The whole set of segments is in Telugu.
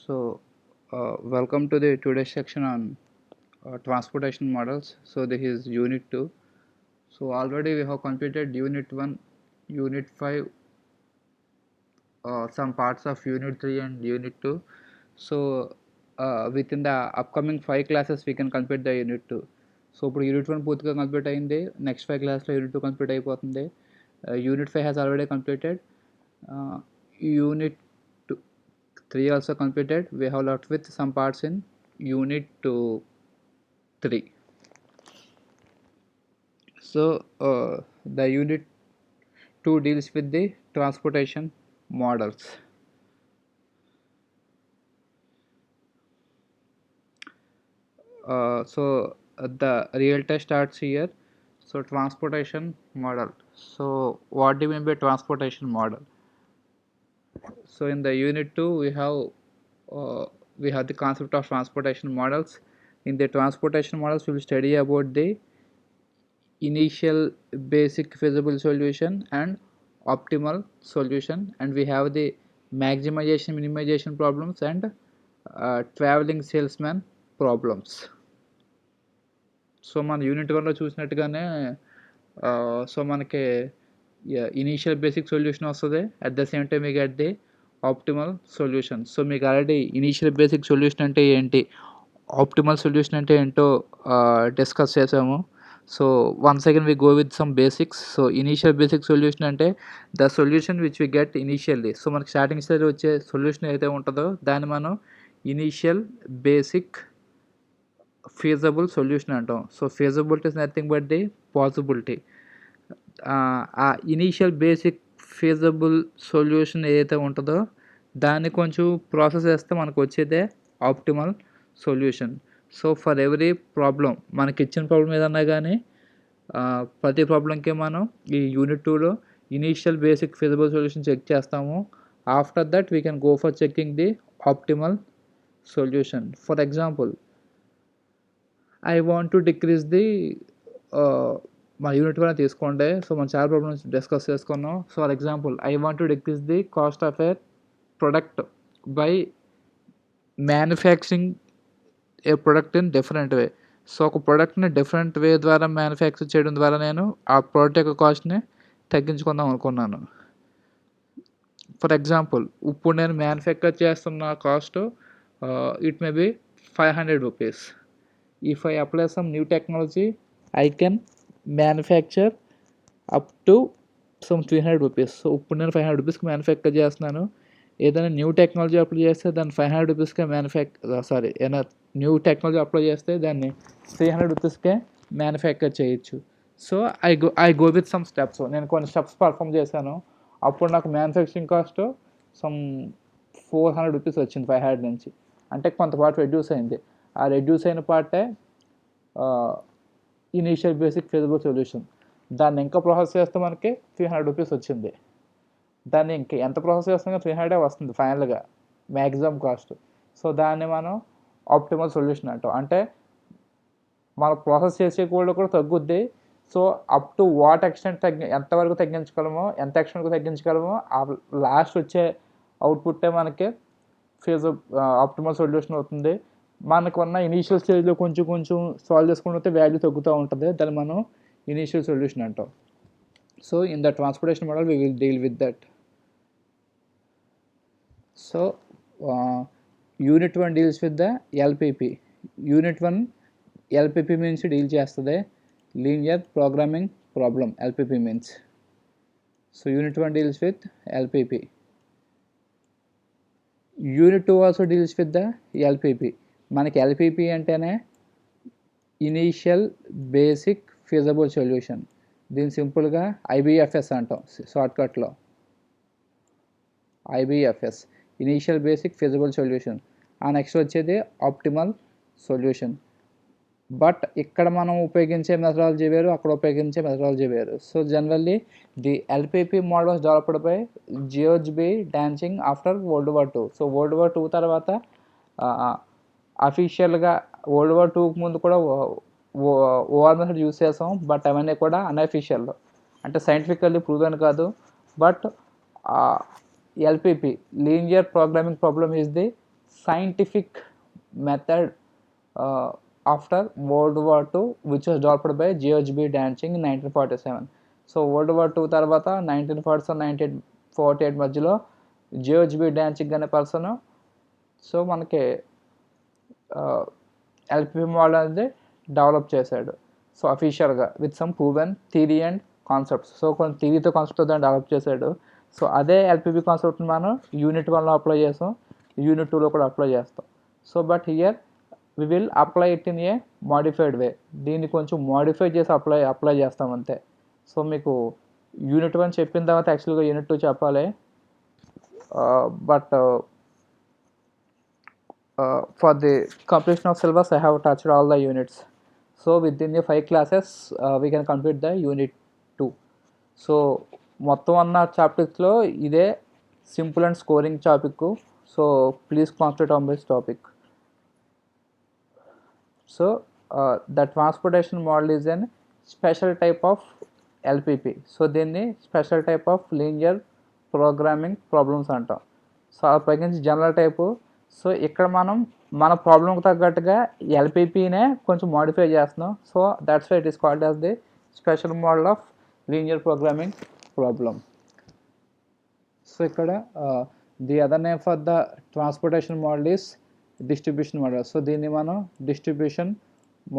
Welcome to the today's section on transportation models. So this is unit 2. So already we have completed unit 1, unit 5, some parts of unit 3 and unit 2. So within the upcoming 5 classes we can complete the unit 2. So ఇప్పుడు యూనిట్ 1 పూర్తిగా కంప్లీట్ అయింది. నెక్స్ట్ 5 క్లాస్లో యూనిట్ 2 కంప్లీట్ అయిపోతుంది. Unit 5 has already completed. Unit 3 also completed. We have left with some parts in unit 3. So the unit 2 deals with the transportation models. The real test starts here. So transportation model. So what do you mean by transportation model? So in the unit 2 we have the concept of transportation models. In the transportation models we will study about the initial basic feasible solution and optimal solution, and we have the maximization minimization problems and traveling salesman problems. So మన యూనిట్ 1లో చూసినట్టుగానే సో మనకి ఇనీషియల్ బేసిక్ సొల్యూషన్ వస్తుంది. At the same time we get the optimal solution. So మీకు ఆల్రెడీ ఇనీషియల్ బేసిక్ సొల్యూషన్ అంటే ఏంటి, ఆప్టిమల్ సొల్యూషన్ అంటే ఏంటో డిస్కస్ చేసాము. So once again we go with some basics. So initial basic solution అంటే the solution which we get initially. So మనకి స్టార్టింగ్ స్టేజ్ వచ్చే సొల్యూషన్ ఏదైతే ఉంటుందో దాన్ని మనం ఇనీషియల్ బేసిక్ feasible solution అంటాం. So feasibility is nothing but the possibility. ఆ ఇనీషియల్ బేసిక్ ఫీజబుల్ సొల్యూషన్ ఏదైతే ఉంటుందో దాన్ని కొంచెం ప్రాసెస్ చేస్తే మనకు వచ్చేదే optimal solution. So for every problem మనకి ఇచ్చిన ప్రాబ్లం ఏదన్నా కానీ ప్రతి ప్రాబ్లంకి మనం ఈ యూనిట్ 2లో initial basic feasible solution check చేస్తాము. After that we can go for checking the optimal solution. For example, I want to decrease the మా యూనిట్ 1 తీసుకోండి. సో మనం చాలా ప్రాబ్లమ్స్ డిస్కస్ చేసుకున్నాం. So for example, I want to decrease the cost of a product by manufacturing a product in different way. So ఒక ప్రొడక్ట్ని డిఫరెంట్ వే ద్వారా మ్యానుఫ్యాక్చర్ చేయడం ద్వారా నేను ఆ ప్రోడక్ట్ యొక్క కాస్ట్ని తగ్గించుకుందాం అనుకున్నాను. ఫర్ ఎగ్జాంపుల్, ఇప్పుడు నేను మ్యానుఫ్యాక్చర్ చేస్తున్న cost it may be 500 rupees. If I apply some new technology, I can manufacture up to some 300 rupees. So ఇప్పుడు నేను 500 రూపీస్కి మ్యానుఫ్యాక్చర్ చేస్తున్నాను. ఏదైనా న్యూ టెక్నాలజీ అప్లై చేస్తే దాన్ని 500 రూపీస్కే ఏదైనా న్యూ టెక్నాలజీ అప్లై చేస్తే దాన్ని 300 రూపీస్కే మ్యానుఫ్యాక్చర్ చేయొచ్చు. So I go with some steps. నేను కొన్ని స్టెప్స్ పర్ఫామ్ చేశాను. అప్పుడు నాకు మ్యానుఫ్యాక్చరింగ్ కాస్ట్ సమ్ 400 రూపీస్ వచ్చింది 500 నుంచి. అంటే కొంత పార్ట్ రెడ్యూస్ అయింది. ఆ రెడ్యూస్ అయిన పార్టే ఇనీషియల్ బేసిక్ ఫీజిబుల్ సొల్యూషన్. దాన్ని ఇంకా ప్రాసెస్ చేస్తే మనకి 300 రూపీస్ వచ్చింది. దాన్ని ఇంక ఎంత ప్రాసెస్ చేస్తామో 300 వస్తుంది ఫైనల్గా మ్యాక్సిమం కాస్ట్. సో దాన్ని మనం ఆప్టిమల్ సొల్యూషన్ అంటాం. అంటే మనం ప్రాసెస్ చేసే కూడా తగ్గుద్ది. So up to what extent ఎంతవరకు తగ్గించగలమో, ఎంత ఎక్స్టెంట్కి తగ్గించగలమో ఆ లాస్ట్ వచ్చే అవుట్పుట్టే మనకి ఆప్టిమల్ సొల్యూషన్ అవుతుంది. మనకున్న ఇనీషియల్ స్టేజ్లో కొంచెం సాల్వ్ చేసుకుంటే వాల్యూ తగ్గుతూ ఉంటుంది. దాన్ని మనం ఇనీషియల్ సొల్యూషన్ అంటాం. So in the transportation model we will deal with that. So unit 1 deals with the LPP. Unit 1 LPP means deal చేస్తుంది, linear programming problem LPP means. So unit 1 deals with LPP. Unit 2 also deals with the LPP. మనకి ఎల్పిపి అంటేనే ఇనీషియల్ బేసిక్ ఫీజబుల్ సొల్యూషన్. దీన్ని సింపుల్గా ఐబిఎఫ్ఎస్ అంటాం షార్ట్కట్లో. IBFS initial basic feasible solution. ఆ నెక్స్ట్ వచ్చేది ఆప్టిమల్ సొల్యూషన్. బట్ ఇక్కడ మనం ఉపయోగించే మెథడాలజీ వేరు, అక్కడ ఉపయోగించే మెథడాలజీ వేరు. So generally the LPP model was developed by George B Dantzig after world war 2. So world war 2 తర్వాత అఫీషియల్గా వరల్డ్ వార్ 2 ముందు కూడా ఓఆర్ మెథడ్ యూజ్ చేసాం. బట్ అవన్నీ కూడా అన్అఫీషియల్, అంటే సైంటిఫికల్లీ ప్రూవెన్ కాదు. But LPP linear programming problem is the scientific method after World War II, which was developed by George B. Dantzig in 1947. So world war two తర్వాత 1947 1948 మధ్యలో జియోర్జ్ బి డాన్సిగ్ అనే పర్సన్ సో మనకి ఎల్పిపి మోడల్ అనేది డెవలప్ చేశాడు. సో అఫీషియల్గా with some proven theory and concepts. So కొన్ని థియరీతో కాన్సెప్ట్తో దాన్ని డెవలప్ చేశాడు. సో అదే ఎల్పిపి కాన్సెప్ట్ని మనం యూనిట్ 1లో అప్లై చేస్తాం, యూనిట్ 2లో కూడా అప్లై చేస్తాం. So but here we will apply it in a modified way. దీన్ని కొంచెం మోడిఫై చేసి అప్లై చేస్తాం అంతే. సో మీకు యూనిట్ 1 చెప్పిన తర్వాత యాక్చువల్గా యూనిట్ 2 చెప్పాలి. But for the completion of syllabus I have touched all the units. So within the 5 classes we can complete the unit 2. So మొత్తం అన్న చాప్టర్స్లో ఇదే simple and scoring topic. So please concentrate on this topic. So the transportation model is an special type of LPP. So దీన్ని special type of linear programming problems అంటాం. సో ఆ పైకి జనరల్ టైపు. సో ఇక్కడ మనం మన ప్రాబ్లంకి తగ్గట్టుగా ఎల్పిపినే కొంచెం మోడిఫై చేస్తున్నాం. So that's why it is called as the special model of linear programming problem. So ఇక్కడ the other name for the transportation model is distribution model. So దీన్ని మనం డిస్ట్రిబ్యూషన్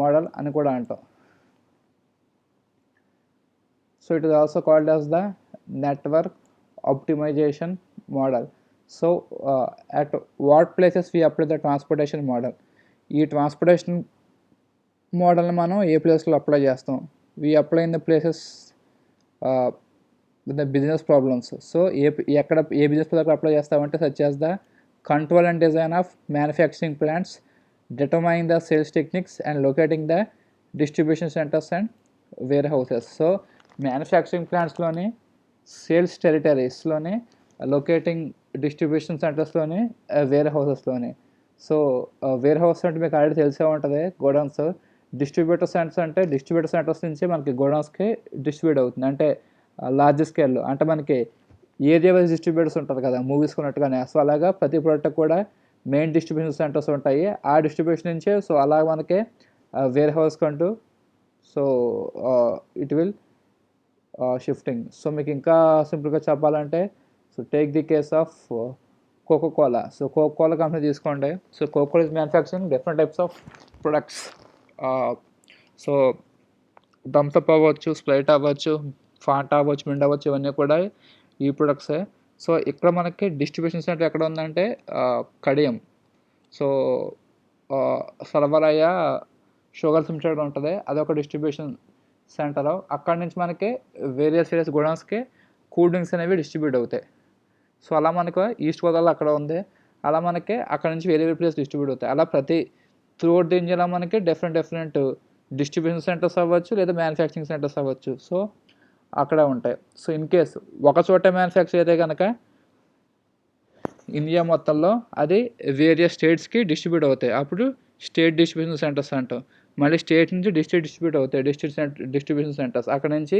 మోడల్ అని కూడా అంటాం. So it is also called as the network optimization model. So at what places we apply the transportation model. ఈ ట్రాన్స్పోర్టేషన్ మోడల్ని మనం ఏ ప్లేస్లో అప్లై చేస్తాం? We apply in the places with the business problems. So ఎక్కడ ఏ బిజినెస్ ప్రాబ్లమ్ అప్లై చేస్తామంటే such as the control and design of manufacturing plants, determining the sales techniques and locating the distribution centres and warehouses. So manufacturing ప్లాంట్స్లోని, సేల్స్ టెరిటరీస్లోని, లొకేటింగ్ డిస్ట్రిబ్యూషన్ సెంటర్స్లోని, వేర్ హౌసెస్లోని. సో వేర్ హౌస్ అంటే మీకు ఆల్రెడీ తెలిసే ఉంటుంది, గోడౌన్స్. డిస్ట్రిబ్యూటర్ సెంటర్స్ అంటే డిస్ట్రిబ్యూటర్ సెంటర్స్ నుంచి మనకి గోడౌన్స్కి డిస్ట్రిబ్యూట్ అవుతుంది. అంటే లార్జ్ స్కేల్లో, అంటే మనకి ఏరియా వైజ్ డిస్ట్రిబ్యూటర్స్ ఉంటుంది కదా మూవీస్ కొన్నట్టుగానే. సో అలాగా ప్రతి ప్రోడక్ట్ కూడా మెయిన్ డిస్ట్రిబ్యూషన్ సెంటర్స్ ఉంటాయి. ఆ డిస్ట్రిబ్యూషన్ నుంచే సో అలా మనకి వేర్ హౌస్ కంటూ so it will shifting. So మీకు ఇంకా సింపుల్గా చెప్పాలంటే so take the case of Coca Cola. So Coca Cola company తీసుకోండి. So Coca Cola is manufacturing different types of products. So Thums Up అవ్వచ్చు, స్ప్రైట్ అవ్వచ్చు, ఫాంటా అవ్వచ్చు, మిండ్ అవ్వచ్చు, ఇవన్నీ కూడా ఈ ప్రొడక్ట్సే. సో ఇక్కడ మనకి డిస్ట్రిబ్యూషన్ సెంటర్ ఎక్కడ ఉందంటే కడియం. సో సర్వరయ్య షుగర్ లిమిటెడ్ ఉంటుంది, అదొక డిస్ట్రిబ్యూషన్ సెంటర్. అక్కడి నుంచి మనకి వేరియస్ గోడౌన్స్కి కూల్ డ్రింక్స్ అనేవి డిస్ట్రిబ్యూట్ అవుతాయి. సో అలా మనకు ఈస్ట్ గోదావరి అక్కడ ఉంది, అలా మనకి అక్కడ నుంచి వేరే వేరే ప్లేస్ డిస్ట్రిబ్యూట్ అవుతాయి. అలా ప్రతి త్రూఅవుట్ ది ఇండియాలో మనకి డిఫరెంట్ డిస్ట్రిబ్యూషన్ సెంటర్స్ అవ్వచ్చు, లేదా మ్యానుఫ్యాక్చరింగ్ సెంటర్స్ అవ్వచ్చు. సో అక్కడ ఉంటాయి. సో ఇన్ కేస్ ఒక చోట మ్యానుఫ్యాక్చర్ అయితే కనుక ఇండియా మొత్తంలో అది వేరియస్ స్టేట్స్కి డిస్ట్రిబ్యూట్ అవుతాయి. అప్పుడు స్టేట్ డిస్ట్రిబ్యూషన్ సెంటర్స్ అంటాం. మళ్ళీ స్టేట్ నుంచి డిస్ట్రిక్ట్ డిస్ట్రిబ్యూట్ అవుతాయి, డిస్ట్రిబ్యూషన్ సెంటర్స్. అక్కడ నుంచి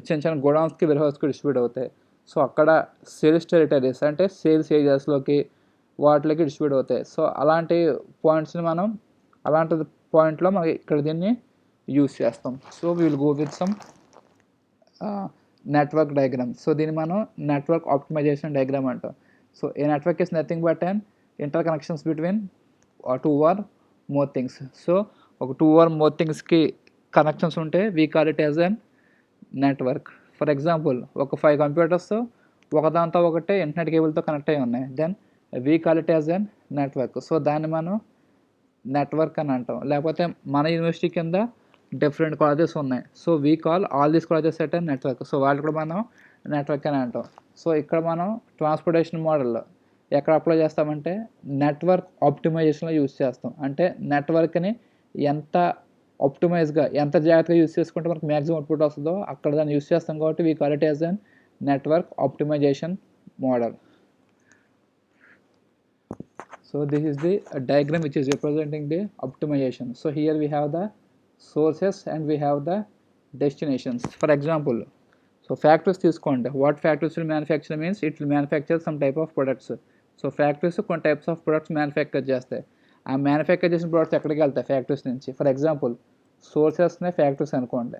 చిన్న చిన్న గోడౌన్స్కి, వేర్ హౌస్కి డిస్ట్రిబ్యూట్ అవుతాయి. సో అక్కడ సేల్స్ టెరిటరీస్ అంటే సేల్స్ ఏరియాస్లోకి వాటిలోకి డిస్ట్రిబ్యూట్ అవుతాయి. సో అలాంటి పాయింట్స్ని మనం అలాంటి పాయింట్లో మనం ఇక్కడ దీన్ని యూస్ చేస్తాం. So we will go with some network diagram. So దీన్ని మనం నెట్వర్క్ ఆప్టిమైజేషన్ డయాగ్రామ్ అంటాం. So A network is nothing but and inter connections between 2 or more things. So ఒక 2 or more థింగ్స్కి కనెక్షన్స్ ఉంటే we call it as an network. For example ఒక 5 కంప్యూటర్స్ ఒకదాంతో ఒకటే ఇంటర్నెట్ కేబుల్తో కనెక్ట్ అయ్యి ఉన్నాయి, then we call it as an network. So దాన్ని మనం నెట్వర్క్ అని అంటాం. లేకపోతే మన యూనివర్సిటీ కింద డిఫరెంట్ కాలేజెస్ ఉన్నాయి, so we call all these colleges at network. So వాళ్ళు కూడా మనం నెట్వర్క్ అని అంటాం. సో ఇక్కడ మనం ట్రాన్స్పోర్టేషన్ మోడల్లో ఎక్కడ అప్లై చేస్తామంటే నెట్వర్క్ ఆప్టిమైజేషన్లో యూస్ చేస్తాం. అంటే నెట్వర్క్ని ఎంత ఆప్టిమైజ్గా, ఎంత జాగ్రత్తగా యూస్ చేసుకుంటే మనకు మ్యాక్సిమం అవుట్పుట్ వస్తుందో అక్కడ దాన్ని యూస్ చేస్తాం. కాబట్టి we call it as an network optimization model. So this is the diagram which is representing the optimization. So here we have the sources and we have the destinations. For example, so factories తీసుకోండి. What factories will manufacture means it will manufacture some type of products. So factories కొన్ని టైప్స్ ఆఫ్ ప్రొడక్ట్స్ మ్యానుఫ్యాక్చర్ చేస్తాయి. ఆ మ్యానుఫ్యాక్చర్ చేసిన ప్రొడక్ట్స్ ఎక్కడికి వెళ్తాయి? ఫ్యాక్టరీస్ నుంచి. ఫర్ ఎగ్జాంపుల్ సోర్సెస్నే ఫ్యాక్టరీస్ అనుకోండి.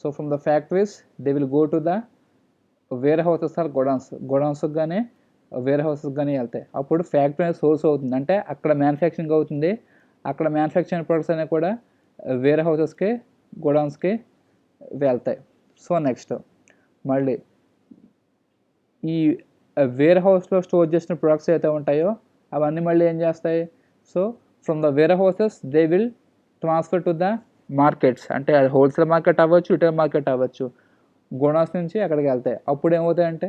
So from the factories they will go to the warehouses or గోడౌన్స్కి కానీ వేర్ హౌసెస్ కానీ వెళ్తాయి. అప్పుడు ఫ్యాక్టరీ అనేది సోర్స్ అవుతుంది, అంటే అక్కడ మ్యానుఫ్యాక్చరింగ్ అవుతుంది. అక్కడ మ్యానుఫ్యాక్చరింగ్ ప్రొడక్ట్స్ అనేవి కూడా వేర్ హౌసెస్కి గోడౌన్స్కి వెళ్తాయి. సో నెక్స్ట్ మళ్ళీ ఈ వేర్ హౌస్లో స్టోర్ చేసిన ప్రొడక్ట్స్ అయితే ఉంటాయో అవన్నీ మళ్ళీ ఏం చేస్తాయి? So from the warehouses they will transfer to the markets, అంటే అది హోల్సేల్ మార్కెట్ అవ్వచ్చు, రిటైల్ మార్కెట్ అవ్వచ్చు. గోడౌన్స్ నుంచి అక్కడికి వెళ్తాయి. అప్పుడు ఏమవుతాయంటే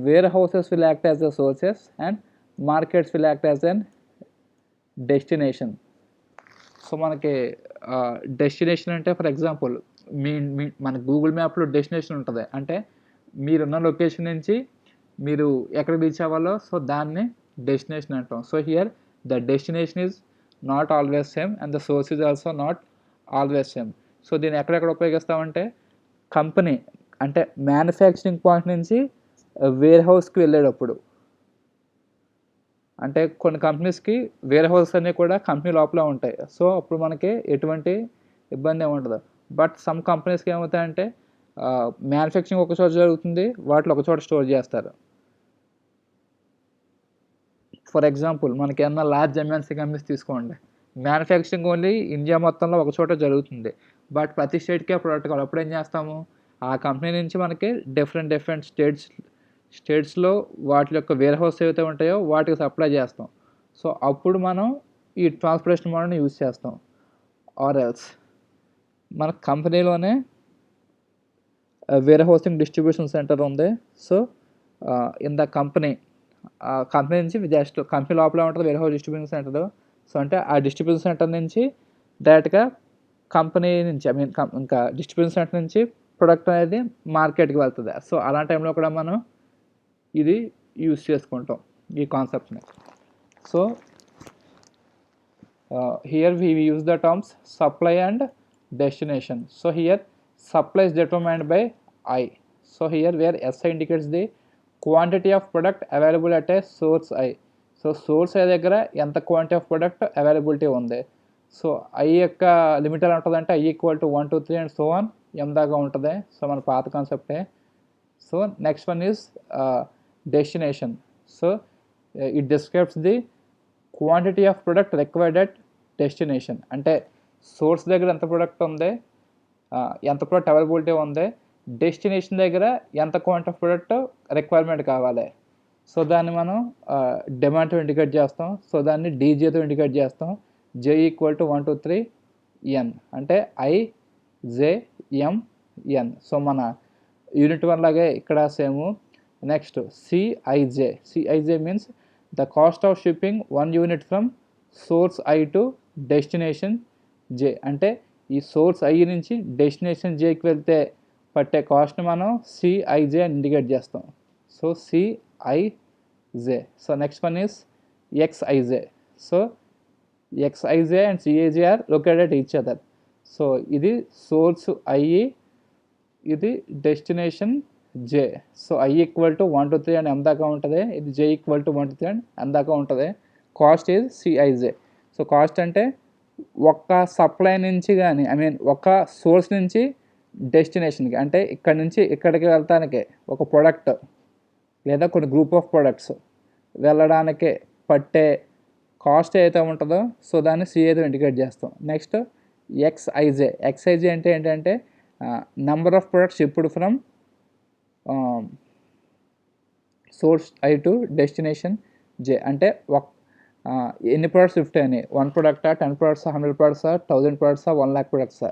warehouses will act as the sources and markets will act as an destination. So మనకి డెస్టినేషన్ అంటే ఫర్ ఎగ్జాంపుల్ మన గూగుల్ మ్యాప్లో డెస్టినేషన్ ఉంటుంది, అంటే మీరున్న లొకేషన్ నుంచి మీరు ఎక్కడికి రీచ్ అవ్వాలో సో దాన్ని డెస్టినేషన్ అంటాం. So here the destination is not always same and the source is also not always same. So దీన్ని ఎక్కడెక్కడ ఉపయోగిస్తామంటే కంపెనీ అంటే మ్యానుఫ్యాక్చరింగ్ పాయింట్ నుంచి వేర్ హౌస్కి వెళ్ళేటప్పుడు, అంటే కొన్ని కంపెనీస్కి వేర్ హౌస్ అన్నీ కూడా కంపెనీ లోపల ఉంటాయి. సో అప్పుడు మనకి ఎటువంటి ఇబ్బంది ఏమి ఉండదు. బట్ సమ్ కంపెనీస్కి ఏమవుతాయంటే మ్యానుఫ్యాక్చరింగ్ ఒక చోట జరుగుతుంది, వాటిలో ఒక చోట స్టోర్ చేస్తారు. ఫర్ ఎగ్జాంపుల్ మనకి ఏమన్నా లార్జ్ ఎంఎన్సీ కంపెనీస్ తీసుకోండి, మ్యానుఫ్యాక్చరింగ్ ఓన్లీ ఇండియా మొత్తంలో ఒక చోట జరుగుతుంది, బట్ ప్రతి స్టేట్కే ప్రోడక్ట్ కావాలి. అప్పుడు ఏం చేస్తాము, ఆ కంపెనీ నుంచి మనకి డిఫరెంట్ స్టేట్స్లో వాటి యొక్క వేర్ హౌస్ ఏవైతే ఉంటాయో వాటికి సప్లై చేస్తాం. సో అప్పుడు మనం ఈ ట్రాన్స్పోర్టేషన్ మోడల్ని యూజ్ చేస్తాం. ఆర్ ఎల్స్ మన కంపెనీలోనే వేర్ హౌసింగ్ డిస్ట్రిబ్యూషన్ సెంటర్ ఉంది. సో ఇన్ ద కంపెనీ నుంచి జస్ట్ కంపెనీ లోపల ఉంటుంది warehouse distribution centre. So అంటే ఆ డిస్ట్రిబ్యూషన్ సెంటర్ నుంచి డైరెక్ట్గా కంపెనీ నుంచి ఇంకా డిస్ట్రిబ్యూషన్ సెంటర్ నుంచి ప్రొడక్ట్ అనేది మార్కెట్కి వెళ్తుంది. సో అలాంటి టైంలో కూడా మనం ఇది యూజ్ చేసుకుంటాం ఈ కాన్సెప్ట్ని. So here we use the terms supply and destination. So here supply is determined by I. So here where SI indicates the quantity of product available at a source I. So source I దగ్గర ఎంత క్వాంటిటీ ఆఫ్ ప్రొడక్ట్ అవైలబిలిటీ ఉంది. సో ఐ యొక్క లిమిట్ ఎలా ఉంటుంది అంటే I equal to 1 2 3 and so on M దాకా ఉంటుంది. సో మన పాత కాన్సెప్టే. So next one is destination. So it describes the quantity of product required at destination, అంటే సోర్స్ దగ్గర ఎంత ప్రొడక్ట్ ఉంది, ఎంత ప్రొడక్ట్ అవైలబిలిటీ ఉంది, డెస్టినేషన్ దగ్గర ఎంత క్వాంటిటీ ఆఫ్ ప్రొడక్ట్ రిక్వైర్మెంట్ కావాలి. సో దాన్ని మనం డిమాండ్తో ఇండికేట్ చేస్తాం. సో దాన్ని డీజేతో ఇండికేట్ చేస్తాం. జే ఈక్వల్ టు 1 2 3 ఎన్, అంటే IJMN. సో మన యూనిట్ 1 లాగే ఇక్కడ same. Next CIJ means the cost of shipping 1 unit from source I to destination J, అంటే ఈ సోర్స్ ఐ నుంచి డెస్టినేషన్ జేకి వెళ్తే పట్టే కాస్ట్ని మనం సిఐజే అని ఇండికేట్ చేస్తాం. So CIJ. So next one is XIJ. So XIJ and CIJ are located at each other. So ఇది సోర్స్ ఐ, ఇది destination J. So I equal to 1 2 3 and M దాకా ఉంటుంది, ఇది జే ఈక్వల్ టు 1 2 3 అండ్ M దాకా ఉంటుంది. Cost is CIJ. So cost అంటే ఒక సప్లై నుంచి కానీ ఒక సోర్స్ నుంచి డెస్టినేషన్కి, అంటే ఇక్కడ నుంచి ఇక్కడికి వెళ్తానికే ఒక ప్రోడక్ట్ లేదా కొన్ని గ్రూప్ ఆఫ్ ప్రొడక్ట్స్ వెళ్ళడానికే పట్టే కాస్ట్ ఏదైతే ఉంటుందో సో దాన్ని సిఐతో ఇండికేట్ చేస్తాం. నెక్స్ట్ ఎక్స్ఐజే అంటే ఏంటంటే నెంబర్ ఆఫ్ ప్రొడక్ట్స్ ఇప్పుడు from source I to destination J, అంటే ఎన్ని ప్రొడక్ట్స్ షిఫ్ట్ అయినాయి, 1 ప్రొడక్టా, 10 ప్రొడక్ట్సా, 100 ప్రొడక్ట్సా, 1000 ప్రొడక్ట్సా, 1 lakh ప్రొడక్ట్సా,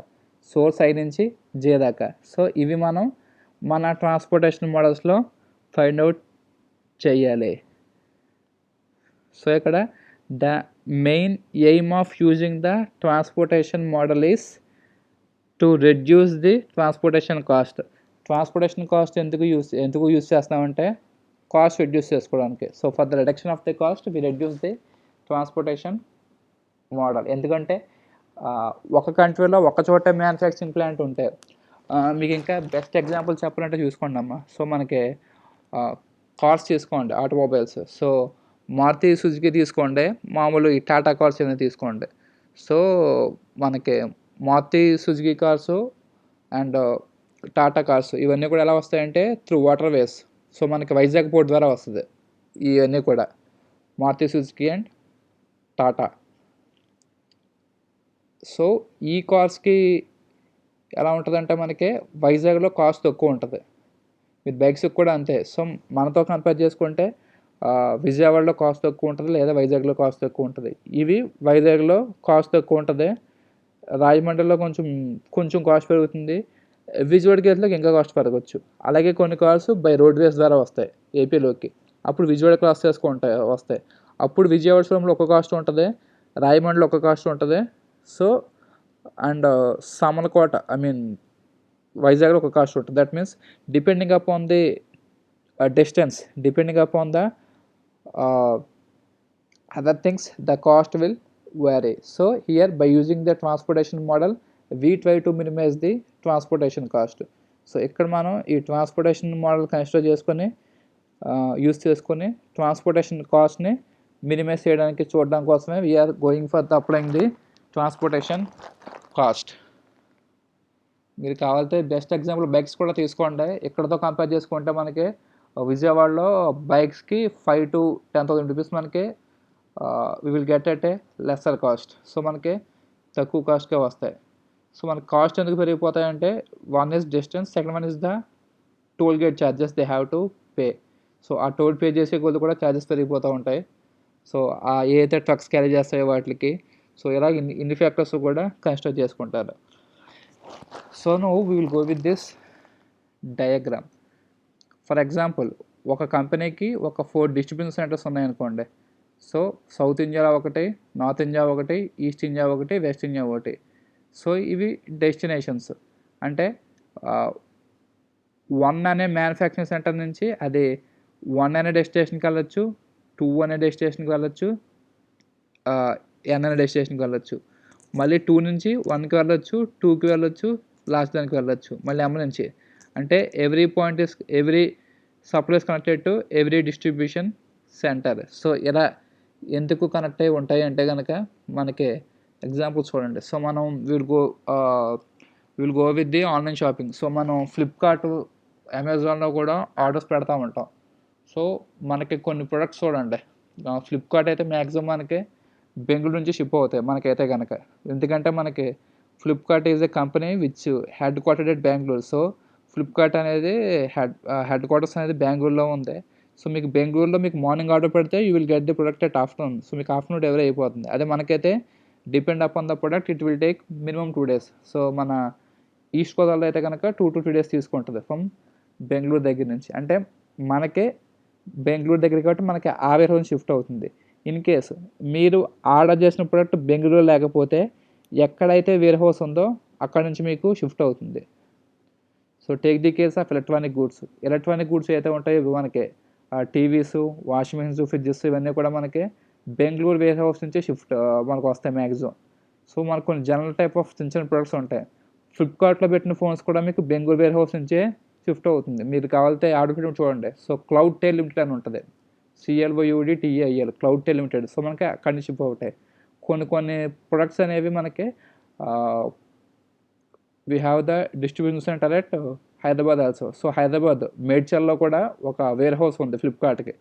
సోర్స్ ఐ నుంచి జే దాకా. సో ఇవి మనం మన ట్రాన్స్పోర్టేషన్ మోడల్స్లో ఫైండ్ అవుట్ చేయాలి. సో ఇక్కడ the main aim of using the transportation model is to reduce the transportation cost. Transportation cost ఎందుకు యూజ్ చేస్తామంటే కాస్ట్ రెడ్యూస్ చేసుకోవడానికి. So for the reduction of the cost we reduce the transportation model. ఎందుకంటే ఒక కంట్రీలో ఒక చోట మ్యానుఫ్యాక్చరింగ్ ప్లాంట్ ఉంటే మీకు ఇంకా బెస్ట్ ఎగ్జాంపుల్ చెప్పాలంటే చూసుకోండి అమ్మా. సో మనకి కార్స్ తీసుకోండి, ఆటోమొబైల్స్. సో మారుతి సుజుకి తీసుకోండి, మామూలు ఈ టాటా కార్స్ ఏమైనా తీసుకోండి. సో మనకి Maruti Suzuki cars and Tata cars ఇవన్నీ కూడా ఎలా వస్తాయంటే త్రూ వాటర్ వేస్. సో మనకి వైజాగ్ పోర్ట్ ద్వారా వస్తుంది ఇవన్నీ కూడా, Maruti Suzuki and Tata. So ఈ కార్స్కి ఎలా ఉంటుందంటే మనకి వైజాగ్లో కాస్ట్ తక్కువ ఉంటుంది. విత్ బైక్స్కి కూడా అంతే. సో మనతో కంపేర్ చేసుకుంటే విజయవాడలో కాస్ట్ తక్కువ ఉంటుంది, లేదా వైజాగ్లో కాస్ట్ తక్కువ ఉంటుంది. ఇవి వైజాగ్లో కాస్ట్ తక్కువ ఉంటుంది, రాజమండ్రిలో కొంచెం కాస్ట్ పెరుగుతుంది, విజయవాడకి వెళ్తే ఇంకా కాస్ట్ పెరగచ్చు. అలాగే కొన్ని కార్స్ బై రోడ్ వేస్ ద్వారా వస్తాయి ఏపీలోకి, అప్పుడు విజయవాడ క్రాస్ వస్తాయి. అప్పుడు విజయవాడలో ఒక కాస్ట్ ఉంటుంది, రాజమండ్రిలో ఒక కాస్ట్ ఉంటుంది. సో అండ్ సామలకోట వైజాగ్లో ఒక కాస్ట్ ఉంటుంది. That means depending upon the distance, depending upon the other things, the cost will vary. So here by using the transportation model we try to minimize the transportation cost. So ఇక్కడ మనం ఈ ట్రాన్స్పోర్టేషన్ మోడల్ కన్సిడర్ చేసుకొని యూస్ చేసుకొని ట్రాన్స్పోర్టేషన్ కాస్ట్ని మినిమైజ్ చేయడానికి చూడడం కోసమే we are going for the applying the transportation cost. మీరు కావాలంటే బెస్ట్ ఎగ్జాంపుల్ బైక్స్ కూడా తీసుకోండి. ఇక్కడతో కంపేర్ చేసుకుంటే మనకి విజయవాడలో బైక్స్కి 5,000 to 10,000 రూపీస్ మనకి we will get at a lesser cost. So మనకి తక్కువ కాస్ట్కే వస్తాయి. సో మనకి కాస్ట్ ఎందుకు పెరిగిపోతాయంటే one is distance, second one is the toll gate charges they have to pay. So ఆ టోల్ పే చేసే కొద్ది కూడా ఛార్జెస్ పెరిగిపోతూ ఉంటాయి. సో ఏదైతే ట్రక్స్ క్యారీ చేస్తాయో వాటికి. సో ఇలా ఇన్ని ఫ్యాక్టర్స్ కూడా కన్సిడర్ చేసుకుంటారు. So now we will go with this diagram. For example ఒక కంపెనీకి ఒక 4 డిస్ట్రిబ్యూషన్ సెంటర్స్ ఉన్నాయనుకోండి. సో సౌత్ ఇండియా ఒకటి, నార్త్ ఇండియా ఒకటి, ఈస్ట్ ఇండియా ఒకటి, వెస్ట్ ఇండియా ఒకటి. సో ఇవి డెస్టినేషన్స్. అంటే 1 అనే మ్యానుఫ్యాక్చరింగ్ సెంటర్ నుంచి అది 1 అనే డెస్టినేషన్కి వెళ్ళొచ్చు, 2 అనే డెస్టినేషన్కి వెళ్ళొచ్చు, N అనే డెస్టినేషన్కి వెళ్ళొచ్చు. మళ్ళీ 2 నుంచి 1కి వెళ్ళొచ్చు, 2కి వెళ్ళొచ్చు, లాస్ట్ దానికి వెళ్ళొచ్చు, మళ్ళీ M నుంచి. అంటే every supply is connected to every distribution centre. So ఇలా ఎందుకు కనెక్ట్ అయి ఉంటాయి అంటే కనుక మనకి ఎగ్జాంపుల్స్ చూడండి. సో మనం will go with the online shopping. So మనం ఫ్లిప్కార్ట్, అమెజాన్లో కూడా ఆర్డర్స్ పెడతా ఉంటాం. సో మనకి కొన్ని ప్రొడక్ట్స్ చూడండి, ఫ్లిప్కార్ట్ అయితే మ్యాక్సిమం మనకి బెంగళూరు నుంచి షిప్ అవుతాయి మనకైతే కనుక. ఎందుకంటే మనకి Flipkart is a company which head quartered at Bengaluru. So Flipkart అనేది హెడ్ క్వార్టర్స్ అనేది బెంగళూరులో ఉంది. సో మీకు బెంగళూరులో మీకు మార్నింగ్ ఆర్డర్ పెడితే you will get the product at afternoon. So మీకు ఆఫ్టర్నూన్ డెలివరీ అయిపోతుంది. అదే మనకైతే depend upon the product it will take minimum 2 days. So మన ఈస్ట్ గోదావరిలో అయితే కనుక 2 to 3 days తీసుకుంటుంది ఫ్రమ్ బెంగళూరు దగ్గర నుంచి. అంటే మనకే బెంగళూరు దగ్గర కాబట్టి మనకి ఆ వేర్ హౌస్ షిఫ్ట్ అవుతుంది. ఇన్ కేసు మీరు ఆర్డర్ చేసిన ప్రొడక్ట్ బెంగళూరు లేకపోతే ఎక్కడైతే వేర్ హౌస్ ఉందో అక్కడ నుంచి మీకు షిఫ్ట్ అవుతుంది. So take the case of electronic goods అయితే ఉంటాయో ఇవి మనకి టీవీస్, వాషింగ్ మెషిన్స్, ఫ్రిడ్జెస్ ఇవన్నీ కూడా మనకి బెంగళూరు వేర్ హౌస్ నుంచి షిఫ్ట్ మనకు వస్తాయి మ్యాక్సిమం. సో మనకు కొన్ని జనరల్ టైప్ ఆఫ్ చిన్న ప్రొడక్ట్స్ ఉంటాయి. ఫ్లిప్కార్ట్లో పెట్టిన ఫోన్స్ కూడా మీకు బెంగళూరు వేర్ హౌస్ నుంచే షిఫ్ట్ అవుతుంది. మీరు కావాలంటే ఆర్డర్ పెట్టి చూడండి. సో క్లౌడ్ టెల్ లిమిటెడ్ అని ఉంటుంది, CLOUDTEIL, Cloudtail limited. So మనకి అక్కడి నుంచి షిప్ అవుతాయి. కొన్ని ప్రొడక్ట్స్ అనేవి మనకి we have the distribution centre at Hyderabad also. So Hyderabad మేడ్చల్లో కూడా ఒక వేర్ హౌస్ ఉంది ఫ్లిప్కార్ట్కి.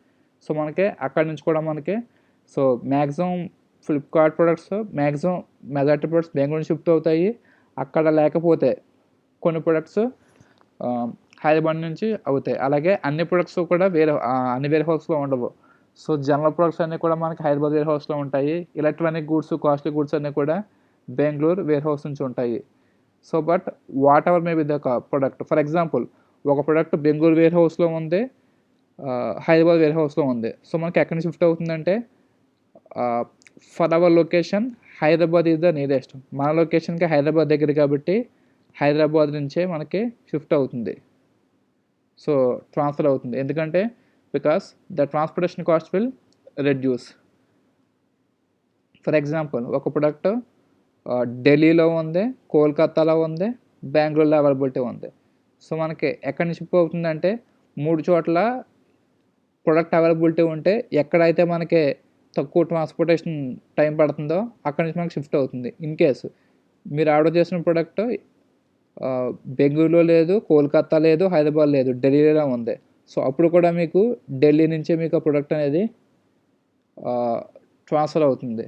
సో మనకి అక్కడి నుంచి కూడా మనకి so maximum Flipkart products maximum majority products Bengaluru shift అవుతాయి. అక్కడ లేకపోతే కొన్ని ప్రొడక్ట్స్ హైదరాబాద్ నుంచి అవుతాయి. అలాగే అన్ని ప్రొడక్ట్స్ కూడా అన్ని వేర్ హౌస్లో ఉండవు. సో జనరల్ ప్రొడక్ట్స్ అన్నీ కూడా మనకి హైదరాబాద్ వేర్ హౌస్లో ఉంటాయి. ఎలక్ట్రానిక్ గూడ్స్, కాస్ట్లీ గూడ్స్ అన్నీ కూడా బెంగళూరు వేర్ హౌస్ నుంచి ఉంటాయి. So but what ever may be the product, for example ఒక ప్రొడక్ట్ బెంగళూరు వేర్ హౌస్లో ఉంది, హైదరాబాద్ వేర్ హౌస్లో ఉంది. సో మనకి ఎక్కడి నుంచి షిఫ్ట్ అవుతుందంటే for hour location Hyderabad is the nearest. మన లొకేషన్కి హైదరాబాద్ దగ్గర కాబట్టి హైదరాబాద్ నుంచే మనకి షిఫ్ట్ అవుతుంది. సో ట్రాన్స్ఫర్ అవుతుంది. ఎందుకంటే because the transportation cost will reduce. For example ఒక ప్రొడక్ట్ ఢిల్లీలో ఉంది, కోల్కతాలో ఉంది, బెంగళూరులో అవైలబిలిటీ ఉంది. సో మనకి ఎక్కడి నుంచి షిప్ అవుతుందంటే 3 చోట్ల ప్రొడక్ట్ అవైలబిలిటీ ఉంటే ఎక్కడైతే మనకి తక్కువ ట్రాన్స్పోర్టేషన్ టైం పడుతుందో అక్కడి నుంచి మనకి షిఫ్ట్ అవుతుంది. ఇన్ కేసు మీరు ఆర్డర్ చేసిన ప్రొడక్ట్ బెంగళూరులో లేదు, కోల్కతా లేదు, హైదరాబాద్ లేదు, ఢిల్లీలో ఉంది. సో అప్పుడు కూడా మీకు ఢిల్లీ నుంచే మీకు ఆ ప్రొడక్ట్ అనేది ట్రాన్స్ఫర్ అవుతుంది.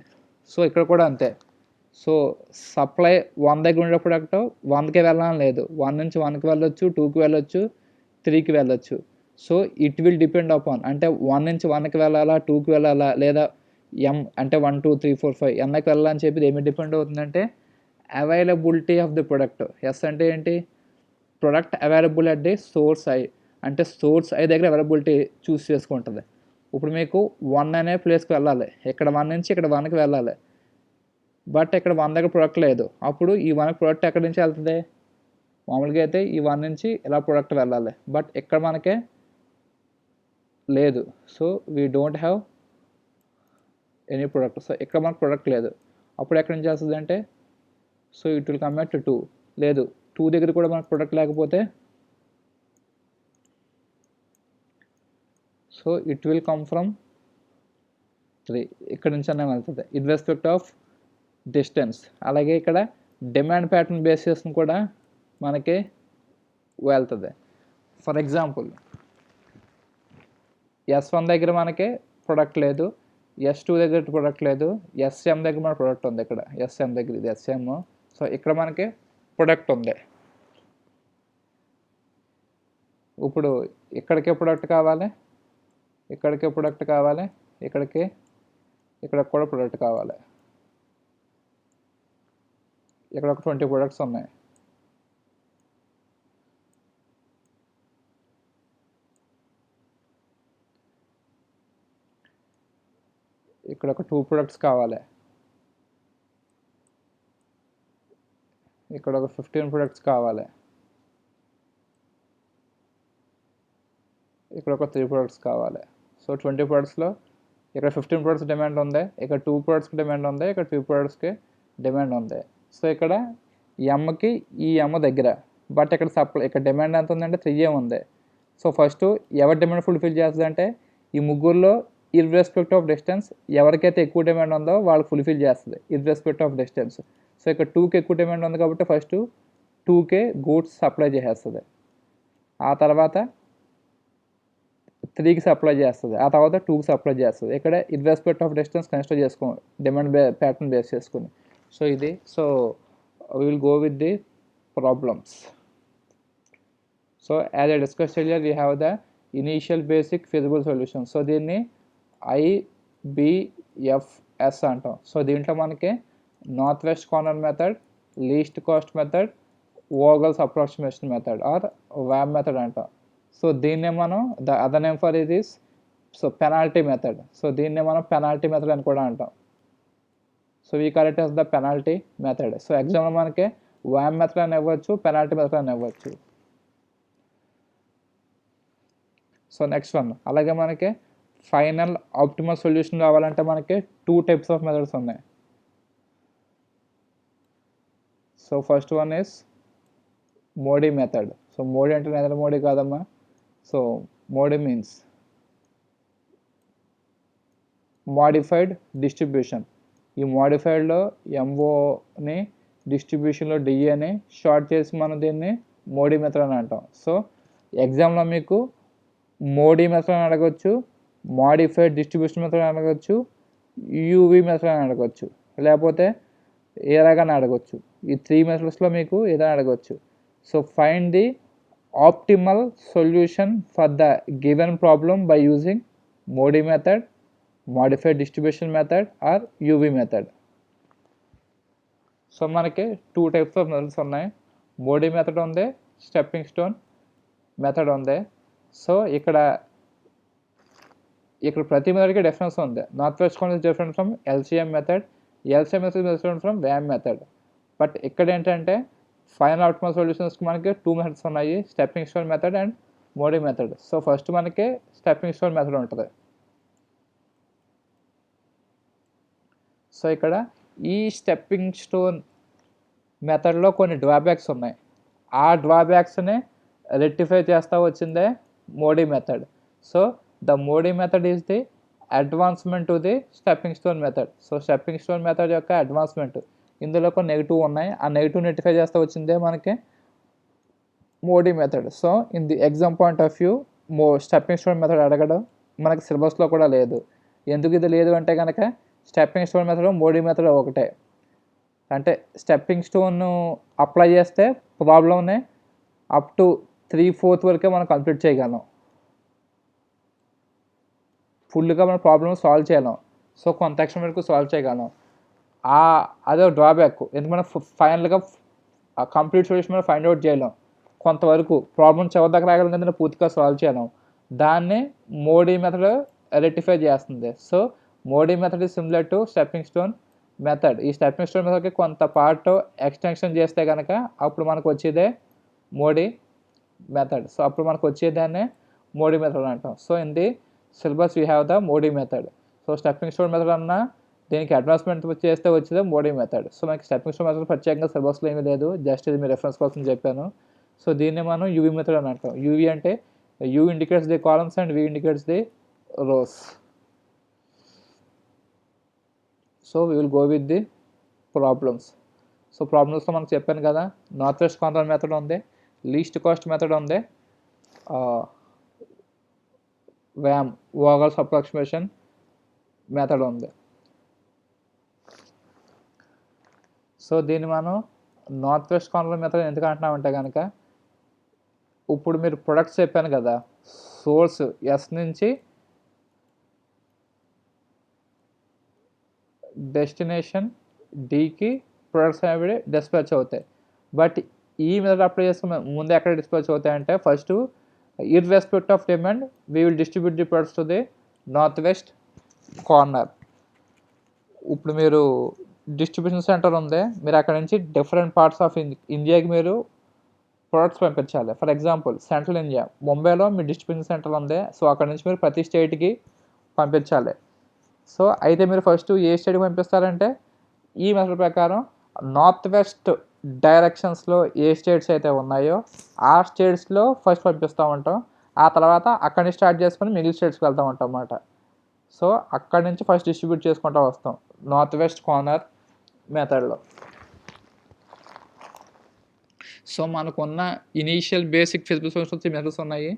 సో ఇక్కడ కూడా అంతే. సో సప్లై 1 దగ్గర ఉండే ప్రొడక్ట్ 100కే వెళ్ళాలని లేదు. 1 నుంచి 1కి వెళ్ళొచ్చు, 2కి వెళ్ళొచ్చు, 3కి వెళ్ళొచ్చు. So it will depend upon, అంటే 1 నుంచి 1కి వెళ్ళాలా, 2కి వెళ్ళాలా, లేదా అంటే 1 2 3 4 5 ఎన్కి వెళ్ళాలని చెప్పి ఏమి డిపెండ్ అవుతుందంటే availability of the product. S అంటే ఏంటి? Product available at the source I, అంటే సోర్స్ ఐ దగ్గర అవైలబిలిటీ చూస్ చేసుకుంటుంది. ఇప్పుడు మీకు 1 అనే ప్లేస్కి వెళ్ళాలి, ఇక్కడ 1 నుంచి ఇక్కడ 1కి వెళ్ళాలి, బట్ ఇక్కడ 1 దగ్గర ప్రొడక్ట్ లేదు. అప్పుడు ఈ 1 ప్రొడక్ట్ ఎక్కడి నుంచి వెళ్తుంది? మామూలుగా అయితే ఈ 1 నుంచి ఇలా ప్రొడక్ట్ వెళ్ళాలి, బట్ ఇక్కడ మనకే లేదు. So we don't have any product. So ఇక్కడ మనకు ప్రొడక్ట్ లేదు. అప్పుడు ఎక్కడి నుంచి వస్తుంది అంటే, so it will come at 2. లేదు, 2 దగ్గర కూడా మనకు ప్రొడక్ట్ లేకపోతే, so it will come from 3. ఇక్కడ నుంచి అనే వెళ్తుంది ఇన్ రెస్పెక్ట్ ఆఫ్ డిస్టెన్స్. అలాగే ఇక్కడ డిమాండ్ ప్యాటర్న్ బేస్ చేసుకుని కూడా మనకి వెళ్తుంది. ఫర్ ఎగ్జాంపుల్ S1 దగ్గర మనకి ప్రొడక్ట్ లేదు, S2 దగ్గర ప్రొడక్ట్ లేదు, SM దగ్గర మన ప్రొడక్ట్ ఉంది. ఇక్కడ SM దగ్గర ఇది SM. సో ఇక్కడ మనకి ప్రొడక్ట్ ఉంది. ఇప్పుడు ఇక్కడికే ప్రొడక్ట్ కావాలి, ఇక్కడికే ప్రొడక్ట్ కావాలి, ఇక్కడికి కూడా ప్రొడక్ట్ కావాలి. ఇక్కడ ఒక 20 ప్రొడక్ట్స్ ఉన్నాయి. ఇక్కడ ఒక 2 ప్రొడక్ట్స్ కావాలి, ఇక్కడ ఒక 15 ప్రొడక్ట్స్ కావాలి, ఇక్కడ ఒక 3 ప్రొడక్ట్స్ కావాలి. సో 20 ప్రొడక్ట్స్లో ఇక్కడ 15 ప్రొడక్ట్స్ డిమాండ్ ఉంది, ఇక్కడ 2 ప్రొడక్ట్స్కి డిమాండ్ ఉంది, ఇక్కడ 2 ప్రొడక్ట్స్కి డిమాండ్ ఉంది. సో ఇక్కడ ఎమ్కి ఈ ఎమ్ దగ్గర, బట్ ఇక్కడ సప్లై, ఇక్కడ డిమాండ్ ఎంత ఉందంటే 3 ఉంది. సో ఫస్ట్ ఎవరి డిమాండ్ ఫుల్ఫిల్ చేస్తుంది అంటే ఈ ముగ్గురులో ఇర్రెస్పెక్ట్ ఆఫ్ డిస్టెన్స్ ఎవరికైతే ఎక్కువ డిమాండ్ ఉందో వాళ్ళకి ఫుల్ఫిల్ చేస్తుంది ఇర్రెస్పెక్ట్ ఆఫ్ డిస్టెన్స్. సో ఇక్కడ 2కి ఎక్కువ డిమాండ్ ఉంది కాబట్టి ఫస్ట్ 2కే గూడ్స్ సప్లై చేసేస్తుంది, ఆ తర్వాత 3కి సప్లై చేస్తుంది, ఆ తర్వాత 2కి సప్లై చేస్తుంది. ఇక్కడ ఇర్రెస్పెక్ట్ ఆఫ్ డిస్టెన్స్ కన్సిడర్ చేసుకో డిమాండ్ ప్యాటర్న్ బేస్ చేసుకుని. సో ఇది, so we will go with the problems. So as I discussed earlier, we have the initial basic feasible solution. So దీన్ని IBFS అంటాం. సో దీంట్లో మనకి north west corner method, least cost method, Vogel's approximation method or VAM method అంటాం. సో దీన్నే మనం the other name for it is so penalty method. So దీన్నే మనం పెనాల్టీ మెథడ్ అని కూడా అంటాం. So we call it as the penalty method. So ఎగ్జామ్లో మనకి వ్యామ్ మెథడ్ అని ఇవ్వచ్చు, పెనాల్టీ మెథడ్ అని ఇవ్వచ్చు. సో నెక్స్ట్ వన్, అలాగే మనకి ఫైనల్ ఆప్టిమల్ సొల్యూషన్ కావాలంటే మనకి 2 టైప్స్ ఆఫ్ మెథడ్స్ ఉన్నాయి. So first one is Modi method. So Modi అంటే నెదర్ మోడీ కాదమ్మా. So Modi means modified distribution. ఈ మోడిఫైడ్లో ఎంఓని, డిస్ట్రిబ్యూషన్లో డిఈ అని షార్ట్ చేసి మనం దీన్ని మోడీ మెథడ్ అని అంటాం. సో ఎగ్జామ్లో మీకు మోడీ మెథడ్ అని అడగవచ్చు, మోడిఫైడ్ డిస్ట్రిబ్యూషన్ మెథడ్ అని అడగవచ్చు, యూవీ మెథడ్ అని అడగవచ్చు, లేకపోతే ఏలాగానే అడగవచ్చు. ఈ 3 మెథడ్స్లో మీకు ఏదైనా అడగవచ్చు. So find the optimal solution for the given problem by using Modi method, modified distribution method or UV method. So మనకి 2 టైప్స్ ఆఫ్ మెథడ్స్ ఉన్నాయి. మోడీ మెథడ్ ఉంది, స్టెప్పింగ్ స్టోన్ మెథడ్ ఉంది. సో ఇక్కడ ప్రతి మెథడ్కి డిఫరెన్స్ ఉంది. North west corner is different from LCM method, LCM method is different from వ్యామ్ method. But ఇక్కడ ఏంటంటే ఫైనల్ ఆప్టిమల్ సొల్యూషన్స్కి మనకి 2 మెథడ్స్ ఉన్నాయి, stepping stone method and Modi method. So first మనకి స్టెప్పింగ్ స్టోన్ మెథడ్ ఉంటుంది. సో ఇక్కడ ఈ స్టెప్పింగ్ స్టోన్ మెథడ్లో కొన్ని డ్రాబ్యాక్స్ ఉన్నాయి. ఆ డ్రాబ్యాక్స్ని రెక్టిఫై చేస్తూ వచ్చిందే Modi method. So The Modi method is the advancement to the stepping stone method. So stepping stone method యొక్క అడ్వాన్స్మెంట్. ఇందులో కొన్ని నెగిటివ్ ఉన్నాయి, ఆ నెగిటివ్ నెటిఫై చేస్తే వచ్చిందే మనకి Modi method. So in the exam point of view stepping stone method అడగడం మనకి సిలబస్లో కూడా లేదు. ఎందుకు ఇది లేదు అంటే కనుక stepping stone method Modi method ఒకటే. అంటే స్టెప్పింగ్ స్టోన్ అప్లై చేస్తే ప్రాబ్లమ్ని అప్ టు 3/4 వరకే మనం కంప్లీట్ చేయగలం, ఫుల్గా మన ప్రాబ్లమ్ సాల్వ్ చేయలేం. సో కొంత ఎక్స్ట్రా వరకు సాల్వ్ చేయగలం, అదే డ్రాబ్యాక్. ఎందుకంటే మనం ఫైనల్గా కంప్లీట్ సొల్యూషన్ మనం ఫైండ్ అవుట్ చేయలేం, కొంతవరకు ప్రాబ్లమ్ చివరి దగ్గర రాగలం కదా పూర్తిగా సాల్వ్ చేయలేం. దాన్ని మోడీ మెథడ్ రెక్టిఫై చేస్తుంది. So Modi method is similar to stepping stone method. ఈ స్టెప్పింగ్ స్టోన్ మెథడ్కి కొంత పార్ట్ ఎక్స్టెన్షన్ చేస్తే కనుక అప్పుడు మనకు వచ్చేదే మోడీ మెథడ్. సో అప్పుడు మనకు వచ్చేదాన్నే మోడీ మెథడ్ అంటాం. So in the syllabus we have the MODI method. So stepping stone method అన్నా దీనికి అడ్వాన్స్మెంట్ చేస్తే వచ్చేదే మోడీ మెథడ్. సో మనకి స్టెప్పింగ్ స్టోన్ మెథడ్ ప్రత్యేకంగా సిలబస్లో ఏమీ లేదు, జస్ట్ ఇది మీ రెఫరెన్స్ కోసం చెప్పాను. సో దీన్ని మనం యూవీ మెథడ్ అని అంటాం. యూవీ అంటే U indicates the columns and V indicates the rows. So we will go with the problems. So ప్రాబ్లమ్స్లో మనకు చెప్పాను కదా, నార్త్ వెస్ట్ కార్నర్ మెథడ్ ఉంది, లీస్ట్ కాస్ట్ మెథడ్ ఉంది, వ్యామ్ వాగల్స్ అప్రాక్సిమేషన్ మెథడ్ ఉంది. సో దీన్ని మనం నార్త్ వెస్ట్ కార్నర్ మెథడ్ ఎందుకు అంటున్నామంటే కనుక ఇప్పుడు మీరు ప్రొడక్ట్స్ చెప్పాను కదా, సోర్స్ ఎస్ నుంచి డెస్టినేషన్ డీకి ప్రొడక్ట్స్ అనేవి డిస్పాచ్ అవుతాయి. బట్ ఈ మెథడ్ అప్లై చేసుకున్న ముందు ఎక్కడ డిస్పాచ్ అవుతాయంటే first irrespective of demand we will distribute the products to the north west corner. ఇప్పుడు మీరు డిస్ట్రిబ్యూషన్ సెంటర్ ఉంది, మీరు అక్కడ నుంచి డిఫరెంట్ పార్ట్స్ ఆఫ్ ఇండియాకి మీరు ప్రొడక్ట్స్ పంపించాలి. ఫర్ ఎగ్జాంపుల్ సెంట్రల్ ఇండియా ముంబైలో మీ డిస్ట్రిబ్యూషన్ సెంటర్ ఉంది, సో అక్కడ నుంచి మీరు ప్రతి స్టేట్కి పంపించాలి. సో అయితే మీరు ఫస్ట్ ఏ స్టేట్కి పంపిస్తారంటే ఈ మెథడ్ ప్రకారం నార్త్ వెస్ట్ డైరెక్షన్స్లో ఏ స్టేట్స్ అయితే ఉన్నాయో ఆ స్టేట్స్లో ఫస్ట్ పంపిస్తూ ఉంటాం, ఆ తర్వాత అక్కడి నుంచి స్టార్ట్ చేసుకొని మిగిలిన స్టేట్స్కి వెళ్తూ ఉంటాం అన్నమాట. సో అక్కడి నుంచి ఫస్ట్ డిస్ట్రిబ్యూట్ చేసుకుంటూ వస్తాం నార్త్ వెస్ట్ కార్నర్ మెథడ్లో. సో మనకున్న initial basic physical sources methods ఉన్నాయి,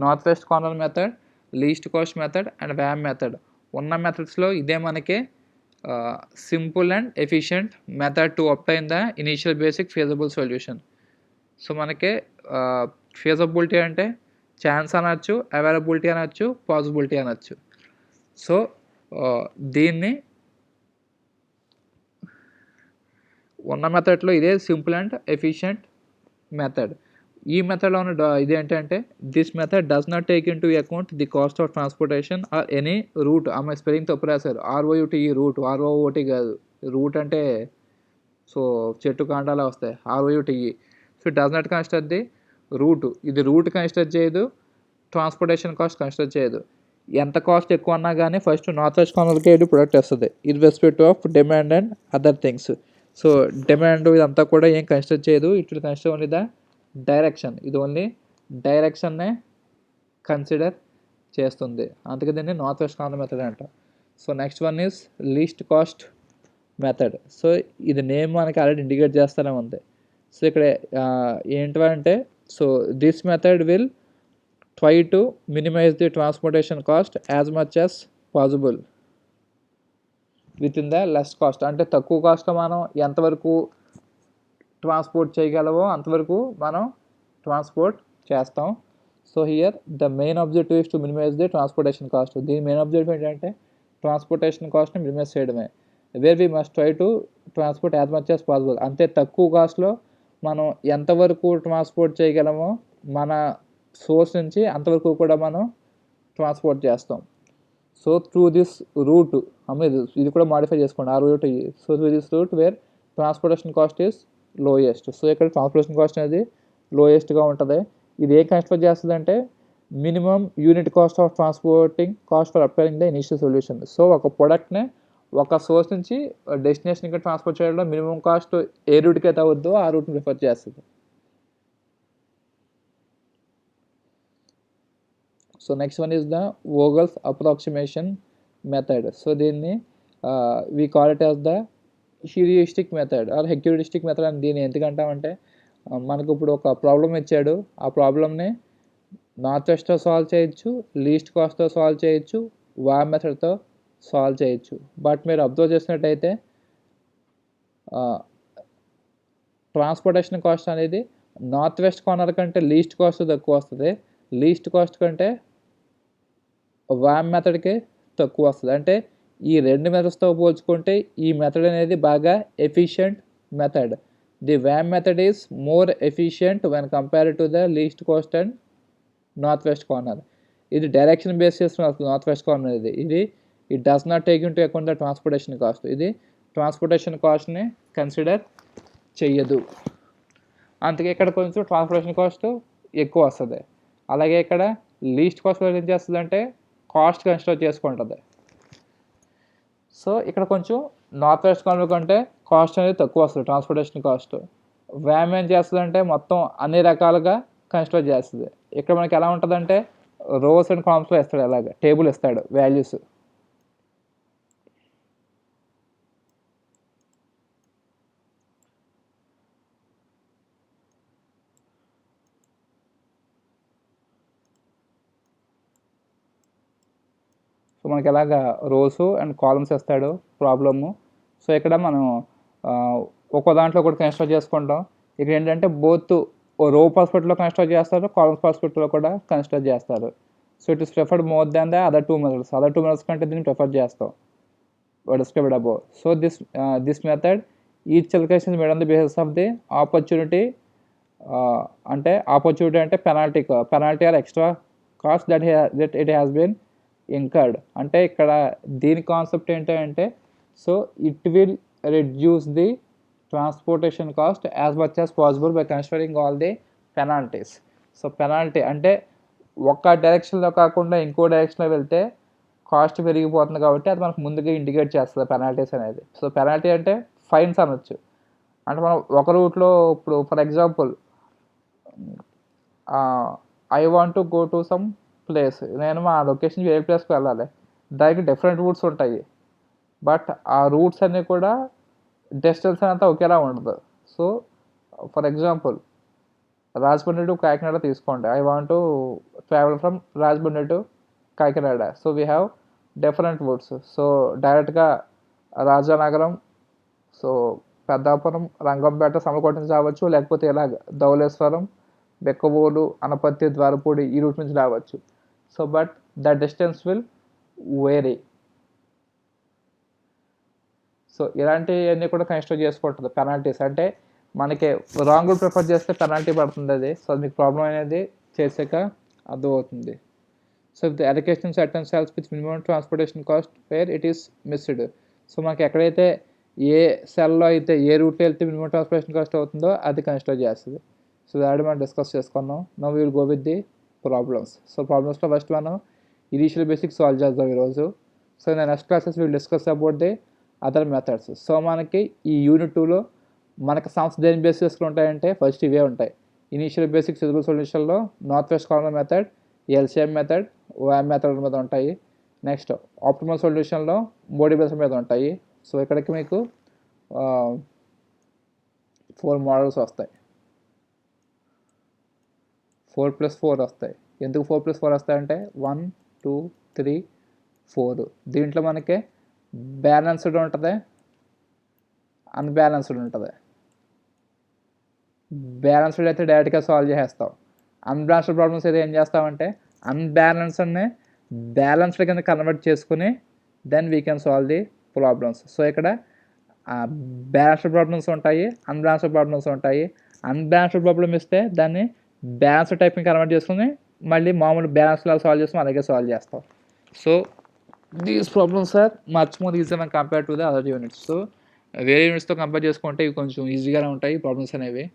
north west corner method, least cost method and VAM method. ఉన్న మెథడ్స్లో ఇదే మనకి simple and efficient method to obtain the initial basic feasible solution. So మనకి ఫీజబిలిటీ అంటే ఛాన్స్ అనొచ్చు, అవైలబిలిటీ అనొచ్చు, పాసిబిలిటీ అనొచ్చు. సో దీన్ని ఉన్న మెథడ్లో ఇదే సింపుల్ అండ్ ఎఫిషియంట్ మెథడ్. ఈ మెథడ్లో ఉన్న ఇది ఏంటంటే this method does not take into account the cost of transportation or any route. ఆమె స్పెల్లింగ్ తప్పు రాశారు, ROUTE రూట్, ROOT కాదు. రూట్ అంటే సో చెట్టు కాండాలా వస్తాయి, ROUTE. So it does not consider the route. ఇది రూట్ కన్సిడర్ చేయదు, ట్రాన్స్పోర్టేషన్ కాస్ట్ కన్సిడర్ చేయదు. ఎంత కాస్ట్ ఎక్కువ అన్నా కానీ ఫస్ట్ నార్త్ వెస్ట్ కార్నర్కి వెళ్ళి ప్రొడక్ట్ వస్తుంది irrespective of demand and other things. So demand ఇదంతా కూడా ఏం కన్సిడర్ చేయదు, it will consider only the direction. ఇది ఓన్లీ డైరెక్షన్నే కన్సిడర్ చేస్తుంది, అందుకే దీన్ని నార్త్ వెస్ట్ కార్నర్ మెథడ్ అంట. So next one is least cost method. So ఇది నేమ్ మనకి ఆల్రెడీ ఇండికేట్ చేస్తూనే ఉంది. సో ఇక్కడ ఏంటంటే so this method will try to minimise the transportation cost as much as possible within the less cost. అంటే తక్కువ కాస్ట్లో మనం ఎంతవరకు ట్రాన్స్పోర్ట్ చేయగలవో అంతవరకు మనం ట్రాన్స్పోర్ట్ చేస్తాం. So here the main objective is to minimise the transportation cost. దీని మెయిన్ ఆబ్జెక్టివ్ ఏంటంటే ట్రాన్స్పోర్టేషన్ కాస్ట్ని మినిమైజ్ చేయడమే. Where we must try to transport as much as possible. అంతే తక్కువ కాస్ట్లో మనం ఎంతవరకు ట్రాన్స్పోర్ట్ చేయగలమో మన సోర్స్ నుంచి అంతవరకు కూడా మనం ట్రాన్స్పోర్ట్ చేస్తాం. సో త్రూ దిస్ రూట్ ఇది కూడా మాడిఫై చేసుకోండి, ROUTE. So through this route where transportation cost is lowest. So ఇక్కడ ట్రాన్స్పోర్టేషన్ కాస్ట్ అనేది లోయెస్ట్గా ఉంటుంది. ఇది ఏం కన్సిడర్ చేస్తుంది అంటే minimum unit cost of transporting cost for applying the initial solution. So ఒక ప్రోడక్ట్ని ఒక సోర్స్ నుంచి డెస్టినేషన్కి ట్రాన్స్పోర్ట్ చేయడంలో మినిమం కాస్ట్ ఏ రూట్కి అయితే అవుద్దో ఆ రూట్ని ప్రిఫర్ చేస్తుంది. So next one is the Vogel's approximation method. So దీన్ని we call it as the heuristic method or హెక్యూరిస్టిక్ method అని దీన్ని ఎందుకంటామంటే మనకు ఇప్పుడు ఒక ప్రాబ్లం ఇచ్చాడు, ఆ ప్రాబ్లమ్ని నార్త్ వెస్ట్తో సాల్వ్ చేయొచ్చు, లీస్ట్ కాస్ట్తో సాల్వ్ చేయొచ్చు, వామ్ మెథడ్తో సాల్వ్ చేయొచ్చు. బట్ మీరు అబ్జర్వ్ చేసినట్టయితే ట్రాన్స్పోర్టేషన్ కాస్ట్ అనేది నార్త్ వెస్ట్ కార్నర్ కంటే లీస్ట్ కాస్ట్ తక్కువ వస్తుంది, లీస్ట్ కాస్ట్ కంటే వామ్ మెథడ్కి తక్కువ వస్తుంది. అంటే ఈ రెండు మెథడ్స్తో పోల్చుకుంటే ఈ మెథడ్ అనేది బాగా efficient method. The warm method is more efficient when compared to the least cost and north west corner. ఇది డైరెక్షన్ బేస్ చేస్తున్న నార్త్ వెస్ట్ కార్నర్ ఇది it does not take into account the transportation cost. ఇది ట్రాన్స్పోర్టేషన్ కాస్ట్ని కన్సిడర్ చెయ్యదు. అందుకే ఇక్కడ కొంచెం ట్రాన్స్పోర్టేషన్ కాస్ట్ ఎక్కువ వస్తుంది. అలాగే ఇక్కడ లీస్ట్ కాస్ట్ ఏం చేస్తుంది అంటే కాస్ట్ కన్సిడర్ చేసుకుంటుంది. సో ఇక్కడ కొంచెం నార్త్ వెస్ట్ కార్నర్ కంటే కాస్ట్ అనేది తక్కువ వస్తుంది ట్రాన్స్పోర్టేషన్ కాస్ట్. వ్యామ్ ఏం చేస్తుంది అంటే మొత్తం అన్ని రకాలుగా కన్సిడర్ చేస్తుంది. ఇక్కడ మనకి ఎలా ఉంటుందంటే రోస్ అండ్ కాలమ్స్లో ఇస్తాడు, అలాగే టేబుల్ ఇస్తాడు వాల్యూస్. సో మనకి ఎలాగా రోస్ అండ్ కాలమ్స్ ఇస్తాడు ప్రాబ్లము. సో ఇక్కడ మనం ఒక్కో దాంట్లో కూడా కన్సిడర్ చేసుకుంటాం. ఇక్కడ ఏంటంటే బోత్ రో పర్స్పెక్టివ్లో కన్సిడర్ చేస్తారు, కాలమ్స్ పర్స్పెక్టివ్లో కూడా కన్సిడర్ చేస్తారు. So it is preferred more than the other two methods కంటే దీన్ని ప్రిఫర్ చేస్తాం described above. So this method each calculation made on the basis of the opportunity. అంటే ఆపర్చునిటీ అంటే penalty or extra cost that it has been incurred. అంటే ఇక్కడ దీని కాన్సెప్ట్ ఏంటంటే so it will reduce the transportation cost as much as possible by considering all the penalties. So penalty అంటే ఒక్క డైరెక్షన్లో కాకుండా ఇంకో డైరెక్షన్లో వెళ్తే కాస్ట్ పెరిగిపోతుంది కాబట్టి అది మనకు ముందుగా ఇండికేట్ చేస్తుంది పెనాల్టీస్ అనేది. సో పెనాల్టీ అంటే ఫైన్స్ అనొచ్చు. అంటే మనం ఒక రూట్లో ఇప్పుడు for example I want to go to some place, నేను మా లొకేషన్ వేరే ప్లేస్కి వెళ్ళాలి, దానికి డిఫరెంట్ రూట్స్ ఉంటాయి. బట్ ఆ రూట్స్ అన్నీ కూడా డిస్టెన్స్ అంతా ఒకేలా ఉండదు. So for example Rajahmundry to Kakinada తీసుకోండి. I want to travel from Rajahmundry to Kakinada. So we have different routes. So డైరెక్ట్గా రాజానగరం, సో పెద్దాపురం, రంగంపేట, సమలకోట నుంచి రావచ్చు, లేకపోతే ఇలాగ ధవళేశ్వరం, బెక్కవోలు, అనపత్తి, ద్వారపూడి ఈ రూట్ నుంచి రావచ్చు. So but the distance will vary. So ఇలాంటివన్నీ కూడా కన్సిడర్ చేసుకుంటుంది పెనాల్టీస్. అంటే మనకి రాంగ్ రూట్ ప్రిఫర్ చేస్తే పెనాల్టీ పడుతుంది అది. సో మీకు ప్రాబ్లం అనేది చేసాక అర్థమవుతుంది. So the allocation certain cells with minimum transportation cost where it is missed. So మనకి ఎక్కడైతే ఏ సెల్లో అయితే ఏ రూట్లో వెళ్తే మినిమం ట్రాన్స్పోర్టేషన్ కాస్ట్ అవుతుందో అది కన్సిడర్ చేస్తుంది. సో దాన్ని మనం డిస్కస్ చేసుకున్నాం. Now we will go with the problems. So ప్రాబ్లమ్స్లో ఫస్ట్ మనం ఇనీషియల్ బేసిక్స్ సాల్వ్ చేద్దాం ఈరోజు. So in the next classes will discuss about the other methods. So మనకి ఈ యూనిట్ 2లో మనకు సమ్స్ దేని బేసిస్లో ఉంటాయంటే ఫస్ట్ ఇవే ఉంటాయి. ఇనీషియల్ బేసిక్ ఫిజిబుల్ సొల్యూషన్లో north west corner method, LCM method, VAM method మీద ఉంటాయి. నెక్స్ట్ ఆప్టిమల్ సొల్యూషన్లో మోడీ బేస్ మీద ఉంటాయి. సో ఇక్కడికి మీకు 4 మోడల్స్ వస్తాయి, 4+4 వస్తాయి. ఎందుకు 4+4 వస్తాయంటే 1 2 3 4. దీంట్లో మనకి బ్యాలెన్స్డ్ ఉంటుంది, అన్బ్యాలెన్స్డ్ ఉంటుంది. బ్యాలెన్స్డ్ అయితే డైరెక్ట్గా సాల్వ్ చేసేస్తాం. అన్బ్యాలెన్స్డ్ ప్రాబ్లమ్స్ అయితే ఏం చేస్తామంటే అన్బ్యాలెన్స్డ్ని బ్యాలెన్స్డ్ కింద కన్వర్ట్ చేసుకుని then we can solve the problems. So ఇక్కడ బ్యాలెన్స్డ్ ప్రాబ్లమ్స్ ఉంటాయి, అన్బ్యాలెన్స్డ్ ప్రాబ్లమ్స్ ఉంటాయి. అన్బ్యాలెన్స్డ్ ప్రాబ్లమ్ ఇస్తే దాన్ని బ్యాలెన్స్డ్ టైప్ని కన్వర్ట్ చేసుకుని మళ్ళీ మామూలు బ్యాలెన్స్ లాగా సాల్వ్ చేస్తాం, అలాగే సాల్వ్ చేస్తాం. So these problems are much more easy when compared to the other units. So వేరే యూనిట్స్తో కంపేర్ చేసుకుంటే ఇవి కొంచెం ఈజీగానే ఉంటాయి ప్రాబ్లమ్స్ అనేవి.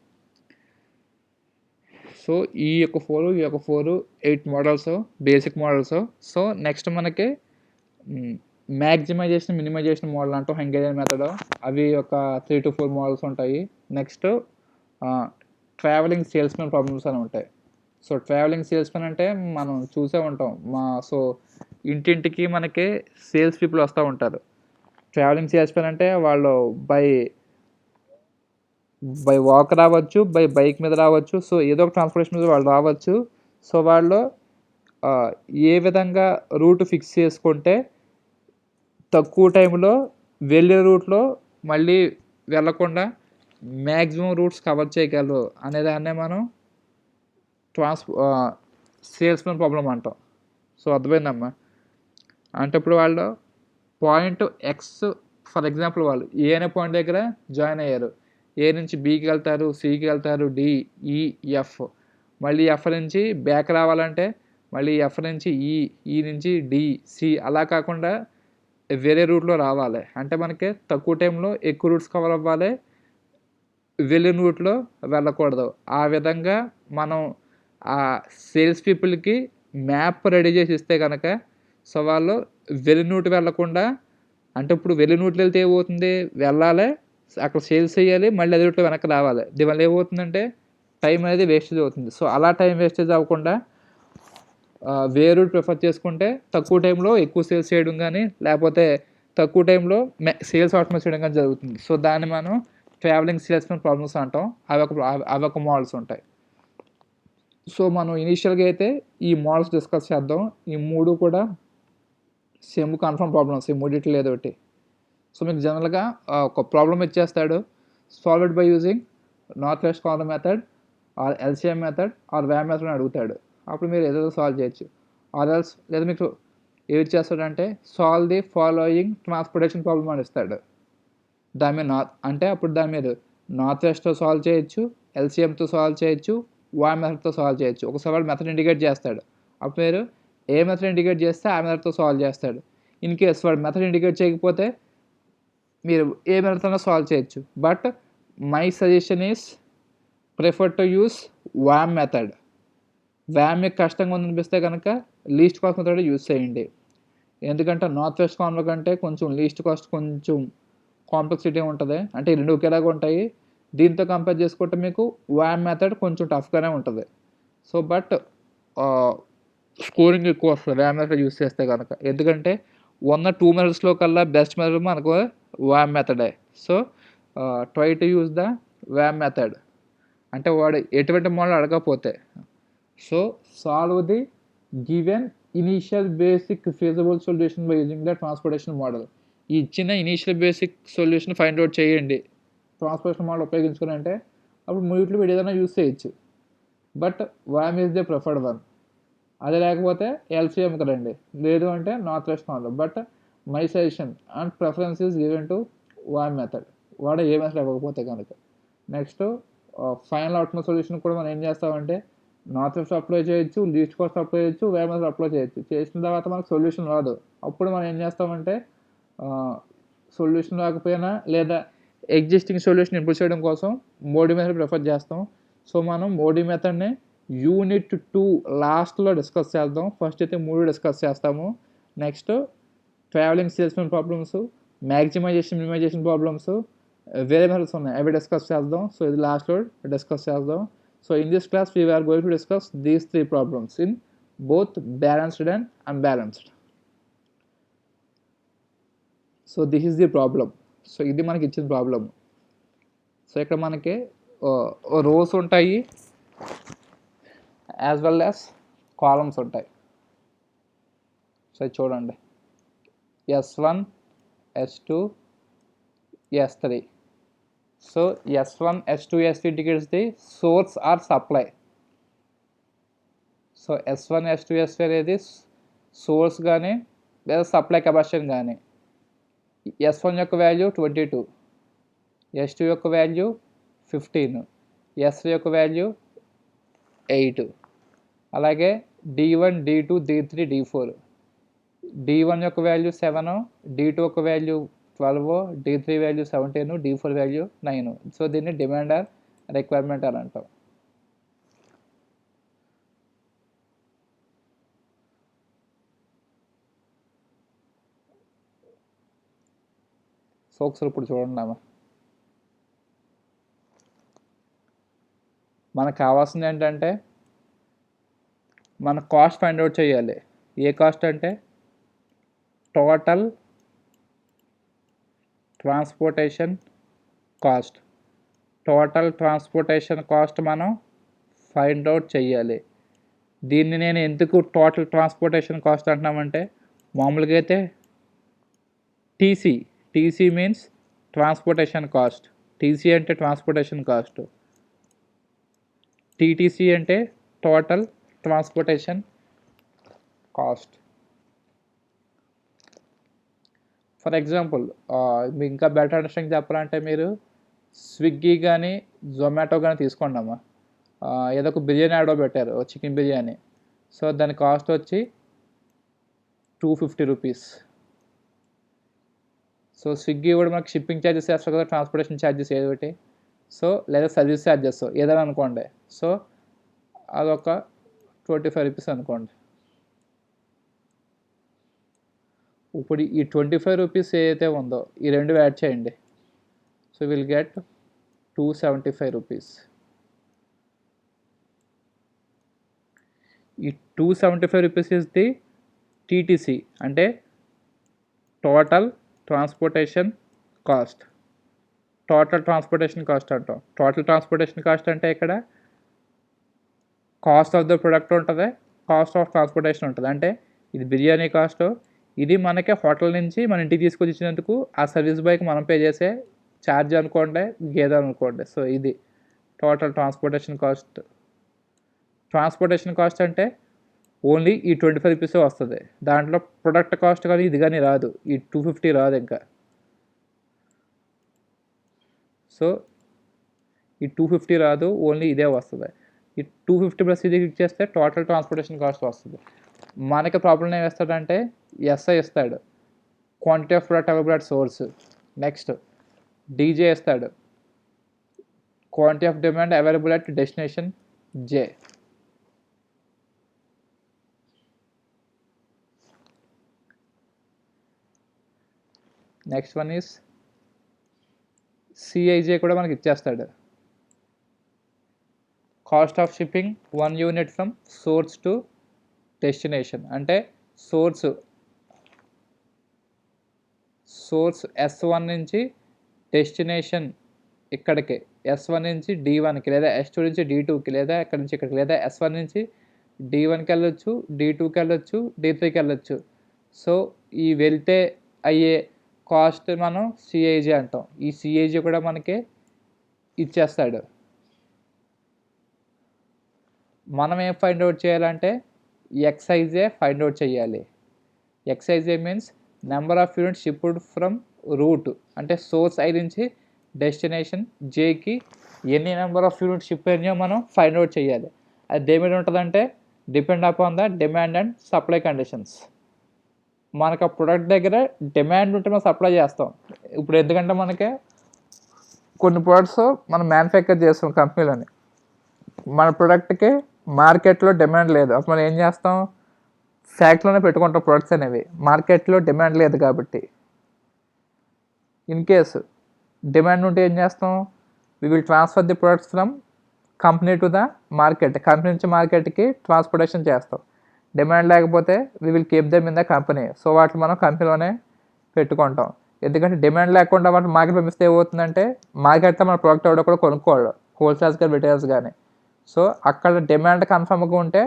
సో ఈ యొక్క 4 8 models, basic models. So next మనకి మ్యాక్సిమైజేషన్, మినిమైజేషన్ మోడల్ అంటూ హంగేరియన్ మెథడ్, అవి ఒక 3 to 4 మోడల్స్ ఉంటాయి. నెక్స్ట్ ట్రావెలింగ్ సేల్స్మెన్ ప్రాబ్లమ్స్ అని ఉంటాయి. సో ట్రావెలింగ్ సేల్స్మెన్ అంటే మనం చూసే ఉంటాం సో ఇంటింటికి మనకి సేల్స్ పీపుల్ వస్తూ ఉంటారు. ట్రావెలింగ్ సేల్స్మెన్ అంటే వాళ్ళు బై వాక్ రావచ్చు, బై బైక్ మీద రావచ్చు. సో ఏదో ఒక ట్రాన్స్పోర్టేషన్ మీద వాళ్ళు రావచ్చు. సో వాళ్ళు ఏ విధంగా రూట్ ఫిక్స్ చేసుకుంటే తక్కువ టైంలో వెళ్ళే రూట్లో మళ్ళీ వెళ్ళకుండా మ్యాక్సిమం రూట్స్ కవర్ చేయగలరు అనేదాన్నే మనం సేల్స్మెన్ ప్రాబ్లం అంటాం. సో అర్థమైందమ్మా. అంటే ఇప్పుడు వాళ్ళు పాయింట్ ఎక్స్, ఫర్ ఎగ్జాంపుల్ వాళ్ళు ఏ అనే పాయింట్ దగ్గర జాయిన్ అయ్యారు. ఏ నుంచి బీకి వెళ్తారు, సికి వెళ్తారు, డి, ఈ, ఎఫ్. మళ్ళీ ఎఫ్ నుంచి బ్యాక్ రావాలంటే మళ్ళీ ఎఫ్ నుంచి ఈ నుంచి డి, సి అలా కాకుండా వేరే రూట్లో రావాలి. అంటే మనకి తక్కువ టైంలో ఎక్కువ రూట్స్ కవర్ అవ్వాలి, వెళ్ళిన రూట్లో వెళ్ళకూడదు. ఆ విధంగా మనం ఆ సేల్స్ పీపుల్కి మ్యాప్ రెడీ చేసి ఇస్తే కనుక సో వాళ్ళు వెళ్ళిన రూట్ వెళ్ళకుండా, అంటే ఇప్పుడు వెళ్ళిన రూట్లో వెళ్తే ఏమవుతుంది, వెళ్ళాలి అక్కడ సేల్స్ చేయాలి, మళ్ళీ అదే రూట్లో వెనక్కి రావాలి. దీనివల్ల ఏమవుతుందంటే టైం అనేది వేస్టేజ్ అవుతుంది. సో అలా టైం వేస్టేజ్ అవ్వకుండా వేరే రూట్ ప్రిఫర్ చేసుకుంటే తక్కువ టైంలో ఎక్కువ సేల్స్ చేయడం కానీ లేకపోతే తక్కువ టైంలో సేల్స్ ఆటోమేట్ చేయడం కానీ జరుగుతుంది. సో దాన్ని మనం ట్రావెలింగ్ సేల్స్మెన్ ప్రాబ్లమ్స్ అంటాం. అవి ఒక మోడల్స్ ఉంటాయి. సో మనం ఇనీషియల్గా అయితే ఈ మోడల్స్ డిస్కస్ చేద్దాం. ఈ మూడు కూడా సేమ్ కన్ఫర్మ్ ప్రాబ్లమ్స్, ఈ మూడిట్లో ఏదో ఒకటి. సో మీకు జనరల్గా ఒక ప్రాబ్లమ్ ఇచ్చేస్తాడు, solve it by using north west corner method or LCM method or VAM method అని అడుగుతాడు. అప్పుడు మీరు ఏదో సాల్వ్ చేయొచ్చు. ఆర్ ఎల్స్ లేదా మీకు ఏది చేస్తాడంటే solve the following transportation problem అని ఇస్తాడు. దాని మీద అంటే అప్పుడు దాని మీద నార్త్ వెస్ట్తో సాల్వ్ చేయొచ్చు, ఎల్సిఎంతో సాల్వ్ చేయొచ్చు, వ్యామ్ మెథడ్తో సాల్వ్ చేయొచ్చు. ఒకసారి మెథడ్ ఇండికేట్ చేస్తాడు, అప్పుడు మీరు ఏ మెథడ్ ఇండికేట్ చేస్తే ఆ మెథడ్తో సాల్వ్ చేస్తాడు. ఇన్ కేస్ వాడు మెథడ్ ఇండికేట్ చేయకపోతే మీరు ఏ మెథడ్తో సాల్వ్ చేయొచ్చు. But my suggestion is prefer to use VAM method. VAM మీకు కష్టంగా ఉందనిపిస్తే కనుక లీస్ట్ కాస్ట్ మెథడ్ యూస్ చేయండి. ఎందుకంటే నార్త్ వెస్ట్ కార్నర్ కంటే కొంచెం లీస్ట్ కాస్ట్ కొంచెం కాంప్లెక్సిటీ ఉంటుంది, అంటే ఈ రెండు ఒకేలాగా ఉంటాయి. దీంతో కంపేర్ చేసుకుంటే మీకు వ్యామ్ మెథడ్ కొంచెం టఫ్గానే ఉంటుంది. సో బట్ స్కోరింగ్ ఎక్కువ వస్తుంది వ్యామ్ మెథడ్ యూస్ చేస్తే కనుక. ఎందుకంటే 2 మెథడ్స్లో కల్లా బెస్ట్ మెథడ్ మనకు వ్యామ్ మెథడే. So try to use the VAM method. అంటే వాడు ఎటువంటి మోడల్ అడగకపోతే so solve the given initial basic feasible solution by using the transportation model. ఈ ఇచ్చిన initial basic solution find out చేయండి ట్రాన్స్పోర్టేషన్ మోడల్ ఉపయోగించుకుని, అంటే అప్పుడు మూడిట్లో వీడు ఏదైనా యూస్ చేయొచ్చు. But VAM is the preferred one. అది లేకపోతే ఎల్సిఎంకి రండి, లేదు అంటే north west corner. But my suggestion and preference is given to వ్యామ్ method. వాడు ఏ మెథడ్ ఇవ్వకపోతే కనుక. నెక్స్ట్ ఫైనల్ అవుట్కమ్ సొల్యూషన్ కూడా మనం ఏం చేస్తామంటే నార్త్ వెస్ట్ అప్లై చేయొచ్చు, లీస్ట్ కాస్ట్ అప్లై చేయొచ్చు, వ్యామ్ మెథడ్ అప్లై చేయొచ్చు. చేసిన తర్వాత మనకు సొల్యూషన్ రాదు, అప్పుడు మనం ఏం చేస్తామంటే సొల్యూషన్ రాకపోయినా లేదా ఎగ్జిస్టింగ్ సొల్యూషన్ ఇంప్రూవ్ చేయడం కోసం మోడీ మెథడ్ ప్రిఫర్ చేస్తాం. సో మనం మోడీ మెథడ్ని యూనిట్ 2 లాస్ట్లో డిస్కస్ చేద్దాం. ఫస్ట్ అయితే 3 డిస్కస్ చేస్తాము. Next travelling salesmen problems, maximisation minimisation problems, వేరే మెథడ్స్ ఉన్నాయి అవి డిస్కస్ చేద్దాం. సో ఇది లాస్ట్లో డిస్కస్ చేద్దాం. So in this class we are going to discuss these 3 problems in both balanced and unbalanced. So this is the problem. So ఇది మనకి ఇచ్చిన ప్రాబ్లం. సో ఇక్కడ మనకి రోస్ ఉంటాయి యాజ్ వెల్ యాజ్ కాలమ్స్ ఉంటాయి. సో చూడండి S1, S2, S3. So S1, S2, S3 indicates the source or supply. So S1, S2, S3 అనేది సోర్స్ కానీ లేదా సప్లై కెపాసిటీ కానీ. S1 యొక్క వాల్యూ 22, S2 యొక్క వాల్యూ 15, S3 యొక్క వాల్యూ 8. అలాగే D1, D2, D3, D4. D1 యొక్క వాల్యూ 7, D2 యొక్క value 12, D3 value 17, D4 value 9. So దీన్ని డిమాండ్ ఆర్ రిక్వైర్మెంట్ అని అంటాం. సో ఒకసారి ఇప్పుడు చూడండి అమ్మా, మనకు కావాల్సింది ఏంటంటే మన కాస్ట్ ఫైండ్ అవుట్ చేయాలి. ఏ కాస్ట్ అంటే total transportation cost. Total transportation cost మనం ఫైండ్ అవుట్ చేయాలి. దీన్ని నేను ఎందుకు టోటల్ ట్రాన్స్పోర్టేషన్ కాస్ట్ అంటున్నామంటే, మామూలుగా అయితే TC means transportation cost. TC అంటే ట్రాన్స్పోర్టేషన్ కాస్ట్, టీటీసీ అంటే total transportation cost. For example మీకు ఇంకా బెటర్ అండర్స్టాండింగ్ చెప్పాలంటే, మీరు స్విగ్గీ కానీ జొమాటో కానీ తీసుకోండి అమ్మా. ఏదో ఒక బిర్యానీ ఆర్డర్ పెట్టారు, చికెన్ బిర్యానీ. సో దాని కాస్ట్ వచ్చి 250 రూపీస్. సో స్విగ్గీ కూడా మనకు షిప్పింగ్ ఛార్జెస్ వేస్తారు కదా, ట్రాన్స్పోర్టేషన్ ఛార్జెస్ ఏదో ఒకటి. సో లేదా సర్వీస్ ఛార్జెస్ ఏదైనా అనుకోండి. సో అదొక 25 రూపీస్ అనుకోండి. ఇప్పుడు ఈ 25 రూపీస్ ఏదైతే ఉందో ఈ రెండు యాడ్ చేయండి. So will get 275 rupees. ఈ 275 రూపీస్ ఇస్ ది టీటీసీ, అంటే total transportation cost. Total transportation cost అంటాం. టోటల్ ట్రాన్స్పోర్టేషన్ కాస్ట్ అంటే ఇక్కడ కాస్ట్ ఆఫ్ ద ప్రొడక్ట్ ఉంటుంది, కాస్ట్ ఆఫ్ ట్రాన్స్పోర్టేషన్ ఉంటుంది. అంటే ఇది బిర్యానీ కాస్ట్, ఇది మనకి హోటల్ నుంచి మన ఇంటికి తీసుకొచ్చి ఇచ్చినందుకు ఆ సర్వీస్ బాయ్కి మనం పే చేసే ఛార్జ్ అనుకోండి, గేదె అనుకోండి. సో ఇది total transportation cost. Transportation cost అంటే ఓన్లీ ఈ 25 రూపీస్ వస్తుంది. దాంట్లో ప్రొడక్ట్ కాస్ట్ కానీ ఇది కానీ రాదు, ఈ 250 రాదు ఇంకా. సో ఈ 250 రాదు, ఓన్లీ ఇదే వస్తుంది. ఈ 250 ప్లస్ ఇది క్లిక్ చేస్తే టోటల్ ట్రాన్స్పోర్టేషన్ కాస్ట్ వస్తుంది. మనకి ప్రాబ్లం ఏం వేస్తాడంటే ఎస్ఐ ఇస్తాడు, quantity of product available at source. Next DJ ఇస్తాడు, quantity of demand available at destination J. Next one is CIJ కూడా మనకి ఇచ్చేస్తాడు, cost of shipping 1 unit from source to destination. అంటే సోర్స్ S1 నుంచి డెస్టినేషన్ ఇక్కడికి, S1 నుంచి D1కి, లేదా S2 నుంచి D2కి, లేదా ఇక్కడ నుంచి ఇక్కడికి, లేదా S1 నుంచి D1కి వెళ్ళొచ్చు, D2కి వెళ్ళొచ్చు, D3కి వెళ్ళొచ్చు. సో ఈ వెళ్తే అయ్యే కాస్ట్ మనం సిఐజే అంటాం. ఈ సిఐజే కూడా మనకి ఇచ్చేస్తాడు. మనం ఏం ఫైండ్ అవుట్ చేయాలంటే ఎక్సైజే ఫైండ్ అవుట్ చేయాలి. XIJ means number of units shipped from route, అంటే సోర్స్ ఐ నుంచి డెస్టినేషన్ జేకి ఎన్ని నెంబర్ ఆఫ్ యూనిట్స్ షిప్ అయినాయో మనం ఫైండ్ అవుట్ చేయాలి. అది దేని మీద ఉంటుందంటే depend upon the demand and supply conditions. మనకు ఆ ప్రొడక్ట్ దగ్గర డిమాండ్ ఉంటే మనం సప్లై చేస్తాం. ఇప్పుడు ఎందుకంటే మనకి కొన్ని ప్రొడక్ట్స్ మనం మ్యానుఫ్యాక్చర్ చేస్తాం కంపెనీలోని, మన ప్రొడక్ట్కి మార్కెట్లో డిమాండ్ లేదు, అప్పుడు మనం ఏం చేస్తాం, ఫ్యాక్టరీలోనే పెట్టుకుంటాం ప్రొడక్ట్స్ అనేవి. మార్కెట్లో డిమాండ్ లేదు కాబట్టి, ఇన్ కేసు డిమాండ్ ఉంటే ఏం చేస్తాం, we will transfer the products from company to the market. Company నుంచి మార్కెట్కి ట్రాన్స్పోర్టేషన్ చేస్తాం. డిమాండ్ లేకపోతే we will keep them in the company. So వాటిని మనం కంపెనీలోనే పెట్టుకుంటాం. ఎందుకంటే డిమాండ్ లేకుండా వాటిని మార్కెట్ పంపిస్తే ఏమవుతుందంటే మార్కెట్లో మన ప్రోడక్ట్ ఎవడో కూడా కొనుక్కోవాలి, హోల్సేల్స్ కానీ రిటైల్స్ కానీ. సో అక్కడ డిమాండ్ కన్ఫర్మ్గా ఉంటే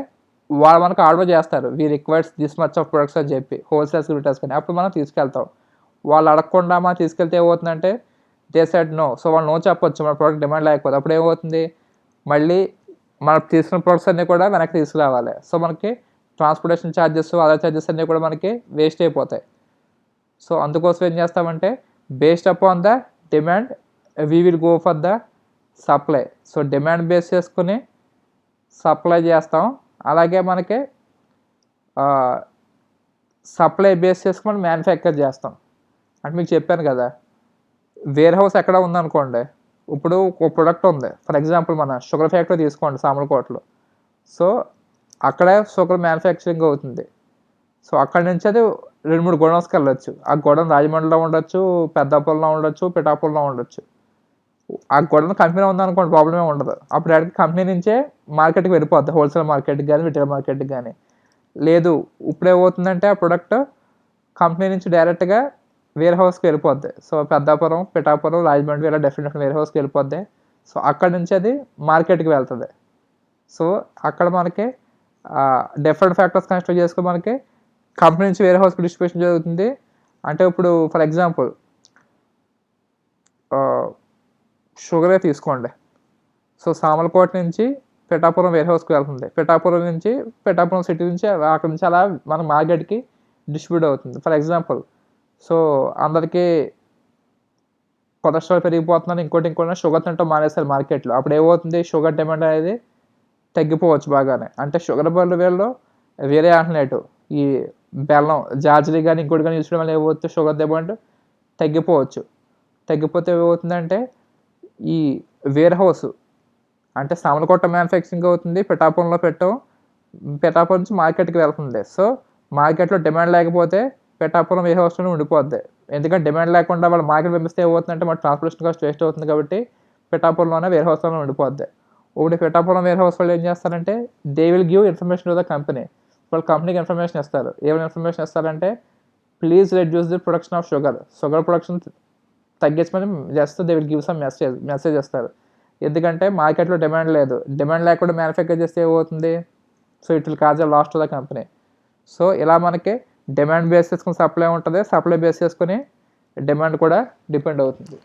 వాళ్ళు మనకు ఆర్డర్ చేస్తారు, we requires this much of products అని చెప్పి, హోల్సేల్స్ రిటైల్స్ కానీ. అప్పుడు మనం తీసుకెళ్తాం. వాళ్ళు అడగకుండా మనం తీసుకెళ్తే ఏమవుతుందంటే దే సెడ్ నో. సో వాళ్ళు నో చెప్పొచ్చు మన ప్రోడక్ట్ డిమాండ్ లేకపోతే. అప్పుడు ఏమవుతుంది, మళ్ళీ మనం తీసుకున్న ప్రొడక్ట్స్ అన్నీ కూడా వెనక్కి తీసుకురావాలి. సో మనకి ట్రాన్స్పోర్టేషన్ ఛార్జెస్, అదర్ ఛార్జెస్ అన్నీ కూడా మనకి వేస్ట్ అయిపోతాయి. సో అందుకోసం ఏం చేస్తామంటే based upon the demand we will go for the supply. So demand base చేసుకుని సప్లై చేస్తాం. అలాగే మనకి సప్లై బేస్ చేసుకుని మనం మ్యానుఫ్యాక్చర్ చేస్తాం. అంటే మీకు చెప్పాను కదా, వేర్ హౌస్ ఎక్కడ ఉందనుకోండి, ఇప్పుడు ఒక ప్రొడక్ట్ ఉంది, ఫర్ ఎగ్జాంపుల్ మన షుగర్ ఫ్యాక్టరీ తీసుకోండి సామర్లకోటలో. సో అక్కడే షుగర్ మ్యానుఫ్యాక్చరింగ్ అవుతుంది. సో అక్కడి నుంచి అది 2-3 గోడౌన్స్కి వెళ్ళొచ్చు. ఆ గోడౌన్ రాజమండ్రిలో ఉండొచ్చు, పెద్దాపురంలో ఉండొచ్చు, పిఠాపురంలో ఉండొచ్చు. ఆ గొడవ కంపెనీ ఉందనుకోండి ప్రాబ్లమే ఉండదు. అప్పుడు డైరెక్ట్ కంపెనీ నుంచే మార్కెట్‌కి వెళ్ళిపోద్ది. హోల్‌సేల్ మార్కెట్‌కి గానీ, రిటైల్ మార్కెట్‌కి గానీ. లేదు ఇప్పుడేమవుతుందంటే ఆ ప్రొడక్ట్ కంపెనీ నుంచి డైరెక్ట్‌గా వేర్ హౌస్‌కి వెళ్ళిపోద్ది. సో, పెద్దాపురం, పిఠాపురం, రాజమండ్రి ఇలా డిఫరెంట్ వేర్ హౌస్‌కి వెళ్ళిపోద్ది. సో, అక్కడి నుంచి అది మార్కెట్‌కి వెళ్తది. సో, అక్కడ మనకి డిఫరెంట్ ఫ్యాక్టర్స్ కన్సిడర్ చేసుకొని మనకి కంపెనీ నుంచి వేర్ హౌస్‌కి డిస్ట్రిబ్యూషన్ జరుగుతుంది. అంటే ఇప్పుడు ఫర్ ఎగ్జాంపుల్ షుగరే తీసుకోండి. సో, సామర్లకోట నుంచి పిఠాపురం వేర్ హౌస్‌కి వెళ్తుంది. పిఠాపురం సిటీ నుంచి అక్కడి నుంచి అలా మన మార్కెట్‌కి డిస్ట్రిబ్యూట్ అవుతుంది. ఫర్ ఎగ్జాంపుల్ సో, అందరికీ కొలెస్ట్రాల్ పెరిగిపోతుందని ఇంకోటి షుగర్ తినటం మానేశారు మార్కెట్‌లో. అప్పుడు ఏమవుతుంది షుగర్ డిమాండ్ అనేది తగ్గిపోవచ్చు బాగానే. అంటే షుగర్ బదులు వీళ్ళు వేరే ఆల్టర్‌నేటివ్ ఈ బెల్లం, జాజరీ గాని, ఇంకోటి గాని యూజ్ చేయడం వల్ల ఏమవుతుంది షుగర్ డిమాండ్ తగ్గిపోవచ్చు. తగ్గిపోతే ఏమవుతుందంటే ఈ వేర్ హౌస్ అంటే సామర్లకోట మ్యానుఫ్యాక్చరింగ్ అవుతుంది. పిఠాపురం నుంచి మార్కెట్‌కి వెళ్తుంది. సో, మార్కెట్‌లో డిమాండ్ లేకపోతే పిఠాపురం వేర్ హౌస్‌లోనే ఉండిపోద్ది. ఎందుకంటే డిమాండ్ లేకుండా వాళ్ళు మార్కెట్‌కి పంపిస్తే ఏమవుతుందంటే మన ట్రాన్స్‌పోర్టేషన్ కాస్ట్ వేస్ట్ అవుతుంది కాబట్టి పిఠాపురంలోనే వేర్ హౌస్‌లోనే ఉండిపోద్ది. ఇప్పుడు పిఠాపురం వేర్ హౌస్ వాళ్ళు ఏం చేస్తారంటే they will give information to the company. వాళ్ళు కంపెనీకి ఇన్ఫర్మేషన్ ఇస్తారు. ఏమైనా ఇన్ఫర్మేషన్ ఇస్తారంటే please reduce the production of sugar. Sugar production తగ్గించమని just they will give some message ఇస్తారు. ఎందుకంటే మార్కెట్‌లో డిమాండ్ లేదు. డిమాండ్ లేకుండా మ్యానుఫ్యాక్చర్ చేస్తే ఏమవుతుంది? So, it will cause a loss to the company. So, ఇలా మనకి డిమాండ్ బేస్ చేసుకొని సప్లై ఉంటది. సప్లై బేస్ చేసుకొని డిమాండ్ కూడా డిపెండ్ అవుతుంది.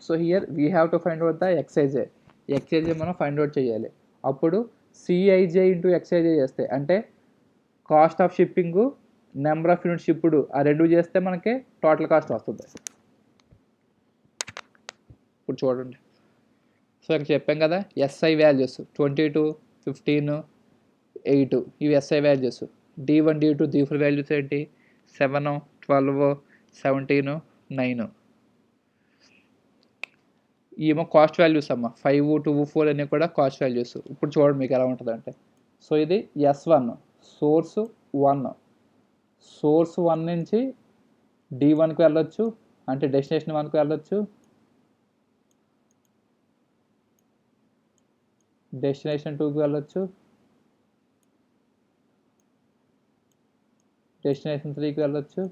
So, here we have to find out the XIJ. XIJ మనం ఫైండ్ ఔట్ చేయాలి. అప్పుడు సిఐజే ఇంటూ ఎక్స్ఐజే చేస్తే అంటే cost of shipping, number of units shipped ఆ 2 చేస్తే మనకి టోటల్ కాస్ట్ వస్తుంది. ఇప్పుడు చూడండి. సో, ఇక్కడ చెప్పాం కదా ఎస్ఐ వాల్యూస్ 22, 15, 8 ఇవి SI values. D1, D2, D4 values ఏంటి 7, 12, 17, 9 ఏమో కాస్ట్ వాల్యూస్ అమ్మ 5, 2, 4 అన్నీ కూడా కాస్ట్ వాల్యూస్. ఇప్పుడు చూడండి మీకు ఎలా ఉంటుందంటే సో ఇది S1 సోర్స్ 1 సోర్స్ 1 నుంచి D1కి వెళ్ళొచ్చు అంటే డెస్టినేషన్ 1కి వెళ్ళొచ్చు, డెస్టినేషన్ 2కి వెళ్ళొచ్చు, డెస్టినేషన్ 3కి వెళ్ళొచ్చు,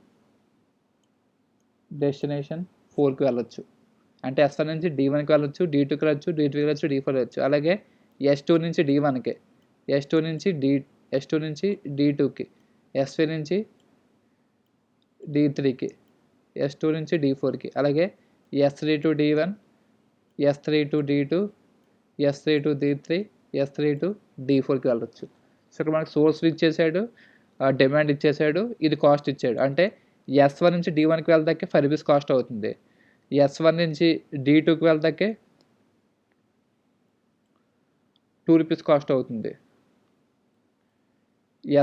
డెస్టినేషన్ 4కి వెళ్ళొచ్చు. అంటే S1 నుంచి D1కి వెళ్ళొచ్చు, D2కి వెళ్ళొచ్చు, D3కి వెళ్ళొచ్చు, D4 వెళ్ళొచ్చు. అలాగే S2 నుంచి D1కి, S2 నుంచి D2కి, S3 నుంచి D3కి, S2 నుంచి D4కి, అలాగే S3 to D1, S3 to D2, S3 to D3, S3 to D4కి వెళ్ళొచ్చు. సో ఇక్కడ మనకి సోర్స్ ఇచ్చేసాడు, డిమాండ్ ఇచ్చేసాడు, ఇది కాస్ట్ ఇచ్చాడు. అంటే S1 నుంచి D1కి వెళ్తాకే 5 రూపీస్ కాస్ట్ అవుతుంది. S1 నుంచి D2కి వెళ్తాకే 2 రూపీస్ కాస్ట్ అవుతుంది.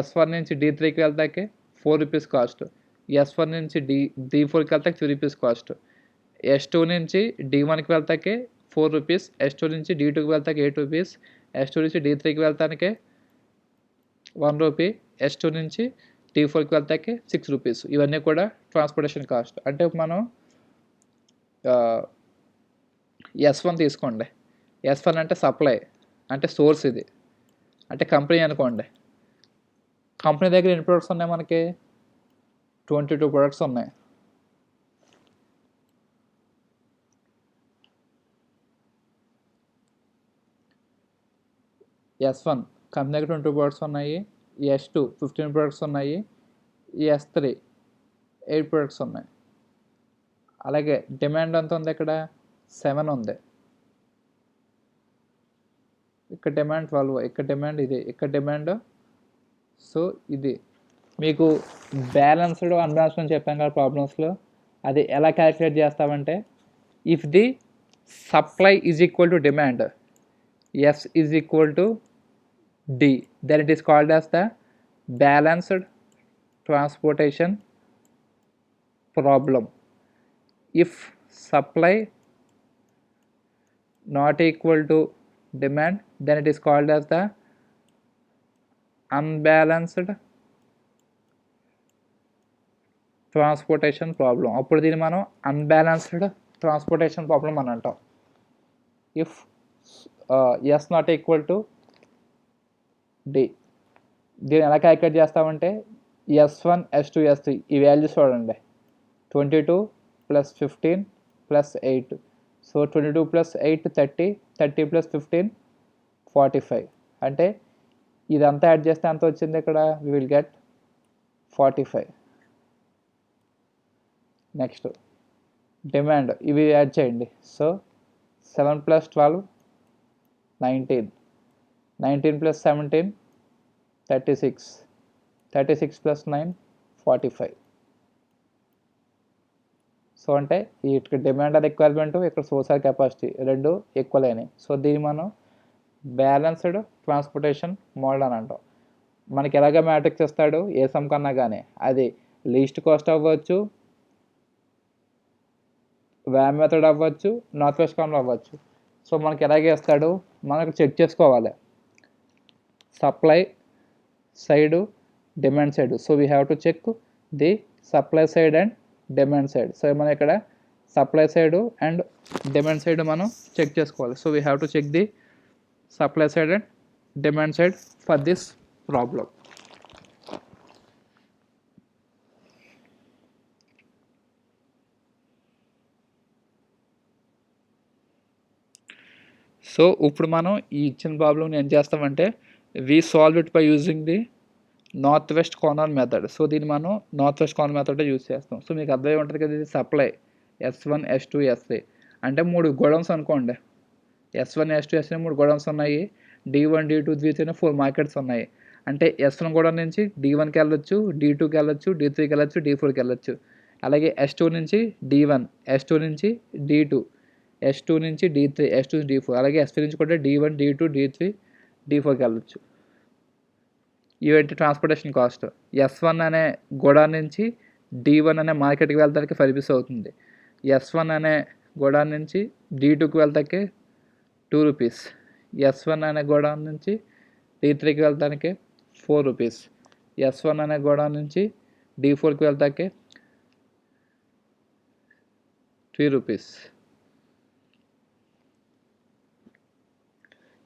S1 నుంచి D3కి వెళ్తాకే 4 రూపీస్ కాస్ట్. S1 నుంచి D4కి వెళ్తాకే 3 రూపీస్ కాస్ట్. S2 నుంచి D1కి వెళ్తాకే 4 రూపీస్, S2 నుంచి D2కి వెళ్తాకే 8 రూపీస్, S2 నుంచి D3కి వెళ్తానికే 1 రూపీ, S2 నుంచి D4కి వెళ్తాకే 6 రూపీస్. ఇవన్నీ కూడా ట్రాన్స్పోర్టేషన్ కాస్ట్. అంటే మనం S1 తీసుకోండి. S1 అంటే సప్లై అంటే సోర్స్ ఇది అంటే కంపెనీ అనుకోండి. కంపెనీ దగ్గర ఎన్ని ప్రొడక్ట్స్ ఉన్నాయి మనకి 22 ప్రొడక్ట్స్ ఉన్నాయి. S1 కంపెనీ దగ్గర 22 ప్రొడక్ట్స్ ఉన్నాయి, S2 15 ప్రొడక్ట్స్ ఉన్నాయి, S3 8 ప్రొడక్ట్స్ ఉన్నాయి. అలాగే డిమాండ్ ఎంత ఉంది ఇక్కడ 7 ఉంది, ఇక్కడ డిమాండ్ 12, ఇక్కడ డిమాండ్ ఇది, ఇక్కడ డిమాండ్ సో ఇది. మీకు బ్యాలెన్స్డ్ అన్బ్యాలెన్స్డ్ అని చెప్పాను కదా ప్రాబ్లమ్స్లో, అది ఎలా క్యాలిక్యులేట్ చేస్తామంటే if the supply is equal to demand S is equal to D, then it is called as the balanced transportation problem. If supply not equal to demand, then it is called as the unbalanced transportation problem. అప్పుడు దీన్ని మనం అన్బ్యాలెన్స్డ్ ట్రాన్స్పోర్టేషన్ ప్రాబ్లం అని అంటాం. If S not equal to D. దీన్ని ఎలా క్యాలిక్యులేట్ చేస్తామంటే S1 S2 S3 ఈ వాల్యూస్ చూడండి. 22 + 15 + 8. సో 22 + 8 30, 30 + 15 45. అంటే ఇదంతా యాడ్ చేస్తే ఎంత వచ్చింది ఇక్కడ? We will get 45. Next demand, ఇవి యాడ్ చేయండి. సో 7 + 12 19, 19 + 17 36, 36 + 9 45. సో అంటే ఇక్కడ డిమాండ్ అండ్ రిక్వైర్మెంట్, ఇక్కడ సోర్స్ ఆర్ కెపాసిటీ రెండు ఈక్వల్ అయినాయి. సో దీన్ని మనం బ్యాలెన్స్డ్ ట్రాన్స్పోర్టేషన్ మోడల్ అని అంటాం. మనకి ఎలాగ మ్యాట్రిక్స్ ఇస్తాడు ఏ సమ్ కన్నా కానీ, అది లీస్ట్ కాస్ట్ అవ్వచ్చు, వ్యామ్ మెథడ్ అవ్వచ్చు, నార్త్ వెస్ట్ కార్నర్ అవ్వచ్చు. సో మనకి ఎలాగే ఇస్తాడు, మనకు చెక్ చేసుకోవాలి supply side, demand side. So we have to check the supply side and demand side. So మనం ఇక్కడ supply side and demand side మనం చెక్ చేసుకోవాలి. So we have to check the supply side and demand side for this problem. So ఇప్పుడు మనం ఈ ఇచ్చిన ప్రాబ్లమ్ని ఏం చేస్తామంటే we solve it by using the north west corner method. So దీన్ని మనం north west corner method use చేస్తాం. సో మీకు అర్థమై ఉంటుంది కదా, ఇది సప్లై S1 S2 S3 అంటే 3 గోడౌన్స్ అనుకోండి. S1 S2 S3 3 గోడౌన్స్ ఉన్నాయి. D1 D2 D3 4 మార్కెట్స్ ఉన్నాయి. అంటే S1 గోడౌన్ నుంచి D1కి వెళ్ళొచ్చు, D2కి వెళ్ళొచ్చు, D3కి వెళ్ళొచ్చు, D4కి వెళ్ళొచ్చు. అలాగే S2 నుంచి D1, S2 నుంచి D2, S2 నుంచి D3, S2 నుంచి D4, అలాగే S3 నుంచి కూడా D1 D2 D3 D4కి వెళ్ళొచ్చు. ఇవేంటి ట్రాన్స్పోర్టేషన్ కాస్ట్. S1 అనే గోడౌన్ నుంచి D1 అనే మార్కెట్కి వెళ్తానికి 5 రూపీస్ అవుతుంది. S1 అనే గోడౌన్ నుంచి D2కి వెళ్తానికి 2 రూపీస్. S1 అనే గోడౌన్ నుంచి D3కి వెళ్తానికి 4 రూపీస్. S1 అనే గోడౌన్ నుంచి D4కి వెళ్తానికి 3 రూపీస్.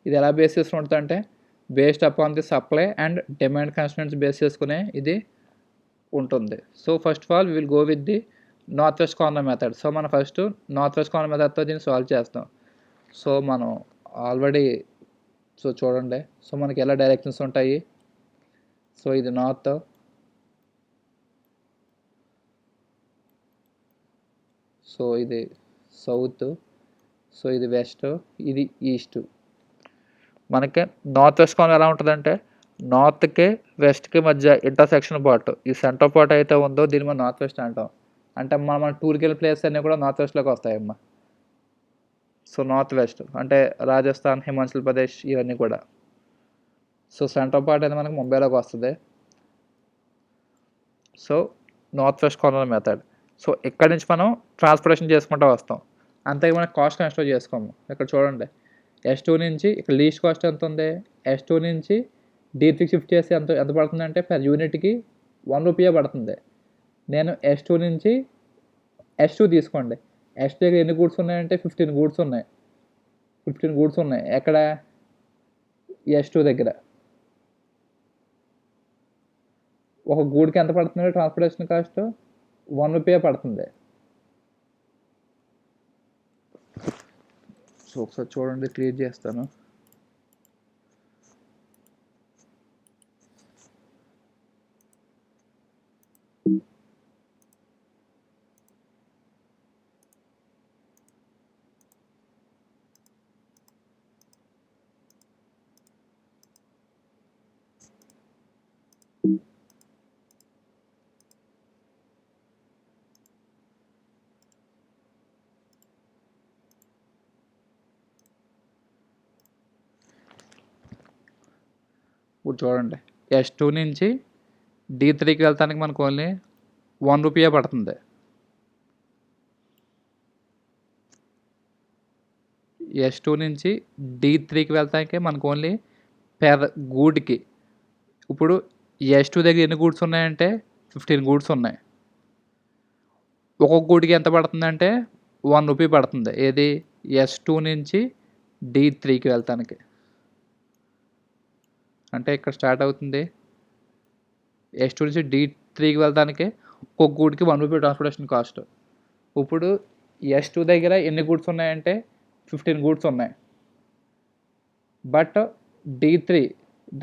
ఇది ఎలా బేస్ చేసుకుని ఉంటుందంటే based upon the supply and demand constants base చేసుకునే ఇది ఉంటుంది. So first of all we will go with the north west corner method. So మనం ఫస్ట్ నార్త్ వెస్ట్ కార్నర్ మెథడ్తో దీన్ని సాల్వ్ చేస్తాం. సో మనం ఆల్రెడీ సో చూడండి, సో మనకి ఎలా డైరెక్షన్స్ ఉంటాయి. సో ఇది నార్త్, సో ఇది సౌత్, సో ఇది వెస్ట్, ఇది ఈస్ట్. మనకి నార్త్ వెస్ట్ కార్నర్ ఎలా ఉంటుందంటే నార్త్కి వెస్ట్కి మధ్య ఇంటర్సెక్షన్ పార్ట్, ఈ సెంటర్ పార్ట్ అయితే ఉందో దీన్ని మనం నార్త్ వెస్ట్ అంటాం. అంటే మన టూర్కి వెళ్ళే ప్లేస్ అన్నీ కూడా నార్త్ వెస్ట్లోకి వస్తాయమ్మా. సో నార్త్ వెస్ట్ అంటే రాజస్థాన్, హిమాచల్ ప్రదేశ్ ఇవన్నీ కూడా. సో సెంటర్ పార్ట్ అయితే మనకి ముంబైలోకి వస్తుంది. So north west corner method. So ఇక్కడ నుంచి మనం ట్రాన్స్పోర్టేషన్ చేసుకుంటూ వస్తాం. అంతేగా మనకి కాస్ట్ కన్సిడర్ చేసుకోము. ఇక్కడ చూడండి, S2 నుంచి ఇక్కడ లీస్ట్ కాస్ట్ ఎంత ఉంది, S2 నుంచి D3 షిఫ్ట్ చేసి ఎంత పడుతుంది అంటే పర్ యూనిట్కి 1 రూపీయే పడుతుంది. నేను S2 నుంచి S2 తీసుకోండి. S2 దగ్గర ఎన్ని గూడ్స్ ఉన్నాయంటే 15 గూడ్స్ ఉన్నాయి. 15 గూడ్స్ ఉన్నాయి ఎక్కడ, S2 దగ్గర. ఒక గూడ్కి ఎంత పడుతుంది ట్రాన్స్పోర్టేషన్ కాస్ట్, 1 రూపీయే పడుతుంది. సో ఒకసారి చూడండి, క్లియర్ చేస్తాను. ఇప్పుడు చూడండి, S2 నుంచి D3కి వెళ్తానికి మనకు ఓన్లీ 1 రూపీయే పడుతుంది. S2 నుంచి D3కి వెళ్తానికి మనకు ఓన్లీ పెర్ గూడ్కి, ఇప్పుడు S2 దగ్గర ఎన్ని గూడ్స్ ఉన్నాయంటే 15 గూడ్స్ ఉన్నాయి. ఒక్కొక్క గూటికి ఎంత పడుతుందంటే ₹1 పడుతుంది. ఏది S2 నుంచి D3కి వెళ్తానికి. అంటే ఇక్కడ స్టార్ట్ అవుతుంది. S2 నుంచి D3కి వెళ్తానికి ఒక్కొక్క గూటికి ₹1 ట్రాన్స్‌పోర్టేషన్ కాస్ట్. ఇప్పుడు S2 దగ్గర ఎన్ని గూడ్స్ ఉన్నాయంటే 15 గూడ్స్ ఉన్నాయి. బట్ D3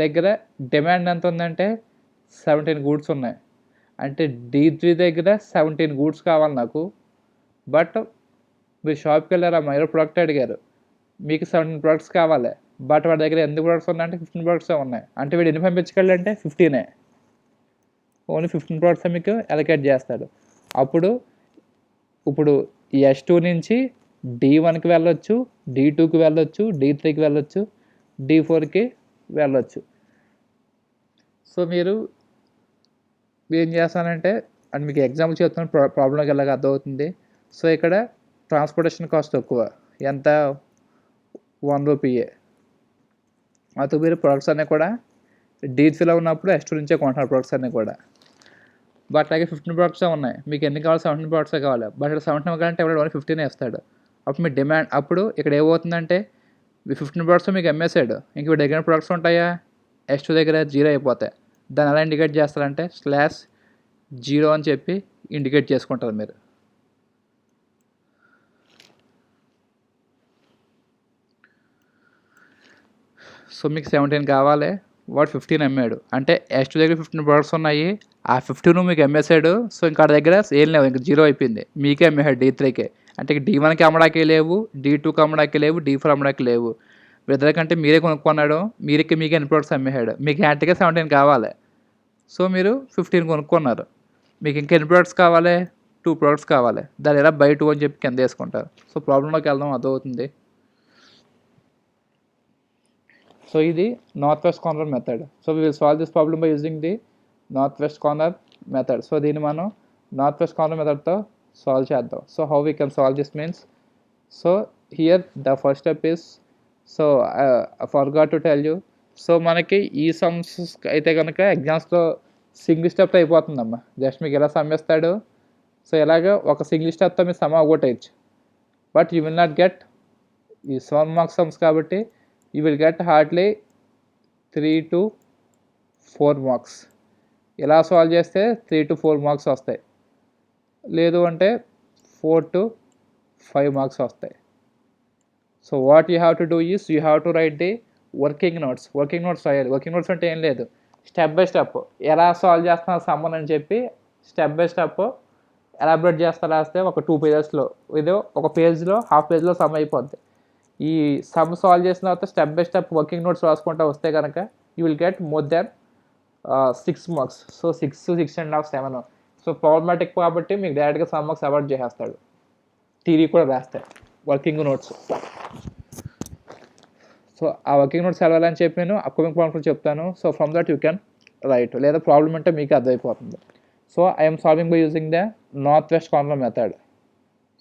దగ్గర డిమాండ్ ఎంత ఉందంటే 17 గూడ్స్ ఉన్నాయి. అంటే D3 దగ్గర 17 గూడ్స్ కావాలి నాకు. బట్ మీరు షాప్‌కి వెళ్లారమ్మా, ఏదో ప్రొడక్ట్ అడిగారు. మీకు 17 ప్రొడక్ట్స్ కావాలి. బట్ వాడి దగ్గర ఎన్ని ప్రొడక్ట్స్ ఉన్నాయంటే 15 ప్రొడక్ట్సే ఉన్నాయి. అంటే వీడు ఎన్ని పంపించగలడంటే 15. ఓన్లీ 15 ప్రొడక్ట్సే మీకు అలొకేట్ చేస్తాడు. ఇప్పుడు S2 నుంచి D1కి వెళ్ళొచ్చు, D2కి వెళ్ళొచ్చు, D3కి వెళ్ళొచ్చు, D4కి వెళ్ళొచ్చు. సో మీరు ఏం చేస్తానంటే అండ్ మీకు ఎగ్జాంపుల్ చెప్తున్నాను, ప్రాబ్లంకి ఎలాగ అర్థమవుతుంది. సో ఇక్కడ ట్రాన్స్‌పోర్టేషన్ కాస్ట్ తక్కువ. ఎంత? ₹1. అయితే మీరు ప్రొడక్ట్స్ అన్నీ కూడా D3లో ఉన్నప్పుడు S2 నుంచే కొంటున్నారు ప్రొడక్ట్స్ అన్నీ కూడా. బట్ అలాగే 15 ప్రొడక్ట్సే ఉన్నాయి. మీకు ఎన్ని కావాలి? 17 ప్రొడక్ట్సే కావాలి. బట్ ఇక్కడ 17 ఇవ్వాలంటే ఎవడు ఓన్లీ 15 ఇస్తాడు. అప్పుడు మీ డిమాండ్ అప్పుడు ఇక్కడ ఏమవుతుందంటే 15 ప్రొడక్ట్స్ మీకు అమ్మేసాడు. ఇంక వీడి దగ్గర ప్రొడక్ట్స్ ఉంటాయా? S2 దగ్గర 0 అయిపోతాయి. దాన్ని ఎలా ఇండికేట్ చేస్తారంటే /0 అని చెప్పి ఇండికేట్ చేసుకుంటారు మీరు. సో మీకు 17 కావాలి, వాడు 15 అమ్మాడు. అంటే S2 దగ్గర 15 ప్రొడక్ట్స్ ఉన్నాయి. ఆ 15 మీకు అమ్మేసాడు. సో ఇంకా వాడి దగ్గర ఏం లేవు, ఇంకా 0 అయిపోయింది. మీకే అమ్మేసాడు D3కే. అంటే D1కి అమ్మడానికి లేవు, D2కి అమ్మడానికి లేవు, D4 అమ్మడానికి లేవు. వీళ్ళకంటే మీరే కొనుక్కున్నాడు. మీకే ఎన్ని ప్రొడక్ట్స్ అమ్మేసాడు. మీకు హ్యాట్గా 17 కావాలి. సో మీరు 15 కొనుక్కున్నారు. మీకు ఇంకా ఎన్ని ప్రొడక్ట్స్ కావాలి? 2 ప్రొడక్ట్స్ కావాలి. దాన్ని ఎలా బై 2 అని చెప్పి కింద వేసుకుంటారు. సో ప్రాబ్లంలోకి వెళ్దాం, అర్థమవుతుంది. సో ఇది north west corner method. So we will solve this problem by using the north west corner method. So దీన్ని మనం నార్త్ వెస్ట్ కార్నర్ మెథడ్తో సాల్వ్ చేద్దాం. So how we can solve this means, so here the first step is, so I forgot to tell you. So మనకి ఈ సమ్స్ అయితే కనుక ఎగ్జామ్స్లో సింగిల్ స్టెప్ అయిపోతుందమ్మా. జస్ట్ మీకు ఎలా సమ్ ఇస్తాడు. సో ఇలాగ ఒక సింగిల్ స్టెప్తో మీరు సమ్ అవ్వగొట్టేయచ్చు. But you will not get ఈ 1 మార్క్స్ సమ్స్ కాబట్టి you will get hardly 3 to 4 marks. ఇలా సాల్వ్ చేస్తే 3 to 4 మార్క్స్ వస్తాయి. లేదు అంటే 4 to 5 మార్క్స్ వస్తాయి. So what you have to do is you have to right the working notes. Working notes రాయాలి. వర్కింగ్ నోట్స్ అంటే ఏం లేదు, స్టెప్ బై స్టెప్ ఎలా సాల్వ్ చేస్తున్నారు సమ్మన్ అని చెప్పి స్టెప్ బై స్టెప్ ఎలాబరేట్ చేస్తా రాస్తే ఒక 2 పేజెస్లో, ఇది ఒక పేజ్లో హాఫ్ పేజ్లో సమ్ అయిపోద్ది. ఈ సమ్ సాల్వ్ చేసిన తర్వాత step by step working notes రాసుకుంటూ వస్తే కనుక you will get more than 6 marks. So 6, 6.5, 7. So problematic కాబట్టి మీకు డైరెక్ట్గా సమ్ మార్క్స్ అవాయిడ్ చేసేస్తాడు. థియరీ కూడా రాస్తాయి వర్కింగ్ నోట్స్. సో ఆ వర్కింగ్ నోట్స్ చదవాలని చెప్పి నేను అప్కమింగ్ ప్రాబ్లమ్స్ చెప్తాను. So from that you can write, లేదా ప్రాబ్లమ్ అంటే మీకు అర్థమైపోతుంది. So I'm solving by using the north west corner method.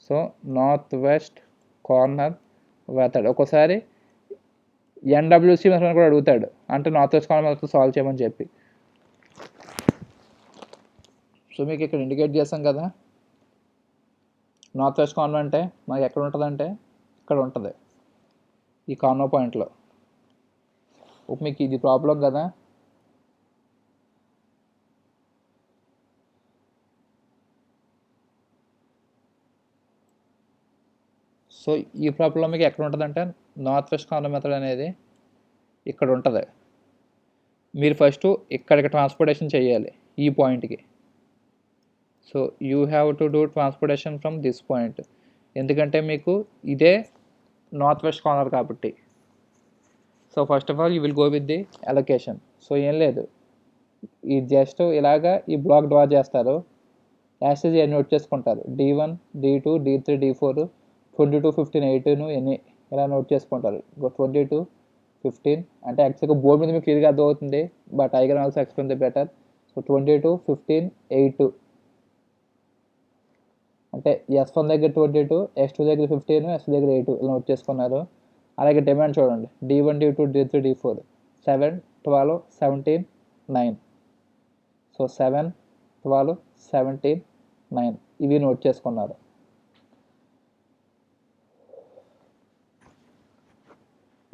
So north west corner method. ఒక్కోసారి NWC మెథడ్ కూడా అడుగుతాడు, అంటే north west corner method solve చేయమని చెప్పి. సో మీకు ఇక్కడ ఇండికేట్ చేస్తాం కదా, నార్త్ వెస్ట్ కార్నర్ అంటే మనకి ఎక్కడ ఉంటుందంటే ఇక్కడ ఉంటుంది, ఈ కార్నర్ పాయింట్లో. మీకు ఇది ప్రాబ్లం కదా. సో ఈ ప్రాబ్లం మీకు ఎక్కడ ఉంటుందంటే నార్త్ వెస్ట్ కార్నర్ మెథడ్ అనేది ఇక్కడ ఉంటుంది. మీరు ఫస్ట్ ఇక్కడికి ట్రాన్స్పోర్టేషన్ చేయాలి ఈ పాయింట్కి. So you have to do transportation from this point. ఎందుకంటే మీకు ఇదే నార్త్ వెస్ట్ కార్నర్ కాబట్టి. So first of all you will go with the allocation. So ఏం లేదు, ఈ జస్ట్ ఇలాగా ఈ బ్లాక్ డ్రా చేస్తారు, యాక్సెస్ నోట్ చేసుకుంటారు. D1, D2, D3, D4, 22, 15, 18 ఎన్ని ఇలా నోట్ చేసుకుంటారు. 22, 15 అంటే యాక్చువల్గా బోర్డు మీద మీకు క్లియర్గా అర్థమవుతుంది, but I can also explain the better. So 22, 15, 8 అంటే S1 దగ్గర 22, S2 దగ్గర 15, S2 దగ్గర 8 ఇలా నోట్ చేసుకున్నారు. అలాగే డిమాండ్ చూడండి, D1, D2, D3, D4 7, 12, 17, 9. So 7, 12, 17, 9. ఇవి నోట్ చేసుకున్నారు.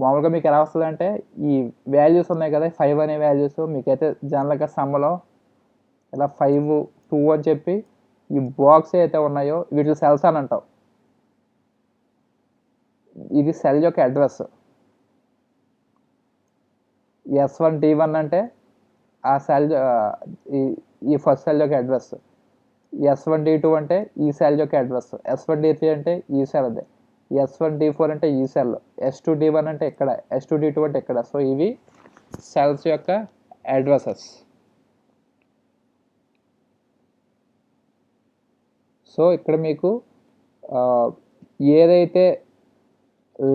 మామూలుగా మీకు ఎలా వస్తుంది అంటే ఈ వాల్యూస్ ఉన్నాయి కదా 5 అనే వాల్యూస్ మీకైతే జనరల్గా సమ్మలో ఇలా 5 2 అని చెప్పి ఈ బాక్స్ అయితే ఉన్నాయో వీటిని సెల్స్ అని అంటాం. ఇది సెల్ యొక్క అడ్రస్. S1 D1 అంటే ఆ సెల్ ఈ ఫస్ట్ సెల్ యొక్క అడ్రస్. S1 D2 అంటే ఈ సెల్ యొక్క అడ్రస్. S1 D3 అంటే ఈ సెల్ అదే. S1 D4 అంటే ఈ సెల్. S2 D1 అంటే ఇక్కడ. S2 D2 అంటే ఇక్కడ. సో ఇవి సెల్స్ యొక్క అడ్రసెస్. సో ఇక్కడ మీకు ఏదైతే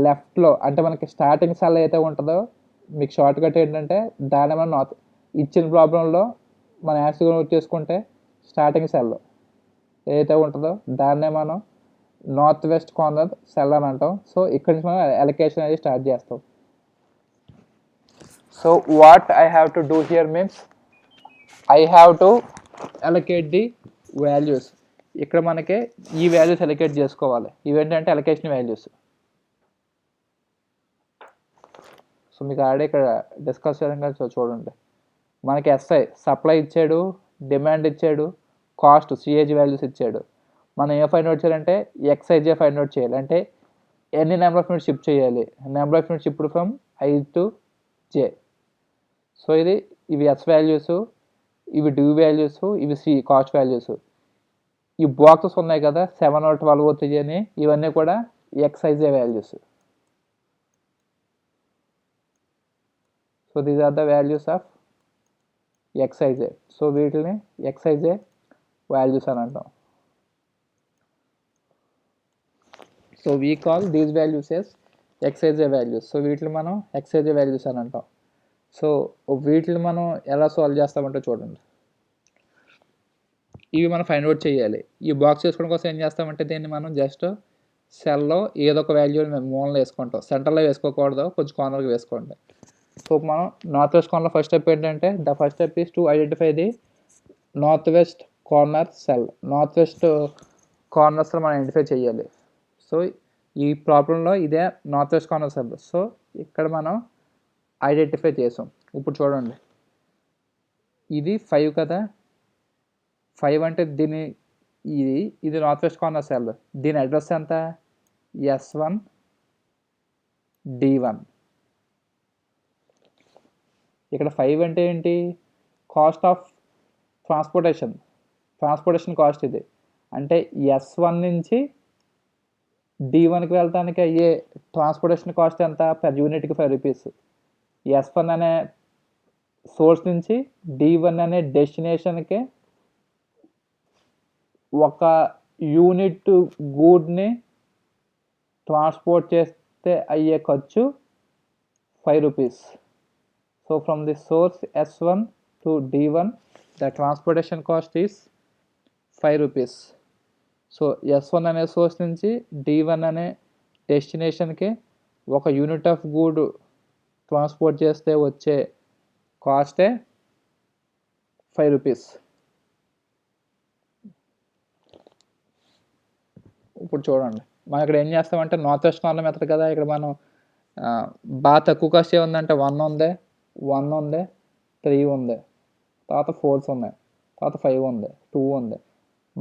లెఫ్ట్లో అంటే మనకి స్టార్టింగ్ సెల్ అయితే ఉంటుందో మీకు షార్ట్ కట్ ఏంటంటే దాన్ని మనం ఇచ్చిన ప్రాబ్లంలో మన యాక్చువల్గా నోట్ చేసుకుంటే స్టార్టింగ్ సెల్ ఏదైతే ఉంటుందో దాన్నే మనం నార్త్ వెస్ట్ కార్నర్ సెల్ అని అంటాం. సో ఇక్కడ నుంచి మనం అలొకేషన్ అనేది స్టార్ట్ చేస్తాం. So what I have to do here means I have to allocate the values. ఇక్కడ మనకి ఈ వాల్యూస్ అలొకేట్ చేసుకోవాలి. ఇవేంటంటే అలొకేషన్ వాల్యూస్. సో మీకు ఆల్రెడీ ఇక్కడ డిస్కస్ చేయడం చూడండి. మనకి ఎస్ఐ సప్లై ఇచ్చాడు, డిమాండ్ ఇచ్చాడు, కాస్ట్ సిఏజీ వాల్యూస్ ఇచ్చాడు. మనం ఏ ఫైండ్ అవుట్ చేయాలంటే ఎక్స్ఐజే ఫైండ్ అవుట్ చేయాలి. అంటే ఎన్ని నెంబర్ ఆఫ్ యూనిట్స్ షిప్ చేయాలి, number of units shipped from I to J. So ఇవి ఎస్ వాల్యూస్, ఇవి డ్యూ వాల్యూస్, ఇవి సి కాస్ట్ వాల్యూస్. ఈ బాక్సెస్ ఉన్నాయి కదా 7 or 12 or 3 అని ఇవన్నీ కూడా XIJ values. So these are the values of XIJ. So వీటిని ఎక్స్ఐజే వాల్యూస్ అని అంటాం. So we call these values as XIJ values. So వీటిని మనం ఎక్స్ఐజే వాల్యూస్ అని అంటాం. సో వీటిని మనం ఎలా సాల్వ్ చేస్తామంటే చూడండి. ఇవి మనం ఫైండ్ అవుట్ చేయాలి. ఈ బాక్స్ చేసుకోవడం కోసం ఏం చేస్తామంటే దీన్ని మనం జస్ట్ సెల్లో ఏదో ఒక వాల్యూని మేము మూలలో వేసుకుంటాం. సెంటర్లో వేసుకోకూడదు, కొంచెం కార్నర్గా వేసుకోండి. సో మనం north west corner first step ఏంటంటే the first step is to identify the north west corner cell. North west కార్నర్స్లో మనం ఐడెంటిఫై చేయాలి. సో ఈ ప్రాబ్లంలో ఇదే north west corner cell. So ఇక్కడ మనం ఐడెంటిఫై చేసాం. ఇప్పుడు చూడండి, ఇది 5 కదా. 5 అంటే ఇది నార్త్ వెస్ట్ కార్నర్ సెల్. దీని అడ్రస్ ఎంత? S1 D1. ఇక్కడ 5 అంటే ఏంటి? కాస్ట్ ఆఫ్ ట్రాన్స్పోర్టేషన్ కాస్ట్ ఇది. అంటే S1 నుంచి D1కి వెళ్తానికి అయ్యే ట్రాన్స్పోర్టేషన్ కాస్ట్ ఎంత? పర్ యూనిట్కి 5 రూపీస్. S1 అనే సోర్స్ నుంచి D1 అనే డెస్టినేషన్కి ఒక యూనిట్ గూడ్ని ట్రాన్స్పోర్ట్ చేస్తే అయ్యే ఖర్చు 5 rupees. So from the source S1 to D1 the transportation cost is 5 rupees. So S1 అనే సోర్స్ నుంచి D1 అనే డెస్టినేషన్కి ఒక యూనిట్ ఆఫ్ గూడ్ ట్రాన్స్పోర్ట్ చేస్తే వచ్చే కాస్టే 5 రూపీస్. ఇప్పుడు చూడండి, మనం ఇక్కడ ఏం చేస్తామంటే నార్త్ వెస్ట్ కార్నర్ మెథడ్ కదా. ఇక్కడ మనం బాగా తక్కువ కాస్ట్ ఏముందంటే 1 ఉంది, 3 ఉంది, తర్వాత 4s ఉన్నాయి, తర్వాత 5 ఉంది, 2 ఉంది.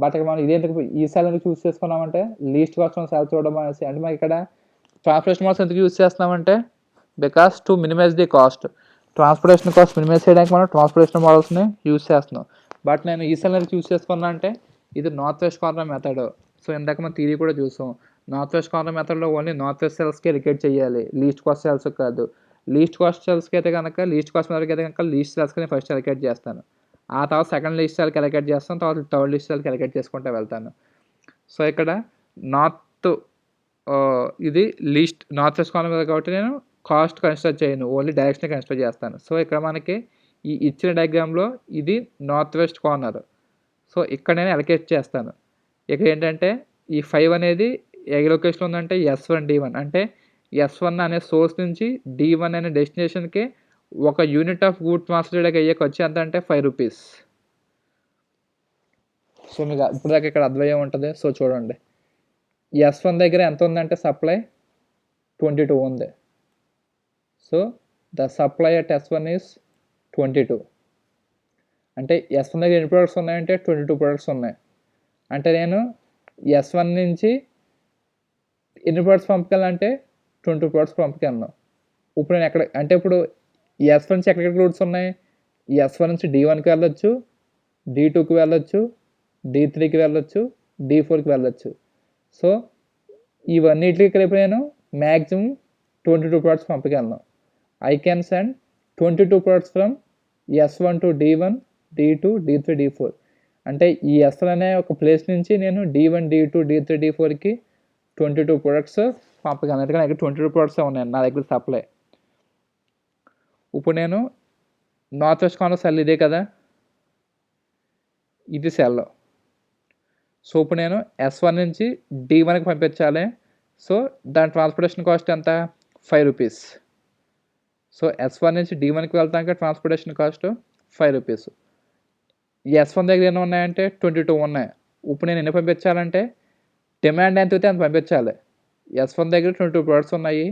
బట్ ఇక్కడ మనం ఇదేందుకు ఈ సెల్ ఎందుకు చూస్ చేసుకున్నామంటే లీస్ట్ కాస్ట్ ఉన్న సెల్ చూడడం అనేసి. అంటే మనకి ఇక్కడ ట్రాన్స్పోర్టేషన్ మోడల్స్ ఎందుకు యూజ్ చేస్తున్నామంటే because to minimise the cost. Transportation cost minimise చేయడానికి మనం ట్రాన్స్పోర్టేషన్ మోడల్స్ని యూజ్ చేస్తున్నాం. బట్ నేను ఈ సెల్ ఎందుకు చూస్ చేసుకున్నా అంటే ఇది north west corner method. So ఇందాక మనం థియరీ కూడా చూసాం. నార్త్ వెస్ట్ కార్నర్ మెథడ్లో ఓన్లీ నార్త్ వెస్ట్ సెల్స్కి ఎలికేట్ చేయాలి, లీస్ట్ కాస్ట్ సెల్స్ కాదు. లీస్ట్ కాస్ట్ సెల్స్కి అయితే కనుక లీస్ట్ కాస్ట్ మెథడ్కి అయితే కనుక లీస్ట్ సెల్స్కి నేను ఫస్ట్ అలొకేట్ చేస్తాను. ఆ తర్వాత సెకండ్ లీస్ట్ సెల్కి అలొకేట్ చేస్తాను, తర్వాత థర్డ్ లీస్ట్ సెల్కి అలొకేట్ చేసుకుంటూ వెళ్తాను. సో ఇక్కడ ఇది నార్త్ వెస్ట్ కార్నర్ మీద కాబట్టి నేను కాస్ట్ కన్సిడర్ చేయను, ఓన్లీ డైరెక్షన్ కన్సిడర్ చేస్తాను. సో ఇక్కడ మనకి ఈ ఇచ్చిన డయాగ్రామ్లో ఇది నార్త్ వెస్ట్ కార్నర్. సో ఇక్కడ నేను అలొకేట్ చేస్తాను. ఇక్కడ ఏంటంటే ఈ 5 అనేది ఏ లొకేషన్లో ఉందంటే S1 D1. అంటే S1 అనే సోర్స్ నుంచి D1 అనే డెస్టినేషన్కి ఒక యూనిట్ ఆఫ్ గూడ్ ట్రాన్స్పోర్ట్ చేయడానికి అయ్యే ఖర్చు ఎంత అంటే 5 రూపీస్. సో మీకు ఇప్పుడు దాకా ఇక్కడ అర్థమయ్యే ఉంటుంది. సో చూడండి, S1 దగ్గర ఎంత ఉందంటే సప్లై 22 ఉంది. So the supply at S1 is 22. అంటే S1 దగ్గర ఎన్ని ప్రొడక్ట్స్ ఉన్నాయంటే 22 ప్రొడక్ట్స్ ఉన్నాయి. అంటే నేను S1 నుంచి ఎన్ని ప్రొడక్ట్స్ పంపగలంటే 22 ప్రొడక్ట్స్ పంపగలను. ఇప్పుడు నేను ఎక్కడ అంటే ఇప్పుడు S1 నుంచి ఎక్కడెక్కడ రూట్స్ ఉన్నాయి, S1 నుంచి D1కి వెళ్ళొచ్చు, D2కి వెళ్ళొచ్చు, D3కి వెళ్ళొచ్చు, D4కి వెళ్ళొచ్చు. సో ఇవన్నిటికి కలిపి నేను మ్యాక్సిమం 22 ప్రొడక్ట్స్ పంపగలను. I can send 22 products from S1 to D1, D2, D3, D4. అంటే ఈ S1 అనే ఒక ప్లేస్ నుంచి నేను D1, D2, D3, D4కి 22 ప్రొడక్ట్స్ పంపగలను. ఎందుకంటే దగ్గర 22 ప్రొడక్ట్స్ ఉన్నాయి నా దగ్గర సప్లై. ఇప్పుడు నేను నార్త్ వెస్ట్ కార్నర్ సెల్ ఇదే కదా, ఇది సెల్. సో ఇప్పుడు నేను S1 నుంచి D1కి పంపించాలి. సో దాని ట్రాన్స్పోర్టేషన్ కాస్ట్ ఎంత, 5 రూపీస్. సో S1 నుంచి D1కి వెళ్తాక ట్రాన్స్పోర్టేషన్ కాస్ట్ 5 రూపీస్. S1 దగ్గర ఎన్ని ఉన్నాయంటే 22 ఉన్నాయి. ఇప్పుడు నేను ఎన్ని పంపించాలంటే డిమాండ్ ఎంత అయితే అంత పంపించాలి. S1 దగ్గర 22 ప్రొడక్ట్స్ ఉన్నాయి,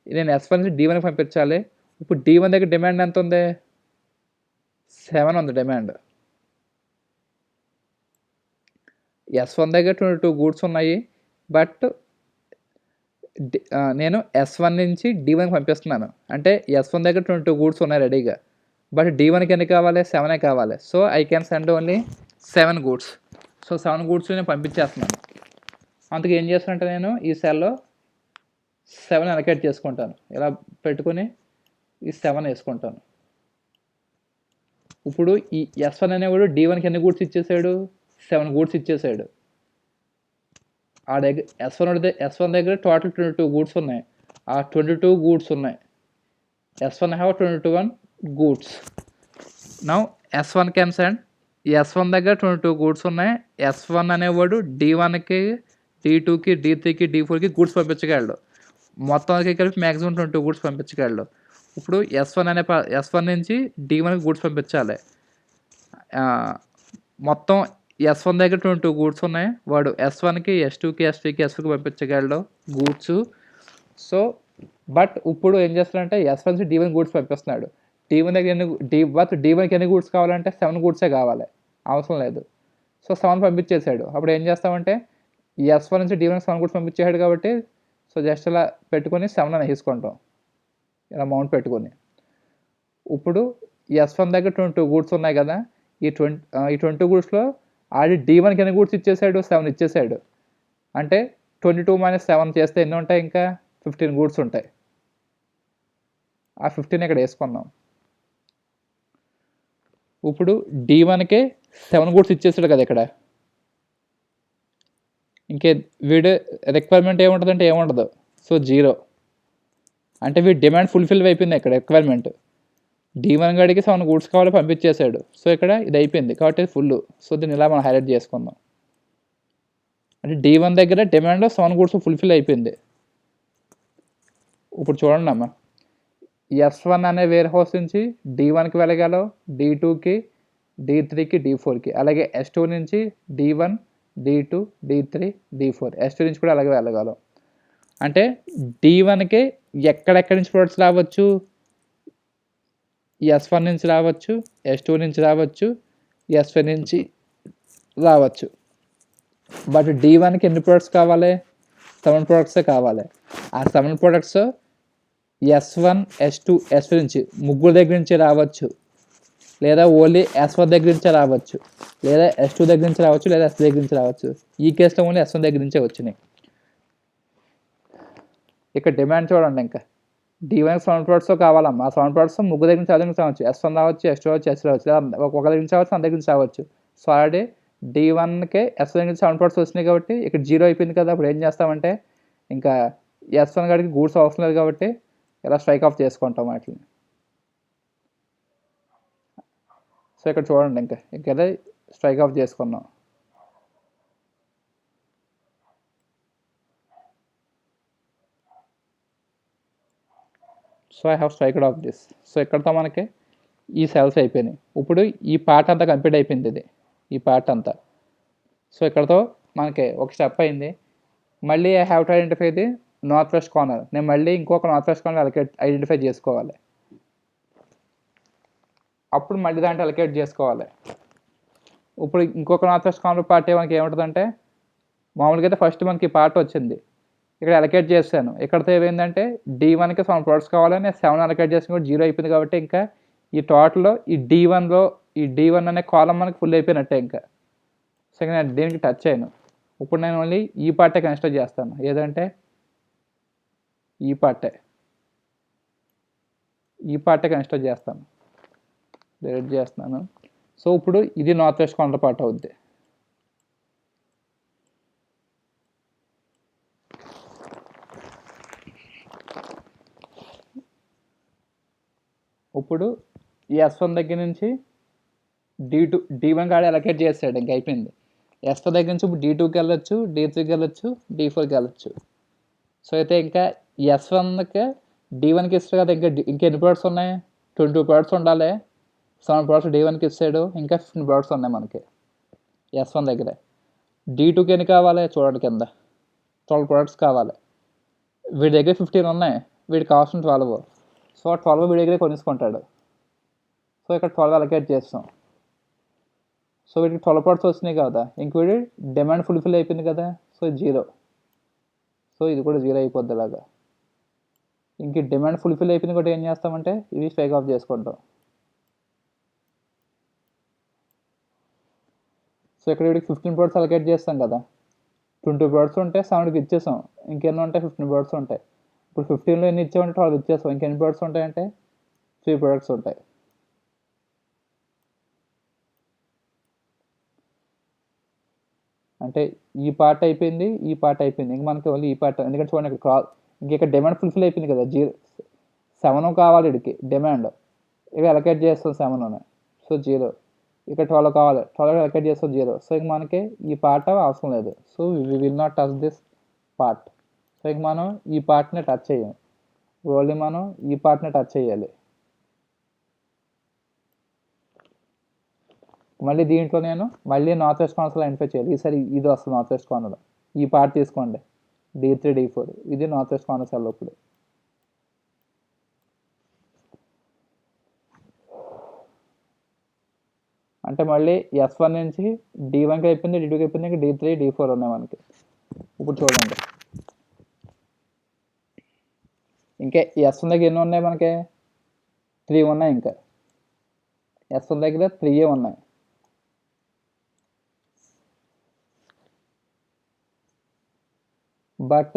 నేను S1 నుంచి D1కి పంపించాలి. ఇప్పుడు D1 దగ్గర డిమాండ్ ఎంత ఉంది, 7 ఉంది డిమాండ్. S1 దగ్గర 22 గూడ్స్ ఉన్నాయి, బట్ నేను S1 నుంచి D1కి పంపిస్తున్నాను. అంటే S1 దగ్గర 22 గూడ్స్ ఉన్నాయి రెడీగా, బట్ D1కి ఎన్ని కావాలి, 7 కావాలి. So I can send only 7 goods. So 7 goods నేను పంపించేస్తున్నాను. అందుకు ఏం చేస్తానంటే నేను ఈ సెల్లో 7 అలొకేట్ చేసుకుంటాను. ఇలా పెట్టుకొని ఈ 7 వేసుకుంటాను. ఇప్పుడు ఈ S1 అనేవాడు D1కి ఎన్ని గూడ్స్ ఇచ్చేసాడు, 7 గూడ్స్ ఇచ్చేసాడు. ఆ దగ్గర S1 దగ్గర టోటల్ 22 గూడ్స్ ఉన్నాయి. ఆ 22 గూడ్స్ ఉన్నాయి. S1 have 21 goods. Now S1 can send, S1 దగ్గర 22 గూడ్స్ ఉన్నాయి. S1 అనేవాడు D1కి, D2కి, D3కి, D4కి గూడ్స్ పంపించగలడు. మొత్తానికి కలిపి మ్యాక్సిమం 22 గూడ్స్ పంపించగలడు. ఇప్పుడు S1 నుంచి D1కి గూడ్స్ పంపించాలి. మొత్తం S1 దగ్గర 22 గూడ్స్ ఉన్నాయి. వాడు S1కి, S2కి, S3కి, S4కి పంపించగలడు గూడ్స్. సో బట్ ఇప్పుడు ఏం చేస్తాడంటే S1 నుంచి D1 గూడ్స్ పంపిస్తున్నాడు. D1 దగ్గర D1కి ఎన్ని గూడ్స్ కావాలంటే 7 గూడ్సే కావాలి, అవసరం లేదు. సో 7 పంపించేశాడు. అప్పుడు ఏం చేస్తామంటే S1 నుంచి D1కి 7 గూడ్స్ పంపించేశాడు కాబట్టి సో జస్ట్ ఇలా పెట్టుకొని 7 అని తీసుకుంటాం, ఇలా అమౌంట్ పెట్టుకొని. ఇప్పుడు S1 దగ్గర 22 గూడ్స్ ఉన్నాయి కదా, ఈ 20 గూడ్స్లో ఆడి D1కి ఎన్ని గూడ్స్ ఇచ్చేసాడు, 7 ఇచ్చేసాడు. అంటే 22 - 7 చేస్తే ఎన్ని ఉంటాయి, ఇంకా 15 గూడ్స్ ఉంటాయి. ఆ 15 ఇక్కడ వేసుకున్నాం. ఇప్పుడు D1కి 7 గూడ్స్ ఇచ్చేసాడు కదా ఇక్కడ. ఇంకే వీడి రిక్వైర్మెంట్ ఏముంటుందంటే ఏముండదు. సో 0. అంటే వీడి డిమాండ్ ఫుల్ఫిల్ అయిపోయింది ఇక్కడ రిక్వైర్మెంట్. D1 గడికి 7 గూడ్స్ కావాలి, పంపించేశాడు. సో ఇక్కడ ఇది అయిపోయింది కాబట్టి ఫుల్. సో దీన్ని ఇలా మనం హైలైట్ చేసుకుందాం. అంటే D1 దగ్గర డిమాండ్ 7 గూడ్స్ ఫుల్ఫిల్ అయిపోయింది. ఇప్పుడు చూడండి అమ్మ, S1 అనే వేర్ హౌస్ నుంచి D1కి వెళ్ళగలవు, D2కి, D3కి, D4కి. అలాగే S2 నుంచి D1, D2, D3, D4. S2 నుంచి కూడా అలాగే వెళ్ళగలవు. అంటే D1కి ఎక్కడెక్కడి నుంచి ప్రొడక్ట్స్ రావచ్చు, S1 నుంచి రావచ్చు, S2 నుంచి రావచ్చు, S5 నుంచి రావచ్చు. బట్ D1కి ఎన్ని ప్రొడక్ట్స్ కావాలి, 7 ప్రొడక్ట్సే కావాలి. ఆ 7 ప్రొడక్ట్స్ S1, S2, S5 నుంచి ముగ్గురు దగ్గర నుంచి రావచ్చు, లేదా ఓన్లీ S1 దగ్గర నుంచే రావచ్చు, లేదా S2 దగ్గర నుంచి రావచ్చు, లేదా S3 దగ్గర నుంచి రావచ్చు. ఈ కేసులో ఓన్లీ S1 దగ్గర నుంచే వచ్చినాయి. ఇక్కడ డిమాండ్ చూడండి, ఇంకా D1కి 7 ప్రొడక్ట్స్ కావాలమ్మా. ఆ 7 ప్రొడక్ట్స్ ముగ్గురు దగ్గర నుంచి దగ్గర నుంచి రావచ్చు. S1 రావచ్చు, S2 రావచ్చు, S3 రావచ్చు, లేదా ఒక దగ్గర నుంచి రావచ్చు, అందరి దగ్గర నుంచి రావచ్చు. సో ఆల్రెడీ D1కి S1 దగ్గర నుంచి 7 ప్రొడక్ట్స్ వచ్చినాయి కాబట్టి ఇక్కడ 0 అయిపోయింది కదా. అప్పుడు ఏం చేస్తామంటే ఇంకా S1 గడికి గూడ్స్ అవసరం లేదు కాబట్టి ఇలా స్ట్రైక్ ఆఫ్ చేసుకుంటాం వాటిని. సో ఇక్కడ చూడండి, ఇంకా స్ట్రైక్ ఆఫ్ చేసుకున్నాం. So I have striked of this. So ఇక్కడతో మనకి ఈ సెల్స్ అయిపోయినాయి. ఇప్పుడు ఈ పార్ట్ అంతా కంప్లీట్ అయిపోయింది. ఈ పార్ట్ అంతా సో ఇక్కడతో మనకి ఒక స్టెప్ అయింది. మళ్ళీ I have to identify the north west corner. నేను మళ్ళీ ఇంకొక నార్త్ వెస్ట్ కార్నర్ ఐడెంటిఫై చేసుకోవాలి. అప్పుడు మళ్ళీ దాంట్లో అలొకేట్ చేసుకోవాలి. ఇప్పుడు ఇంకొక నార్త్ వెస్ట్ కార్నర్ పార్ట్ మనకి ఏముంటుందంటే, మామూలుగా అయితే ఫస్ట్ మనకి పార్ట్ వచ్చింది, ఇక్కడ అలొకేట్ చేశాను. ఇక్కడతో ఏమైందంటే D1కి 7 ప్రొడక్ట్స్ కావాలని 7 అలొకేట్ చేసిన కూడా 0 అయిపోయింది. కాబట్టి ఇంకా ఈ టోటల్లో ఈ D1 అనే కాలం మనకి ఫుల్ అయిపోయినట్టే ఇంకా. సో ఇంకా నేను దీనికి టచ్ అయ్యాను. ఇప్పుడు నేను ఓన్లీ ఈ పార్టే కన్సిడర్ చేస్తాను. ఏదంటే ఈ పార్టే కన్సిడర్ చేస్తాను. డిలీట్ చేస్తున్నాను. సో ఇప్పుడు ఇది నార్త్ వెస్ట్ కార్నర్ పార్ట్ అవుద్ది. ఇప్పుడు ఈ S1 దగ్గర నుంచి D1 కాడ అలొకేట్ చేస్తాడు, ఇంక అయిపోయింది. S1 దగ్గర నుంచి ఇప్పుడు D2కి వెళ్ళొచ్చు, D3కి వెళ్ళొచ్చు, D4కి వెళ్ళొచ్చు. సో అయితే ఇంకా S1కి D1కి ఇస్తారు కదా, ఇంకెన్ని ప్రోడక్ట్స్ ఉన్నాయి? 22 ప్రోడక్ట్స్ ఉండాలి. 7 ప్రోడక్ట్స్ D1కి ఇస్తాడు, ఇంకా 15 ప్రోడక్ట్స్ ఉన్నాయి మనకి S1 దగ్గర. D2కి ఎన్ని కావాలి చూడండి, కింద 12 ప్రోడక్ట్స్ కావాలి. వీడి దగ్గర 15 ఉన్నాయి, వీడికి కావాల్సిన 12. సో 12 వీడి దగ్గరే కొనేసుకుంటాడు. సో ఇక్కడ 12 అలొకేట్ చేస్తాం. సో వీటికి 12 ప్రోడక్ట్స్ వచ్చినాయి కదా, ఇంక వీడి డిమాండ్ ఫుల్ఫిల్ అయిపోయింది కదా. సో 0. సో ఇది కూడా 0 అయిపోద్ది అలాగా. ఇంక డిమాండ్ ఫుల్ఫిల్ అయిపోయింది కూడా ఏం చేస్తామంటే ఇవి స్ట్రైక్ ఆఫ్ చేసుకుంటాం. సో ఇక్కడ వీడికి 15 ప్రోడక్ట్స్ అలొకేట్ చేస్తాం కదా. 20 ప్రోడక్ట్స్ ఉంటే 7కి ఇచ్చేసాం, ఇంకెన్ని ఉంటాయి? 15 ప్రోడక్ట్స్ ఉంటాయి. ఇప్పుడు 15లో ఎన్ని ఇచ్చామంటే 12 ఇచ్చేసాం. ఇంకెన్ని ప్రోడక్ట్స్ ఉంటాయంటే 3 ప్రోడక్ట్స్ ఉంటాయి. అంటే ఈ పార్ట్ అయిపోయింది, ఈ పార్ట్ అయిపోయింది. ఇంక మనకి ఓన్లీ ఈ పార్ట్. ఎందుకంటే చూడండి ఇక్కడ ఇక్కడ డిమాండ్ ఫుల్ఫిల్ అయిపోయింది కదా. 7 కావాలి వీడికి డిమాండ్, ఇవి అలొకేట్ చేస్తాం 7. సో 0. ఇక్కడ 12 కావాలి, 12 అలొకేట్ చేస్తాం 0. సో ఇంక మనకి ఈ పార్ట్ అవసరం లేదు. So we will not touch this part. So ఇంక మనం ఈ పార్ట్ని టచ్ చేయం, ఓన్లీ మనం ఈ పార్ట్ని టచ్ చేయాలి. మళ్ళీ దీంట్లో నేను మళ్ళీ నార్త్ వెస్ట్ కార్నర్స్లో ఐడెంటిఫై చేయాలి. ఈసారి ఇది వస్తుంది నార్త్ వెస్ట్ కార్నర్. ఈ పార్ట్ తీసుకోండి, D3 D4, ఇది నార్త్ వెస్ట్ కార్నర్ సెల్. ఇప్పుడు అంటే మళ్ళీ S1 నుంచి D1కి అయిపోయింది, D2కి అయిపోయింది, ఇంకా D3 D4 ఉన్నాయి మనకి. ఇప్పుడు చూడండి, ఇంకా S1 దగ్గర ఎన్ని ఉన్నాయి మనకి? 3 ఉన్నాయి. ఇంకా S1 దగ్గర 3 ఉన్నాయి. బట్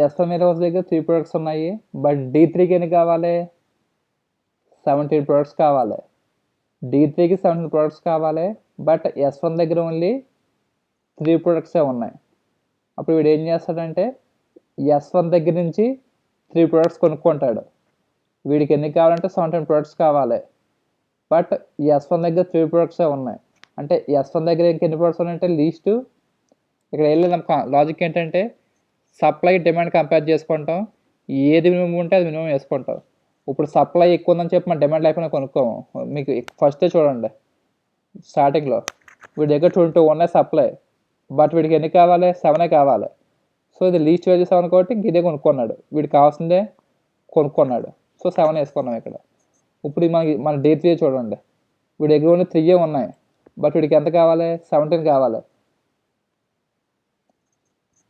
S1 హౌస్ దగ్గర 3 ప్రొడక్ట్స్ ఉన్నాయి. బట్ D3కి ఎన్ని కావాలి? 17 ప్రొడక్ట్స్ కావాలి. D3కి 17 ప్రొడక్ట్స్ కావాలి. బట్ S1 దగ్గర ఓన్లీ 3 ప్రొడక్ట్సే ఉన్నాయి. అప్పుడు వీడు ఏం చేస్తాడంటే S1 దగ్గర నుంచి 3 ప్రొడక్ట్స్ కొనుక్కుంటాడు. వీడికి ఎన్ని కావాలంటే 17 ప్రొడక్ట్స్ కావాలి. బట్ S1 దగ్గర 3 ప్రొడక్ట్సే ఉన్నాయి. అంటే S1 దగ్గర ఇంకెన్ని ప్రొడక్ట్స్ ఉన్నాయంటే లీస్ట్. ఇక్కడ వెళ్ళేది లాజిక్ ఏంటంటే సప్లై డిమాండ్ కంపేర్ చేసుకుంటాం, ఏది మినిమం ఉంటే అది మినిమం వేసుకుంటాం. ఇప్పుడు సప్లై ఎక్కువ ఉందని చెప్పి మన డిమాండ్ లేకపోయినా కొనుక్కోము. మీకు ఫస్టే చూడండి, స్టార్టింగ్లో వీడి దగ్గర 22 ఉన్నాయి సప్లై, బట్ వీడికి ఎన్ని కావాలి? 7 కావాలి. సో ఇది లీస్ట్ వాల్యూ 7 కాబట్టి ఇంక ఇదే కొనుక్కున్నాడు, వీడికి కావాల్సిందే కొనుక్కున్నాడు. సో 7 వేసుకున్నాం ఇక్కడ. ఇప్పుడు మన D3 చూడండి, వీడి దగ్గర ఓన్లీ 3 ఉన్నాయి, బట్ వీడికి ఎంత కావాలి? 17 కావాలి.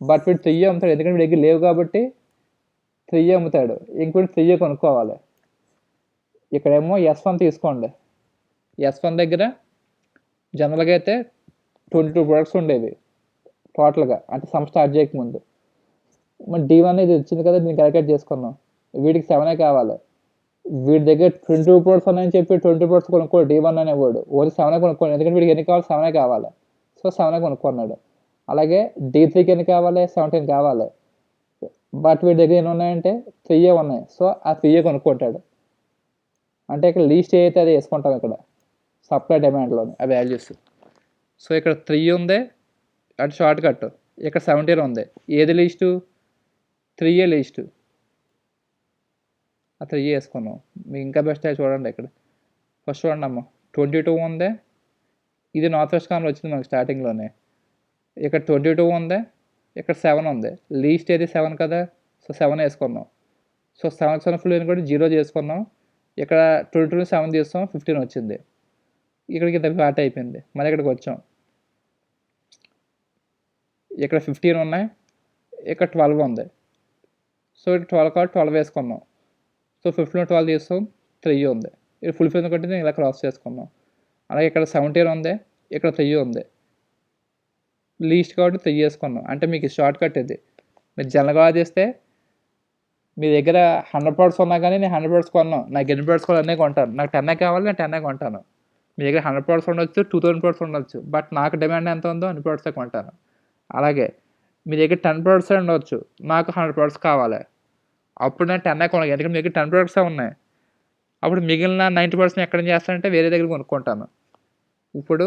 బట్ వీడు 3 అమ్ముతాడు, ఎందుకంటే వీడి దగ్గర లేవు కాబట్టి 3 అమ్ముతాడు. ఇంకోటి 3 కొనుక్కోవాలి. ఇక్కడేమో S1 తీసుకోండి. S1 దగ్గర జనరల్గా అయితే 22 ప్రొడక్ట్స్ ఉండేవి టోటల్గా, అంటే సమ్ స్టార్ట్ చేయకముందు. మరి D1 ఇది వచ్చింది కదా, దీన్ని క్యాలిక్యులేట్ చేసుకున్నాం. వీడికి 7 కావాలి. వీడి దగ్గర 22 ప్రొడక్ట్స్ ఉన్నాయని చెప్పి 20 ప్రొడక్ట్స్ కొనుక్కోడు D1 అనేవాడు, ఓన్లీ 7 కొనుక్కోండి. ఎందుకంటే వీడికి ఎన్ని కావాలి? 7 కావాలి. సో 7 కొనుక్కున్నాడు. అలాగే D3కి ఎన్ని కావాలి? 17 కావాలి. బట్ వీడి దగ్గర ఎన్ని ఉన్నాయంటే 3 ఉన్నాయి. సో ఆ 3 కొనుక్కుంటాడు. అంటే ఇక్కడ లీస్ట్ అయితే అది వేసుకుంటాం ఇక్కడ సప్లై డిమాండ్లోని ఆ వాల్యూస్. సో ఇక్కడ 3 ఉంది, అటు షార్ట్ కట్. ఇక్కడ 17 ఉంది, ఏది లీస్టు? 3 లీస్టు. ఆ 3 వేసుకున్నాం. మీకు ఇంకా బెస్ట్ చూడండి, ఇక్కడ ఫస్ట్ చూడండి అమ్మ, 22 ఉంది, ఇది నార్త్ వెస్ట్ కార్నర్ వచ్చింది మనకు స్టార్టింగ్లోనే. ఇక్కడ 22 ఉంది, ఇక్కడ 7 ఉంది. లీస్ట్ ఏది 7 కదా, సో 7 వేసుకున్నాం. సో 7 ఫుల్ కూడా 0 చేసుకున్నాం. ఇక్కడ 22 7 తీస్తాం, 15 వచ్చింది. ఇక్కడికి ఇంత ఫ్లాట్ అయిపోయింది. మళ్ళీ ఇక్కడికి వచ్చాం, ఇక్కడ 15 ఉన్నాయి, ఇక్కడ 12 ఉంది. సో ఇక్కడ 12 కాబట్టి 12 వేసుకున్నాం. సో 15 12 తీస్తాం, 3 ఉంది. ఇక్కడ ఫుల్ ఫిల్ కొట్టి ఇలా క్రాస్ చేసుకున్నాం. అలాగే ఇక్కడ 17 ఉంది, ఇక్కడ 3 ఉంది. లీస్ట్ కాబట్టి 3 వేసుకున్నాం. అంటే మీకు షార్ట్ కట్ ఇది. మీరు జనరల్గా తీస్తే మీ దగ్గర 100 ప్రోడక్ట్స్ ఉన్నా కానీ నేను 100 ప్రోడక్ట్స్ కొన్నాను, నాకు ఎన్ని ప్రోడక్ట్స్ కొనాలనే కొంటాను. నాకు 10 కావాలి, నేను 10 కొంటాను. మీ దగ్గర 100 ప్రోడక్ట్స్ ఉండొచ్చు, 2000 ప్రోడక్ట్స్ ఉండొచ్చు, బట్ నాకు డిమాండ్ ఎంత ఉందో అన్ని ప్రోడక్ట్సే కొంటాను. అలాగే మీ దగ్గర 10 ప్రోడక్ట్స్ ఉండవచ్చు, నాకు 100 ప్రోడక్ట్స్ కావాలి, అప్పుడు నేను 10 కొనగలను. ఎందుకంటే మీ దగ్గర 10 ప్రోడక్ట్సే ఉన్నాయి. అప్పుడు మిగిలిన 90% ఎక్కడ చేస్తానంటే వేరే దగ్గర కొనుక్కుంటాను. ఇప్పుడు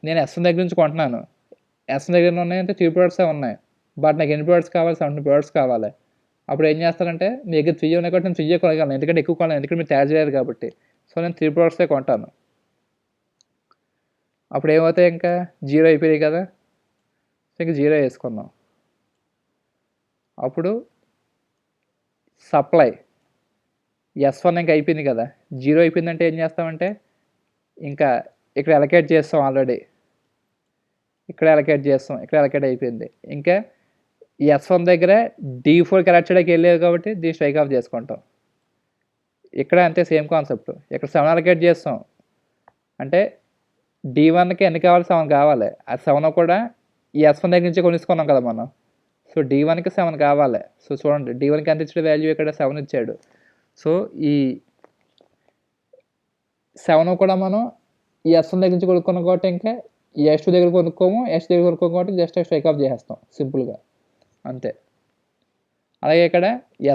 నేను ఎస్ఎన్ దగ్గర నుంచి కొంటున్నాను, ఎస్ఎన్ దగ్గర ఉన్నాయంటే 3 ప్రోడక్ట్సే ఉన్నాయి, బట్ నాకు ఎన్ని ప్రోడక్ట్స్ కావాలి, 70 ప్రోడక్ట్స్ కావాలి. అప్పుడు ఏం చేస్తానంటే మీ దగ్గర 3 ఉన్నాయి కాబట్టి నేను 3 కొనగలను, ఎందుకంటే ఎక్కువ కొనలేను, ఎందుకంటే మీరు తయారు చేయలేదు కాబట్టి. సో నేను 3 ప్రోడక్ట్సే కొంటాను. అప్పుడు ఏమవుతాయి, ఇంకా 0 అయిపోయాయి కదా, ఇంకా 0 వేసుకున్నాం. అప్పుడు సప్లై S1 ఇంకా అయిపోయింది కదా, 0 అయిపోయిందంటే ఏం చేస్తామంటే ఇంకా ఇక్కడ అలకేట్ చేస్తాం, ఆల్రెడీ ఇక్కడ అలకేట్ చేస్తాం, ఇక్కడ అలకేట్ అయిపోయింది. ఇంకా S1 దగ్గర D4 కరెక్ట్ చేయడానికి వెళ్ళేది కాబట్టి దీన్ని స్ట్రైక్ ఆఫ్ చేసుకుంటాం. ఇక్కడ అంతే సేమ్ కాన్సెప్ట్. ఇక్కడ 7 అలకేట్ చేస్తాం, అంటే D1కి ఎన్ని కావాలి, 7 కావాలి. ఆ 7 కూడా ఈ S1 దగ్గర నుంచి కొనుక్కున్నాం కదా మనం. సో D1కి 7 కావాలి. సో చూడండి, D1కి ఎంత ఇచ్చాడు వాల్యూ, ఇక్కడ 7 ఇచ్చాడు. సో ఈ 7 కూడా మనం ఈ S1 దగ్గర నుంచి కొనుక్కున్నాం కాబట్టి ఇంకా ఈ S2 దగ్గర కొనుక్కోము, S దగ్గర కొనుక్కోము కాబట్టి జస్ట్ స్ట్రైక్ ఆఫ్ చేసేస్తాం సింపుల్గా, అంతే. అలాగే ఇక్కడ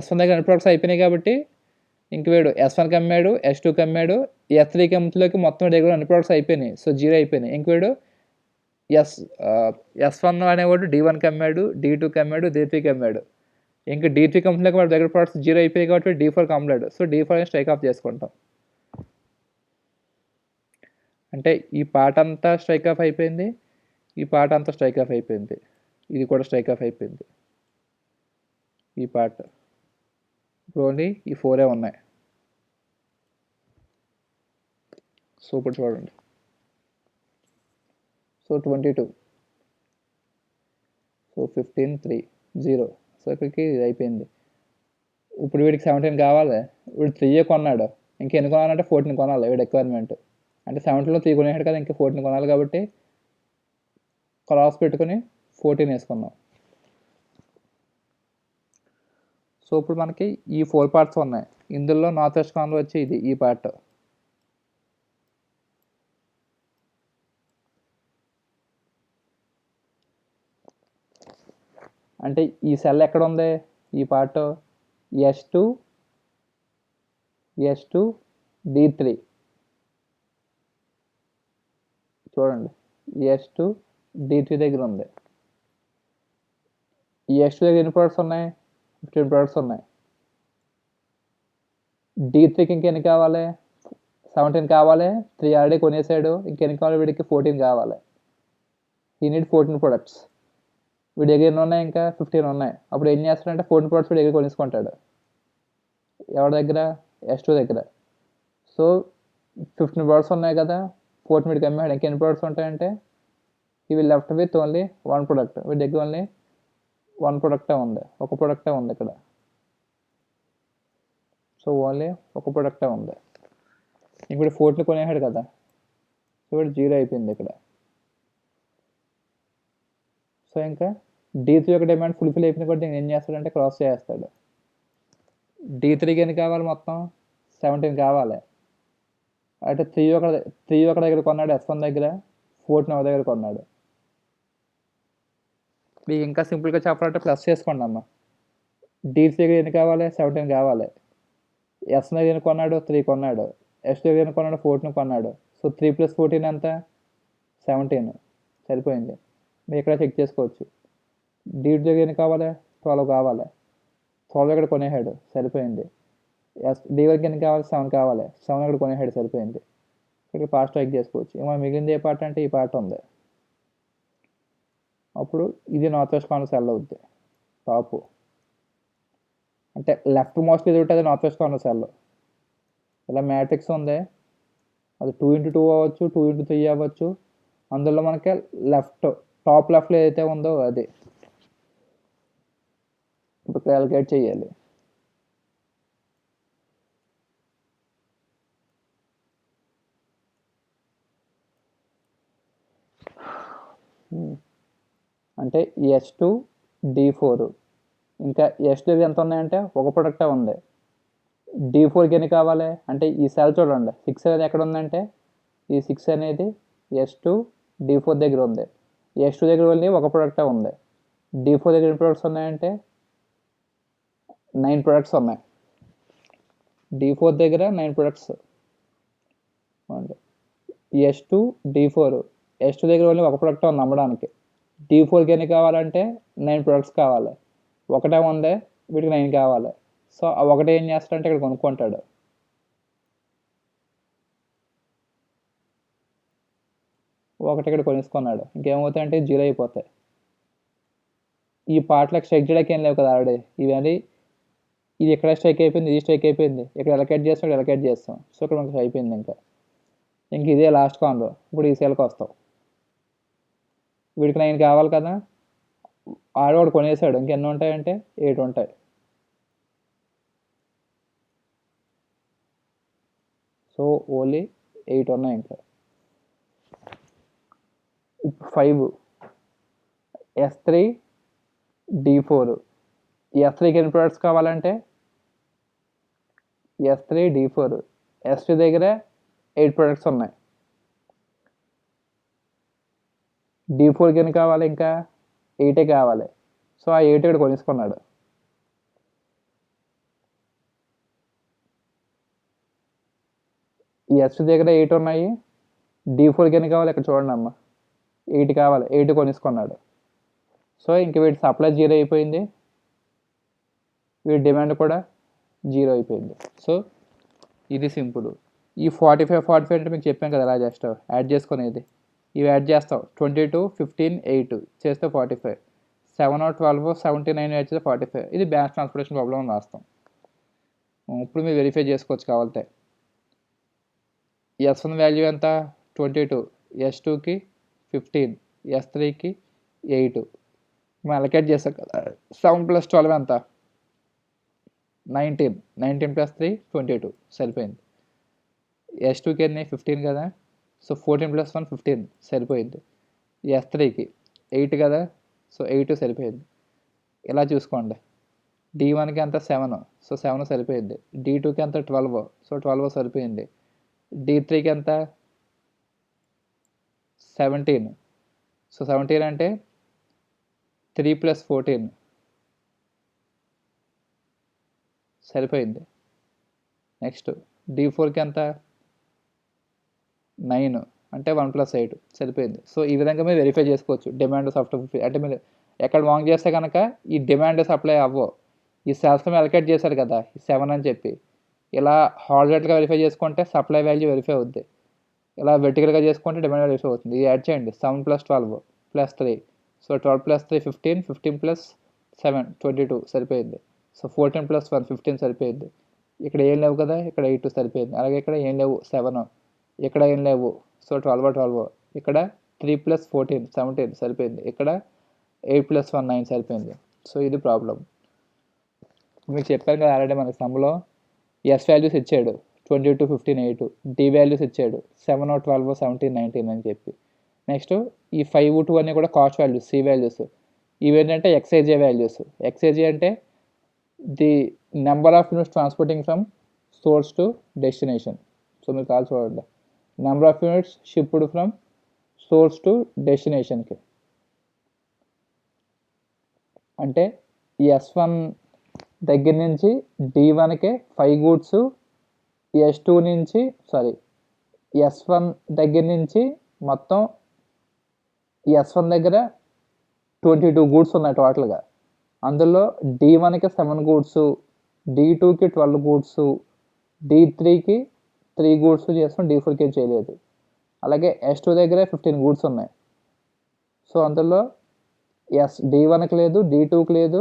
S1 దగ్గర అన్ని ప్రోడక్ట్స్ అయిపోయినాయి కాబట్టి ఇంక వీడు S1కి అమ్మాడు, S2కి అమ్మాడు, S3కి అమ్ముతులోకి మొత్తం దగ్గర అన్ని ప్రోడక్ట్స్ అయిపోయినాయి. సో 0 అయిపోయినాయి. ఇంక వీడు S1 అనేవాడు D1కి అమ్మాడు, D2కి అమ్మాడు, D3కి అమ్మాడు. ఇంకా D3 కంపెనీకి వాడి దగ్గర ప్రోడక్ట్స్ 0 అయిపోయాయి కాబట్టి D4కి అమ్మలేడు. సో D4 స్ట్రైక్ ఆఫ్ చేసుకుంటాం. అంటే ఈ పార్ట్ అంతా స్ట్రైక్ ఆఫ్ అయిపోయింది, ఈ పార్ట్ అంతా స్ట్రైక్ ఆఫ్ అయిపోయింది, ఇది కూడా స్ట్రైక్ ఆఫ్ అయిపోయింది, ఈ పార్ట్. ఇప్పుడు ఓన్లీ ఈ 4 ఉన్నాయి. సో ఇప్పుడు చూడండి, సో 22, సో 15 3 0. సో ఇక్కడికి ఇది అయిపోయింది. ఇప్పుడు వీడికి 17 కావాలి, వీడు 3 కొన్నాడు, ఇంకెన్ని కొనాలంటే 14 కొనాలి వీడి రిక్వైర్మెంట్. అంటే 17లో 3 కొనేసాడు కదా, ఇంకా 14 కొనాలి కాబట్టి క్రాస్ పెట్టుకుని 14 వేసుకున్నాం. సో ఇప్పుడు మనకి ఈ 4 పార్ట్స్ ఉన్నాయి. ఇందులో నార్త్ వెస్ట్ కార్నర్ వచ్చి ఇది, ఈ పార్ట్. అంటే ఈ సెల్ ఎక్కడ ఉంది, ఈ పార్ట్ S2 D3 చూడండి, S2 D3 దగ్గర ఉంది. ఈ S2 దగ్గర ఎన్ని ప్రోడక్ట్స్ ఉన్నాయి, 15 ప్రోడక్ట్స్ ఉన్నాయి. D3కి ఇంకెన్ని కావాలి, 17 కావాలి, 3 ఆల్రెడీ కొనేసాడు, ఇంకెన్ని కావాలి వీడికి 14 కావాలి. ఈ నీడ్ 14 ప్రొడక్ట్స్. వీడి దగ్గర ఎన్ని ఉన్నాయి, ఇంకా 15 ఉన్నాయి. అప్పుడు ఏం చేస్తాడంటే 14 ప్రొడక్ట్స్ వీడి దగ్గర కొనేసుకుంటాడు. ఎవరి దగ్గర, S2 దగ్గర. సో 15 ప్రొడక్ట్స్ ఉన్నాయి కదా, 14 వీడికి అమ్మాడు, ఇంకెన్ని ప్రొడక్ట్స్ ఉంటాయంటే ఈ will left with only 1 product. వీడి దగ్గర ఓన్లీ 1 ప్రొడక్టే ఉంది, ఒక ప్రొడక్టే ఉంది ఇక్కడ. సో ఓన్లీ ఒక ప్రొడక్టే ఉంది. ఇంక వీడు 14 కొనేసాడు కదా, సో వీడు 0 అయిపోయింది ఇక్కడ. సో ఇంకా D3 యొక్క డిమాండ్ ఫుల్ఫిల్ అయిపోయింది కాబట్టి నేను ఏం చేస్తాడంటే క్రాస్ చేస్తాడు. D3కి ఎన్ని కావాలి, మొత్తం 17 కావాలి. అయితే 3 ఒక దగ్గర కొన్నాడు, S1 దగ్గర, 14 ఒక దగ్గర కొన్నాడు. మీకు ఇంకా సింపుల్గా చెప్పాలంటే ప్లస్ చేసుకోండి అమ్మ. D3 దగ్గర ఎన్ని కావాలి, 17 కావాలి. S దగ్గర కొన్నాడు, 3 కొన్నాడు. S దగ్గర కొన్నాడు, 14 కొన్నాడు. సో 3 + 14 ఎంత, 17. సరిపోయింది. మీరు ఇక్కడ చెక్ చేసుకోవచ్చు. D2 దగ్గర ఎన్ని కావాలి, 12 కావాలి. 12 ఇక్కడ కొనేసాడు, సరిపోయింది. D1కి ఎన్ని కావాలి, 7 కావాలి. 7 ఇక్కడ కొనేసాడు, సరిపోయింది. ఇక్కడ పాస్ ట్రాక్ చేసుకోవచ్చు. మనం మిగిలింది ఏ పార్ట్ అంటే ఈ పార్ట్ ఉంది. అప్పుడు ఇది నార్త్ వెస్ట్ కార్నర్ సెల్ అవుద్ది. టాప్ అంటే లెఫ్ట్ మోస్ట్ ఇది ఉంటుంది నార్త్ వెస్ట్ కార్నర్ సెల్. ఇలా మ్యాట్రిక్స్ ఉంది, అది 2x2 అవ్వచ్చు, 2x3 అవ్వచ్చు. అందులో మనకి లెఫ్ట్ టాప్ లెఫ్ట్లో ఏదైతే ఉందో అది ఇప్పుడు క్యాలిక్యులేట్ చేయాలి. అంటే S2 D4 ఇంకా S2 ఎంత ఉన్నాయంటే ఒక ప్రొడక్టే ఉంది. D4కి ఎన్ని కావాలి అంటే ఈ సెల్ చూడండి 6 అనేది ఎక్కడ ఉందంటే ఈ 6 అనేది S2 D4 దగ్గర ఉంది. S2 దగ్గర వెళ్ళి ఒక ప్రొడక్టే ఉంది. D4 దగ్గర ఎన్ని ప్రొడక్ట్స్ ఉన్నాయంటే 9 ప్రొడక్ట్స్ ఉన్నాయి. D4 దగ్గర 9 ప్రొడక్ట్స్. S2 D4 S2 దగ్గర వెళ్ళి ఒక ప్రొడక్ట్ ఉంది అమ్మడానికి. D4కి ఎన్ని కావాలంటే 9 ప్రొడక్ట్స్ కావాలి. ఒకటే ఉంది, వీటికి 9 కావాలి. సో ఆ ఒకటే ఏం చేస్తాడంటే ఇక్కడ కొనుక్కుంటాడు. ఒకటి ఇక్కడ కొనుక్కున్నాడు, ఇంకేమవుతాయంటే 0 అయిపోతాయి. ఈ పార్ట్లకు స్ట్రైక్ చేయడానికి ఏం లేవు కదా ఆల్రెడీ. ఇవన్నీ ఇది ఎక్కడ స్ట్రైక్ అయిపోయింది, ఇది స్ట్రైక్ అయిపోయింది, ఇక్కడ ఎలకేట్ చేస్తాం, ఇక్కడ ఎలకేట్ చేస్తాం. సో ఇక్కడ మనకి అయిపోయింది. ఇంక ఇదే లాస్ట్ కార్నర్. ఇప్పుడు ఈ సెల్కి వస్తాం. వీడికి 9 కావాలి కదా, ఆడవాడు కొనేసాడు. ఇంకెన్ని ఉంటాయంటే 8 ఉంటాయి. సో ఓన్లీ 8 ఉన్నాయి. ఇంకా 5 S3 D4. S3కి ఎన్ని ప్రొడక్ట్స్ కావాలంటే S3 D4 S3 దగ్గర 8 ప్రొడక్ట్స్ ఉన్నాయి. D4కి ఎన్ని కావాలి ఇంకా 8 కావాలి. సో ఆ 8 ఇక్కడ కొనుక్కున్నాడు. S దగ్గర 8 ఉన్నాయి. D4కి ఎన్ని కావాలి ఇక్కడ చూడండి అమ్మ, 8 కావాలి. 8 కొనుక్కున్నాడు. సో ఇంక వీటి సప్లై 0 అయిపోయింది, వీటి డిమాండ్ కూడా 0 అయిపోయింది. సో ఇది సింపుల్. ఈ 45 అంటే మీకు చెప్పాను కదా ఎలా చేస్తావు, యాడ్ చేసుకునేది. ఇవి యాడ్ చేస్తావు 22, 15, 8 చేస్తే 45, 7, 12, 79 యాడ్ చేస్తే 45. ఇది బ్యాలెన్స్ ట్రాన్స్పోర్టేషన్ ప్రాబ్లం అని రాస్తాం. ఇప్పుడు మీరు వెరిఫై చేసుకోవచ్చు కావాలంటే. S1 వాల్యూ ఎంత 22, S2కి 15, S3కి 8. మనం అలకేట్ చేస్తాం కదా. 7 + 12 ఎంత 19, 19 + 3 22 సరిపోయింది. S2కి ఎన్ని 15 కదా, సో 14 + 1 15 సరిపోయింది. S3కి 8 కదా, సో 8 సరిపోయింది. ఇలా చూసుకోండి. D1కి ఎంత 7, సో 7 సరిపోయింది. D2కి ఎంత 12, సో 12 సరిపోయింది. D3కి ఎంత 17, సో 17 అంటే 3 + 14 సరిపోయింది. నెక్స్ట్ D4కి ఎంత 9 అంటే 1 + 8 సరిపోయింది. సో ఈ విధంగా మీరు వెరిఫై చేసుకోవచ్చు డిమాండ్ సాఫ్ట్. అంటే మీరు ఎక్కడ వాంగ్ చేస్తే కనుక ఈ డిమాండ్ సప్లై అవ్వవు. ఈ సెల్స్ మీద అలకేట్ చేశారు కదా ఈ 7 అని చెప్పి, ఇలా హారిజాంటల్గా వెరిఫై చేసుకుంటే సప్లై వాల్యూ వెరిఫై అవుద్ది. ఇలా వెర్టికల్గా చేసుకుంటే డిమాండ్ వెరిఫై అవుతుంది. ఇది యాడ్ చేయండి 7 + 12 + 3, సో 12 + 3 15, 15 + 7 22 సరిపోయింది. సో 14 + 1 15 సరిపోయింది. ఇక్కడ ఏం లేవు కదా, ఇక్కడ 8 సరిపోయింది. అలాగే ఇక్కడ ఏం లేవు 7, ఇక్కడ ఏం లేవు, సో 12 12, ఇక్కడ 3 + 14 17 సరిపోయింది. ఇక్కడ 8 + 1 9 సరిపోయింది. సో ఇది ప్రాబ్లం. మీకు చెప్పాను కదా ఆల్రెడీ మనకి సమ్లో S వాల్యూస్ ఇచ్చాడు 22, 15, 8, D వాల్యూస్ ఇచ్చాడు 7, 12, 17, 19 అని చెప్పి. నెక్స్ట్ ఈ 5, 2 అన్నీ కూడా కాస్ట్ వాల్యూస్ C వాల్యూస్. ఇవేంటంటే XIJ వాల్యూస్. XIJ అంటే the number of units transporting from source to destination. So మీరు కాల్ చూడండి, number of units shipped from source to డెస్టినేషన్కి. అంటే S1 దగ్గర నుంచి D1కే 5 గూడ్స్, S2 నుంచి S1 దగ్గర నుంచి మొత్తం S1 దగ్గర 22 గూడ్స్ ఉన్నాయి టోటల్గా. అందులో D1కి 7 గూడ్స్, D2కి 12 గూడ్స్, D3కి 3 గూడ్స్ చేస్తాం, D4కి ఏం చేయలేదు. అలాగే S2 దగ్గర 15 గూడ్స్ ఉన్నాయి. సో అందులో D1కి లేదు, D2కి లేదు,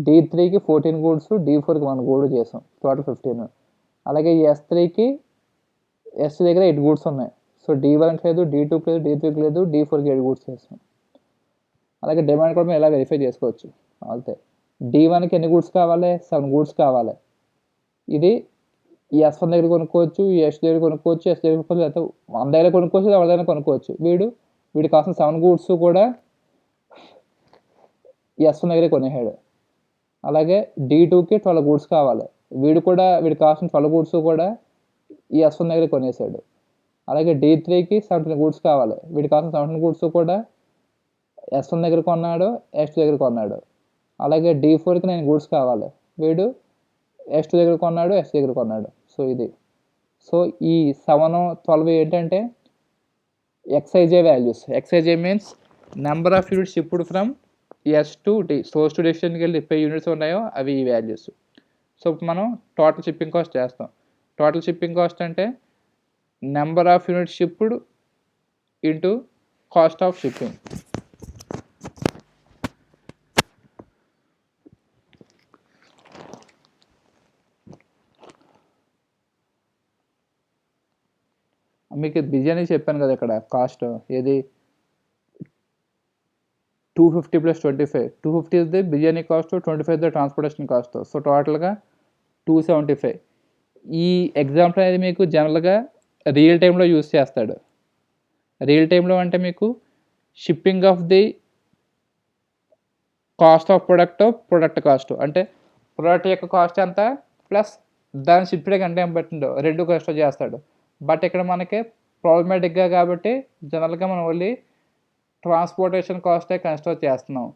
D3కి 14 గూడ్స్, D4కి 1 గూడ్ చేసాం, టోటల్ 15. అలాగే S3కి S2 దగ్గర 8 గూడ్స్ ఉన్నాయి. సో D1కి లేదు, D2కి లేదు, D3కి లేదు, D4కి 8 గూడ్స్ చేసాం. అలాగే డిమాండ్ కూడా మేము ఇలా వెరిఫై చేసుకోవచ్చు. అంతే. D1కి ఎన్ని గూడ్స్ కావాలి? 7 గూడ్స్ కావాలి. ఇది S1 దగ్గర కొనుక్కోవచ్చు, S2 దగ్గర కొనుక్కోవచ్చు, S దగ్గర కొనుక్కోవచ్చు, లేకపోతే మన దగ్గర కొనుక్కోవచ్చు, ఎవరి దగ్గర కొనుక్కోవచ్చు. వీడి కావాల్సిన 7 గూడ్స్ కూడా S1 దగ్గరే కొనేసాడు. అలాగే D2కి 12 గూడ్స్ కావాలి. వీడికి కావాల్సిన 12 గూడ్స్ కూడా ఈ S1 దగ్గరే కొనేసాడు. అలాగే D3కి 17 గూడ్స్ కావాలి. వీడికి కావాల్సిన 17 గూడ్స్ కూడా S1 దగ్గర కొన్నాడు, S2 దగ్గర కొన్నాడు. అలాగే D4కి 9 గూడ్స్ కావాలి. వీడు S2 దగ్గర కొన్నాడు, S దగ్గర కొన్నాడు. సో ఇది. సో ఈ 7, 12 ఏంటంటే XIJ values. XIJ means number of units shipped from S to D. Source to డెస్టినేషన్కి వెళ్ళి 30 యూనిట్స్ ఉన్నాయో అవి ఈ వాల్యూస్. సో మనం టోటల్ షిప్పింగ్ కాస్ట్ చేస్తాం. టోటల్ షిప్పింగ్ కాస్ట్ అంటే number of units shipped into cost of shipping. మీకు బిర్యానీ చెప్పాను కదా ఇక్కడ కాస్ట్ ఏది 250 + 25. 250 is the biryani cost, 25 the transportation cost. So టోటల్గా 275. ఈ ఎగ్జాంపుల్ అనేది మీకు జనరల్గా రియల్ టైంలో యూస్ చేస్తాడు. రియల్ టైంలో అంటే మీకు shipping of the cost of product cost అంటే ప్రొడక్ట్ యొక్క కాస్ట్ ఎంత ప్లస్ దాన్ని షిప్ చేయడానికి ఎంత ఏం పట్టిందో రెండు కన్సిడర్ చేస్తాడు. బట్ ఇక్కడ మనకి ప్రాబ్లమేటిక్గా కాబట్టి జనరల్గా మనం ఓన్లీ ట్రాన్స్పోర్టేషన్ కాస్టే కన్సిడర్ చేస్తున్నాం.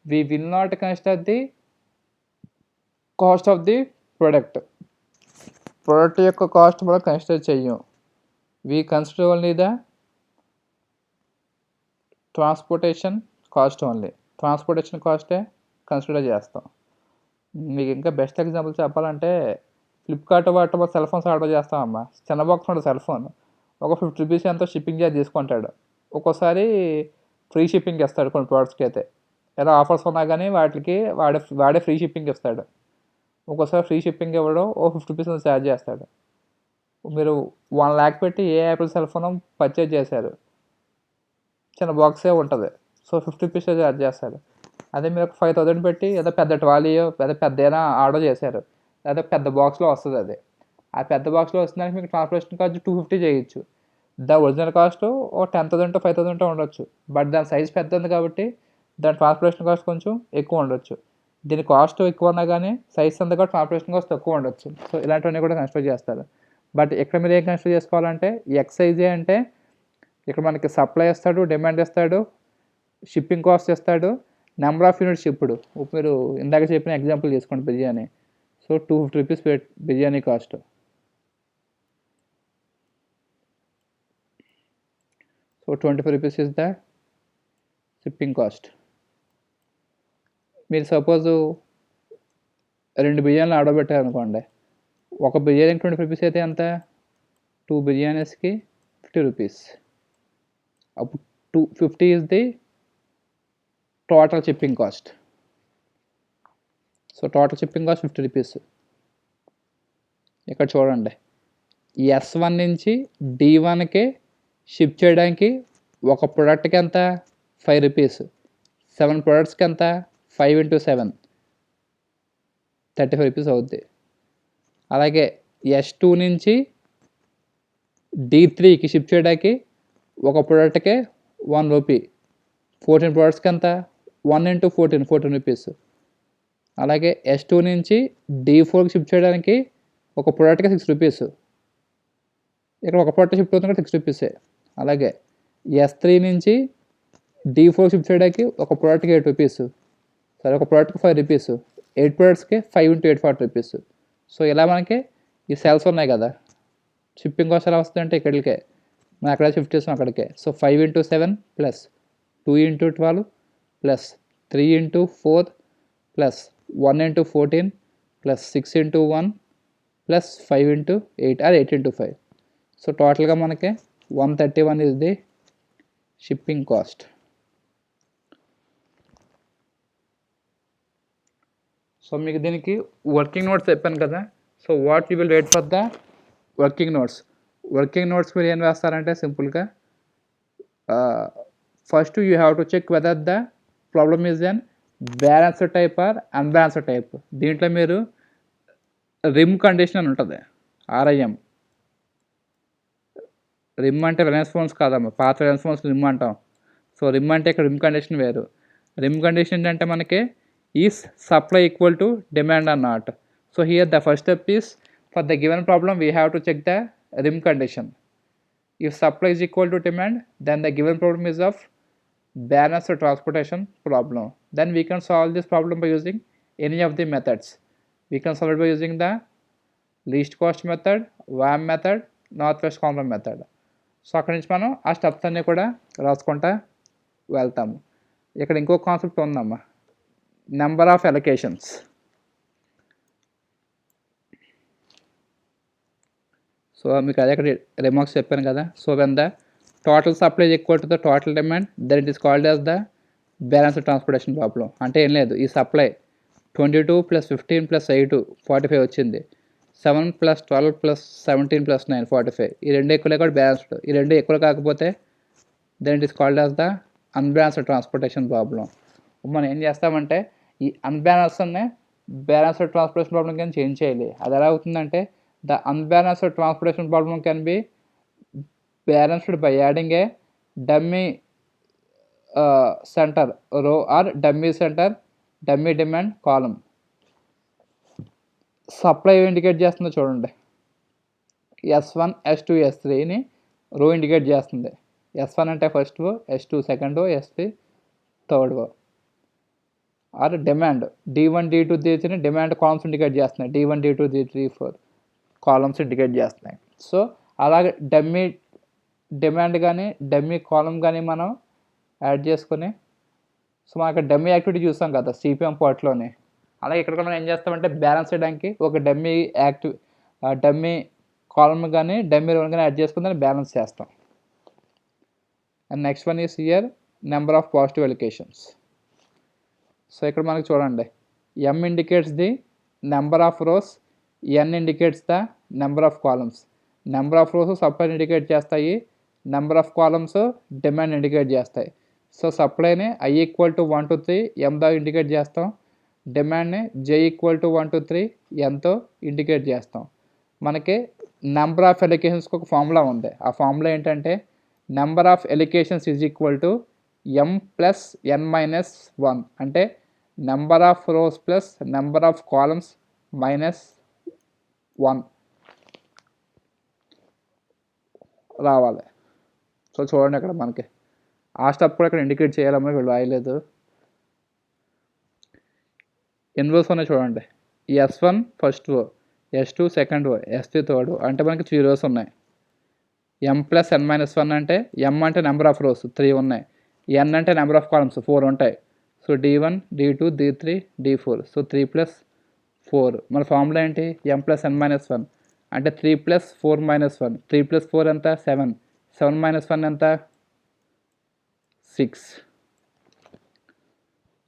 We will not consider the cost of the product యొక్క కాస్ట్ మనం కన్సిడర్ చెయ్యం. We consider only the transportation cost only. Transportation కాస్టే కన్సిడర్ చేస్తాం. మీకు ఇంకా బెస్ట్ ఎగ్జాంపుల్ చెప్పాలంటే ఫ్లిప్కార్ట్ వాటిలో సెల్ ఫోన్స్ ఆర్డర్ చేస్తామమ్మా. చిన్న బాక్స్ ఉంటుంది సెల్ ఫోన్, ఒక 50 రూపీస్ ఎంతో షిప్పింగ్ ఛార్జ్ తీసుకుంటాడు. ఒక్కోసారి ఫ్రీ షిప్పింగ్ ఇస్తాడు కొన్ని ప్రోడక్ట్స్కి అయితే. ఎలా ఆఫర్స్ ఉన్నా కానీ వాటికి వాడే ఫ్రీ షిప్పింగ్ ఇస్తాడు. ఒక్కోసారి ఫ్రీ షిప్పింగ్ ఇవ్వడం ఓ 50 రూపీస్ ఛార్జ్ చేస్తాడు. మీరు 1 lakh పెట్టి ఏ యాపిల్ సెల్ ఫోన్ పర్చేజ్ చేశారు, చిన్న బాక్సే ఉంటుంది, సో 50 రూపీస్ ఛార్జ్ చేస్తాడు. అదే మీరు 5,000 పెట్టి ఏదో పెద్ద ట్రాలీయో పెద్ద ఏదైనా ఆర్డర్ చేశారు, లేదా పెద్ద బాక్స్లో వస్తుంది. అది ఆ పెద్ద బాక్స్లో వస్తుందానికి మీకు ట్రాన్స్పోర్టేషన్ కాస్ట్ 250 చేయొచ్చు. దాని ఒరిజినల్ కాస్ట్ ఓ 10,000 to 5,000 ఉండొచ్చు. బట్ దాని సైజ్ పెద్ద ఉంది కాబట్టి దాని ట్రాన్స్పోర్టేషన్ కాస్ట్ కొంచెం ఎక్కువ ఉండొచ్చు. దీని కాస్ట్ ఎక్కువ ఉన్నా కానీ సైజ్ అంతా కూడా ట్రాన్స్పోర్టేషన్ కాస్ట్ తక్కువ ఉండొచ్చు. సో ఇలాంటివన్నీ కూడా కన్సిడర్ చేస్తారు. బట్ ఇక్కడ మీరు ఏం కన్సిడర్ చేసుకోవాలంటే XIJ అంటే ఇక్కడ మనకి సప్లై ఇస్తాడు, డిమాండ్ ఇస్తాడు, షిప్పింగ్ కాస్ట్ ఇస్తాడు, నెంబర్ ఆఫ్ యూనిట్స్ ఇప్పుడు మీరు ఇందాక చెప్పిన ఎగ్జాంపుల్ తీసుకోండి biryani. So 250 rupees biryani cost. So 25 rupees is the shipping cost. మీరు సపోజు 2 బిర్యానీలు ఆర్డర్ పెట్టారనుకోండి, ఒక బిర్యానీకి 25 రూపీస్ అయితే ఎంత, 2 బిర్యానీస్కి 50 రూపీస్. అప్పుడు 250 is the total shipping cost. So total shipping cost 50 rupees. ఇక్కడ చూడండి, S1 నుంచి D1కి షిప్ చేయడానికి ఒక ప్రోడక్ట్కి ఎంత 5 రూపీస్, 7 ప్రోడక్ట్స్కి ఎంత 5 × 7 35 రూపీస్ అవుద్ది. అలాగే S2 నుంచి D3కి షిప్ చేయడానికి ఒక ప్రోడక్ట్కి 1 రూపీ, 14 ప్రోడక్ట్స్కి ఎంత 1 × 14 రూపీస్. అలాగే S2 నుంచి D4కి షిప్ చేయడానికి ఒక ప్రోడక్ట్కి 6 రూపీస్. ఇక్కడ ఒక ప్రోడక్ట్ షిప్ అవుతుంది 6 రూపీసే. అలాగే S3 నుంచి D4 షిప్ చేయడానికి ఒక ప్రోడక్ట్కి 8 రూపీస్. సరే, ఒక ప్రోడక్ట్కి 5 రూపీస్, 8 ప్రోడక్ట్స్కి 5 × 8 40 రూపీస్. సో ఇలా మనకి ఈ సెల్స్ ఉన్నాయి కదా, షిప్పింగ్ కాస్ట్ ఎలా వస్తుందంటే ఇక్కడికే మనం అక్కడ షిఫ్ట్ చేస్తాం అక్కడికే. So 5 × 7 plus 2 × 12 plus 3 × 4 plus 1 × 14 plus 6 × 1 plus 5 × 8 అది 8 × 5. సో టోటల్గా మనకి 131 is the shipping cost. So మీకు దీనికి వర్కింగ్ నోట్స్ చెప్పాను కదా. So what you will wait for the working notes. Working notes మీరు ఏం వేస్తారంటే సింపుల్గా first you have to check whether the problem is an balanced type or unbalanced type. దీంట్లో మీరు రిమ్ కండిషన్ అని ఉంటుంది, RIM. రిమ్ అంటే రిలయన్స్ ఫోన్స్ కాదమ్మా, పాత రిలయన్స్ ఫోన్స్ రిమ్ అంటాం. సో రిమ్ అంటే ఇక్కడ రిమ్ కండిషన్ వేరు. రిమ్ కండిషన్ ఏంటంటే మనకి is supply equal to demand or not. So here the first step is for the given problem we have to check the RIM condition. If supply is equal to demand, then the given problem is of balanced transportation problem. Then we can solve this problem by using any of the methods. We can solve it by using the least cost method, WAM method, northwest corner method. So అక్కడి నుంచి మనం ఆ స్టెప్స్ అన్నీ కూడా రాసుకుంటా వెళ్తాము. ఇక్కడ ఇంకో కాన్సెప్ట్ ఉందమ్మా, నెంబర్ ఆఫ్ అలొకేషన్స్. సో మీకు అదే ఇక్కడ రిమార్క్స్ చెప్పాను కదా. So when the total supply is equal to the total demand, then it is called as the balanced transportation problem. అంటే ఏం లేదు, ఈ సప్లై 22 + 15 + 8 45 వచ్చింది, 7 + 12 + 17 + 9 45. ఈ రెండు ఎక్కువలే కూడా బ్యాలెన్స్డ్. ఈ రెండు ఎక్కువ కాకపోతే then it is called as the unbalanced transportation problem. మనం ఏం చేస్తామంటే ఈ అన్బ్యాలెన్స్ని బ్యాలెన్స్డ్ ట్రాన్స్పోర్టేషన్ ప్రాబ్లం కింద చేంజ్ చేయాలి. అది ఎలా అవుతుందంటే the unbalanced transportation problem can be balanced by adding a dummy center row or dummy center dummy demand column. Supply indicate చేస్తుందో చూడండి, S1 S2 S3ని రో ఇండికేట్ చేస్తుంది. S1 అంటే first row, S2 second row, S3 third row. Or demand D1 D2 D3ని డిమాండ్ కాలమ్స్ ఇండికేట్ చేస్తున్నాయి, D1 D2 D3 4 columns indicate చేస్తున్నాయి. సో అలాగే డమ్మీ డిమాండ్ కానీ డమ్మీ కాలమ్ కానీ మనం యాడ్ చేసుకొని, సో మనకి డమ్మీ యాక్టివిటీ చూస్తాం కదా CPM పార్ట్లోనే. అలాగే ఇక్కడ కూడా మనం ఏం చేస్తామంటే బ్యాలెన్స్ చేయడానికి ఒక డమ్మీ కాలమ్ కానీ డమ్మీ రోన్ కానీ యాడ్ చేసుకుని దాన్ని బ్యాలెన్స్ చేస్తాం. And next one is here number of positive allocations. So ఇక్కడ మనకి చూడండి, M indicates the number of rows, N indicates the number of columns. Number of rows supply indicate చేస్తాయి, number of columns demand indicate చేస్తాయి. సో సప్లైని I = 1 to 3 M దా ఇండికేట్ చేస్తాం, డిమాండ్ని J = 1 to 3 Nతో ఇండికేట్ చేస్తాం. మనకి నెంబర్ ఆఫ్ ఎలికేషన్స్కి ఒక ఫార్ములా ఉంది. ఆ ఫార్ములా ఏంటంటే number of allocations is equal to M + N - 1. అంటే number of rows plus number of columns -1 రావాలి. సో చూడండి ఇక్కడ మనకి ఆ స్టెప్ కూడా ఇక్కడ ఇండికేట్ చేయాలమ్మా, వీళ్ళు రాయలేదు. ఎన్ని రోస్ ఉన్నాయి చూడండి, S1 first row, S2 second row, S3 third రో. అంటే మనకి 3 రోస్ ఉన్నాయి. M + N - 1 అంటే M అంటే నెంబర్ ఆఫ్ రోస్ 3 ఉన్నాయి, N అంటే నెంబర్ ఆఫ్ కాలమ్స్ 4 ఉంటాయి. So D1 D2 D3 D4. So 3 + 4. మన ఫార్ములా ఏంటి, M + N - 1 అంటే 3 + 4 - 1. 3 + 4 ఎంత 7, 7 - 1 ఎంత 6.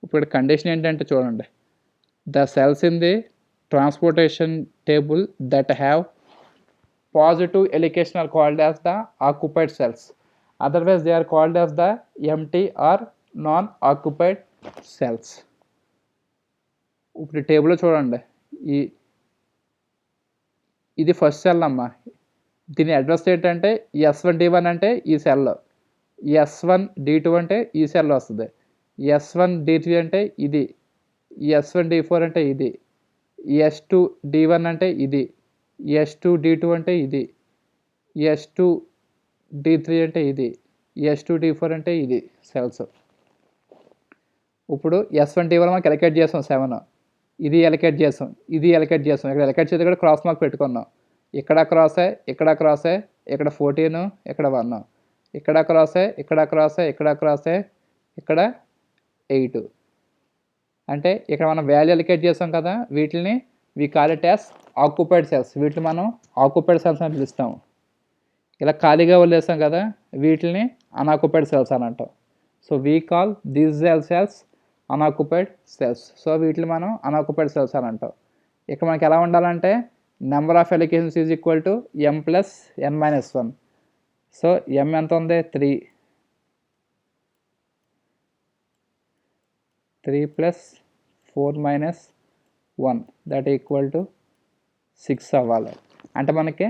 ఇప్పుడు కండిషన్ ఏంటంటే చూడండి, the cells in the transportation table that have positive allocation are called as the occupied cells, otherwise they are called as the empty or non occupied cells. ఇప్పుడు టేబుల్లో చూడండి, ఇది ఫస్ట్ సెల్ అమ్మా. దీని అడ్రస్ ఏంటంటే S1 D1 అంటే ఈ సెల్, S1 D2 అంటే ఈ సెల్ వస్తుంది, S1 D3 అంటే ఇది, S1 D4 అంటే ఇది, S2 D1 అంటే ఇది, S2 D2 అంటే ఇది, S2 D3 అంటే ఇది, S2 D4 అంటే ఇది సెల్స్. ఇప్పుడు S1 D1 మనకి ఎలకేట్ చేస్తాం 7, ఇది ఎలకేట్ చేస్తాం, ఇది ఎలకేట్ చేస్తాం. ఇక్కడ ఎలకేట్ చేస్తే కూడా క్రాస్ మార్క్ పెట్టుకున్నాం, ఇక్కడ క్రాసే, ఇక్కడ క్రాసే, ఇక్కడ 14, ఇక్కడ 1, ఇక్కడ క్రాసే, ఇక్కడ క్రాసే, ఇక్కడ క్రాసే, ఇక్కడ 8. అంటే ఇక్కడ మనం వాల్యూ ఎలకేట్ చేస్తాం కదా, వీటిని we call it as occupied cells. వీటిని మనం ఆక్యుపైడ్ సెల్స్ అని పిలుస్తాము. ఇలా ఖాళీగా వదిలేసాం కదా, వీటిని అన్ఆక్యుపైడ్ సెల్స్ అని అంటాం. So we call these cells unoccupied cells. So వీటిని మనం అన్ఆక్యుపైడ్ సెల్స్ అని అంటాం. ఇక్కడ మనకి ఎలా ఉండాలంటే number of allocations is equal to m plus n-1. So m ఎంత ఉంది, 3 ప్లస్ 4-1 దట్ ఈక్వల్ టు 6 అవ్వాలి. అంటే మనకి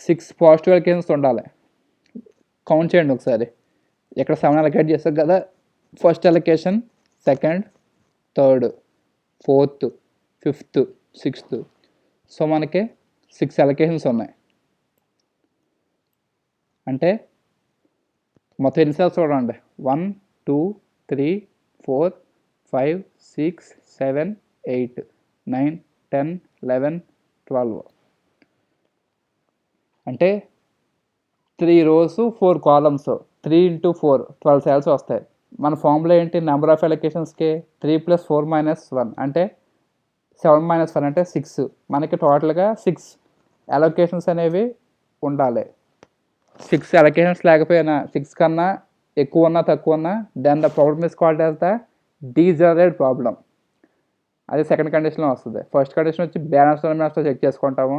6 పాజిటివ్ అలొకేషన్స్ ఉండాలి. కౌంట్ చేయండి ఒకసారి. ఇక్కడ 7 అలొకేట్ చేస్తాం కదా, first allocation, second, third, fourth, fifth, sixth. So మనకి 6 అలొకేషన్స్ ఉన్నాయి. అంటే మొత్తం ఎన్ని సెల్స్ చూడండి, 1 2 3 4 5 6 7 8 9 10 11 12. అంటే 3 rows 4 columns, 3 into 4 12 cells వస్తాయి. మన ఫార్ములా ఏంటి, నెంబర్ ఆఫ్ అలొకేషన్స్కి 3 + 4-1 అంటే 7-1 అంటే 6. మనకి టోటల్గా 6 అలొకేషన్స్ అనేవి ఉండాలి. 6 అలొకేషన్స్ లేకపోయినా, 6 కన్నా ఎక్కువ ఉన్నా తక్కువ ఉన్నా, then the problem is called as the degenerate problem. అది సెకండ్ కండిషన్లో వస్తుంది. ఫస్ట్ కండిషన్ వచ్చి బ్యాలెన్స్ టర్మినల్స్తో చెక్ చేసుకుంటాము.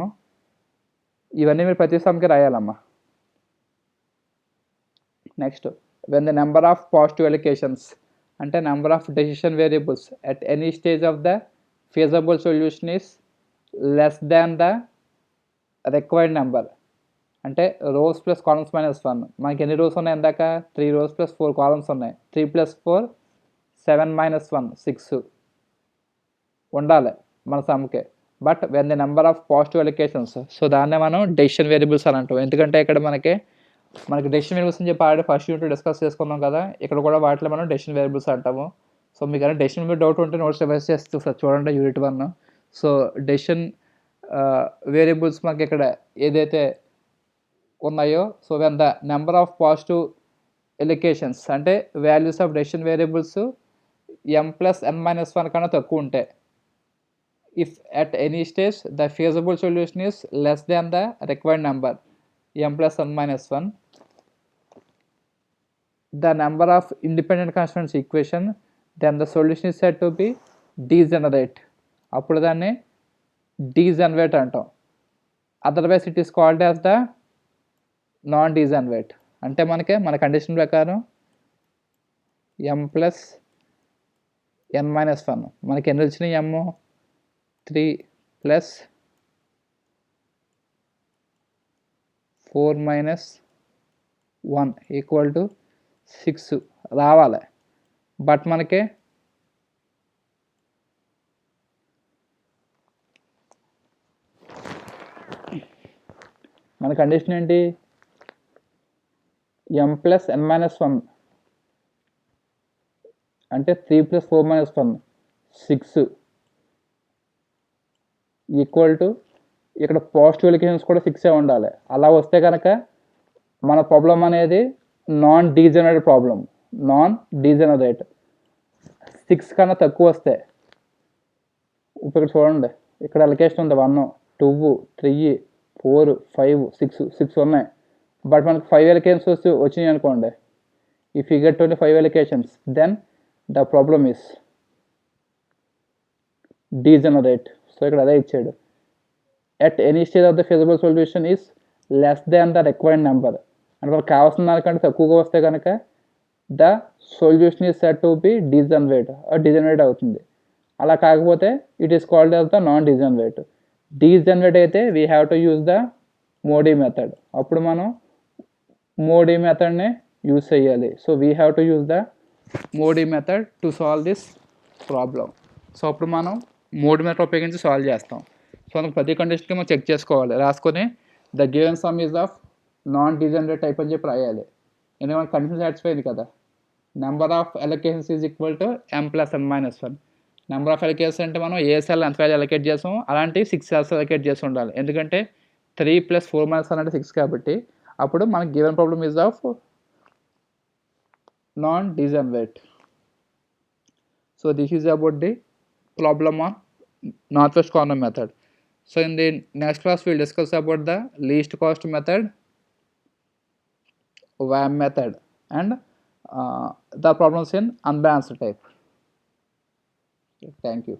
ఇవన్నీ మీరు ప్రతి సమ్కి రాయాలమ్మా. Next, when the number of positive allocations అంటే number of decision variables at any stage of the feasible solution is less than the required number. అంటే రోస్ ప్లస్ కాలమ్స్ -1. మనకి ఎన్ని రోస్ ఉన్నాయి, ఇందాక 3 rows + 4 columns ఉన్నాయి. 3 + 4 7-1 6 ఉండాలి మన సమ్కి. But when the number of positive allocations, so దాన్నే మనం డెసిషన్ వేరియబుల్స్ అని అంటాం. ఎందుకంటే ఇక్కడ మనకి డెసిషన్ వేరియబుల్స్ అని చెప్పి ఆల్రెడీ ఫస్ట్ యూనిట్ డిస్కస్ చేసుకున్నాం కదా, ఇక్కడ కూడా వాటిలో మనం డెసిషన్ వేరియబుల్స్ అంటాము. సో మీకు ఏమైనా డెసిషన్ మీద డౌట్ ఉంటే నోట్స్ రివైజ్ చేస్తూ చూడండి యూనిట్ 1. సో డెసిషన్ వేరియబుల్స్ మనకి ఇక్కడ ఏదైతే ఉన్నాయో, so when the number of positive allocations అంటే values of decision variables m + n-1 కన్నా తక్కువ ఉంటాయి. If at any stage the feasible solution is less than the required number m + n-1, the number of independent constants equation, then the solution is said to be degenerate. అప్పుడు దాన్ని డీజనరేట్ అంటాం. Otherwise it is called as the non degenerate. అంటే మన కండిషన్ ప్రకారం m + n-1 మనకి ఎన్ని వచ్చినాయి, m 3 + 4-1 ఈక్వల్ టు 6 రావాలి. బట్ మనకి మన కండిషన్ ఏంటి, m + n-1 అంటే 3 + 4-1 6 ఈక్వల్ టు ఇక్కడ పాజిటివ్ అలొకేషన్స్ కూడా 6 ఉండాలి. అలా వస్తే కనుక మన ప్రాబ్లం అనేది non degenerate problem. Non degenerate 6 కన్నా తక్కువ వస్తే, ఇప్పుడు చూడండి ఇక్కడ అలొకేషన్ ఉంది 1 2 3 4 5 6 ఉన్నాయి. బట్ మనకు 5 అలొకేషన్స్ వచ్చినాయి అనుకోండి. If you get only 5 allocations, then the problem is degenerate. So ఇక్కడ అదే ఇచ్చాడు, at any stage of the feasible solution is less than the required number. అంటే మనకు కావాల్సిన దానికంటే తక్కువగా వస్తే కనుక the solution is said to be degenerate అవుతుంది. అలా కాకపోతే it is called as the non degenerate. Degenerate అయితే we have to use the MODI method. అప్పుడు మనం మోడీ మెథడ్ని యూజ్ చేయాలి. So we have to use the MODI method to solve this problem. So అప్పుడు మనం మోడీ మెథడ్ ఉపయోగించి సాల్వ్ చేస్తాం. సో మనకు ప్రతి కండిషన్కి మనం చెక్ చేసుకోవాలి, రాసుకొని the given some is of non degenerate type అని చెప్పి రాయాలి. ఎందుకంటే కండిషన్ సాటిస్ఫై అయింది కదా. Number of allocations is equal to m + n-1. Number of allocations అంటే మనం ఏ సెల్ ఎంత వాల్యూ అలొకేట్ చేస్తాం అలాంటి 6 cells అలొకేట్ చేసి ఉండాలి. ఎందుకంటే 3 + 4-1 అంటే 6 కాబట్టి అప్పుడు మనకి given problem is of non degenerate. So this is about the problem on northwest corner method. So in the next class we will discuss about the least cost method WAM method, and the problems in unbalanced type. Thank you.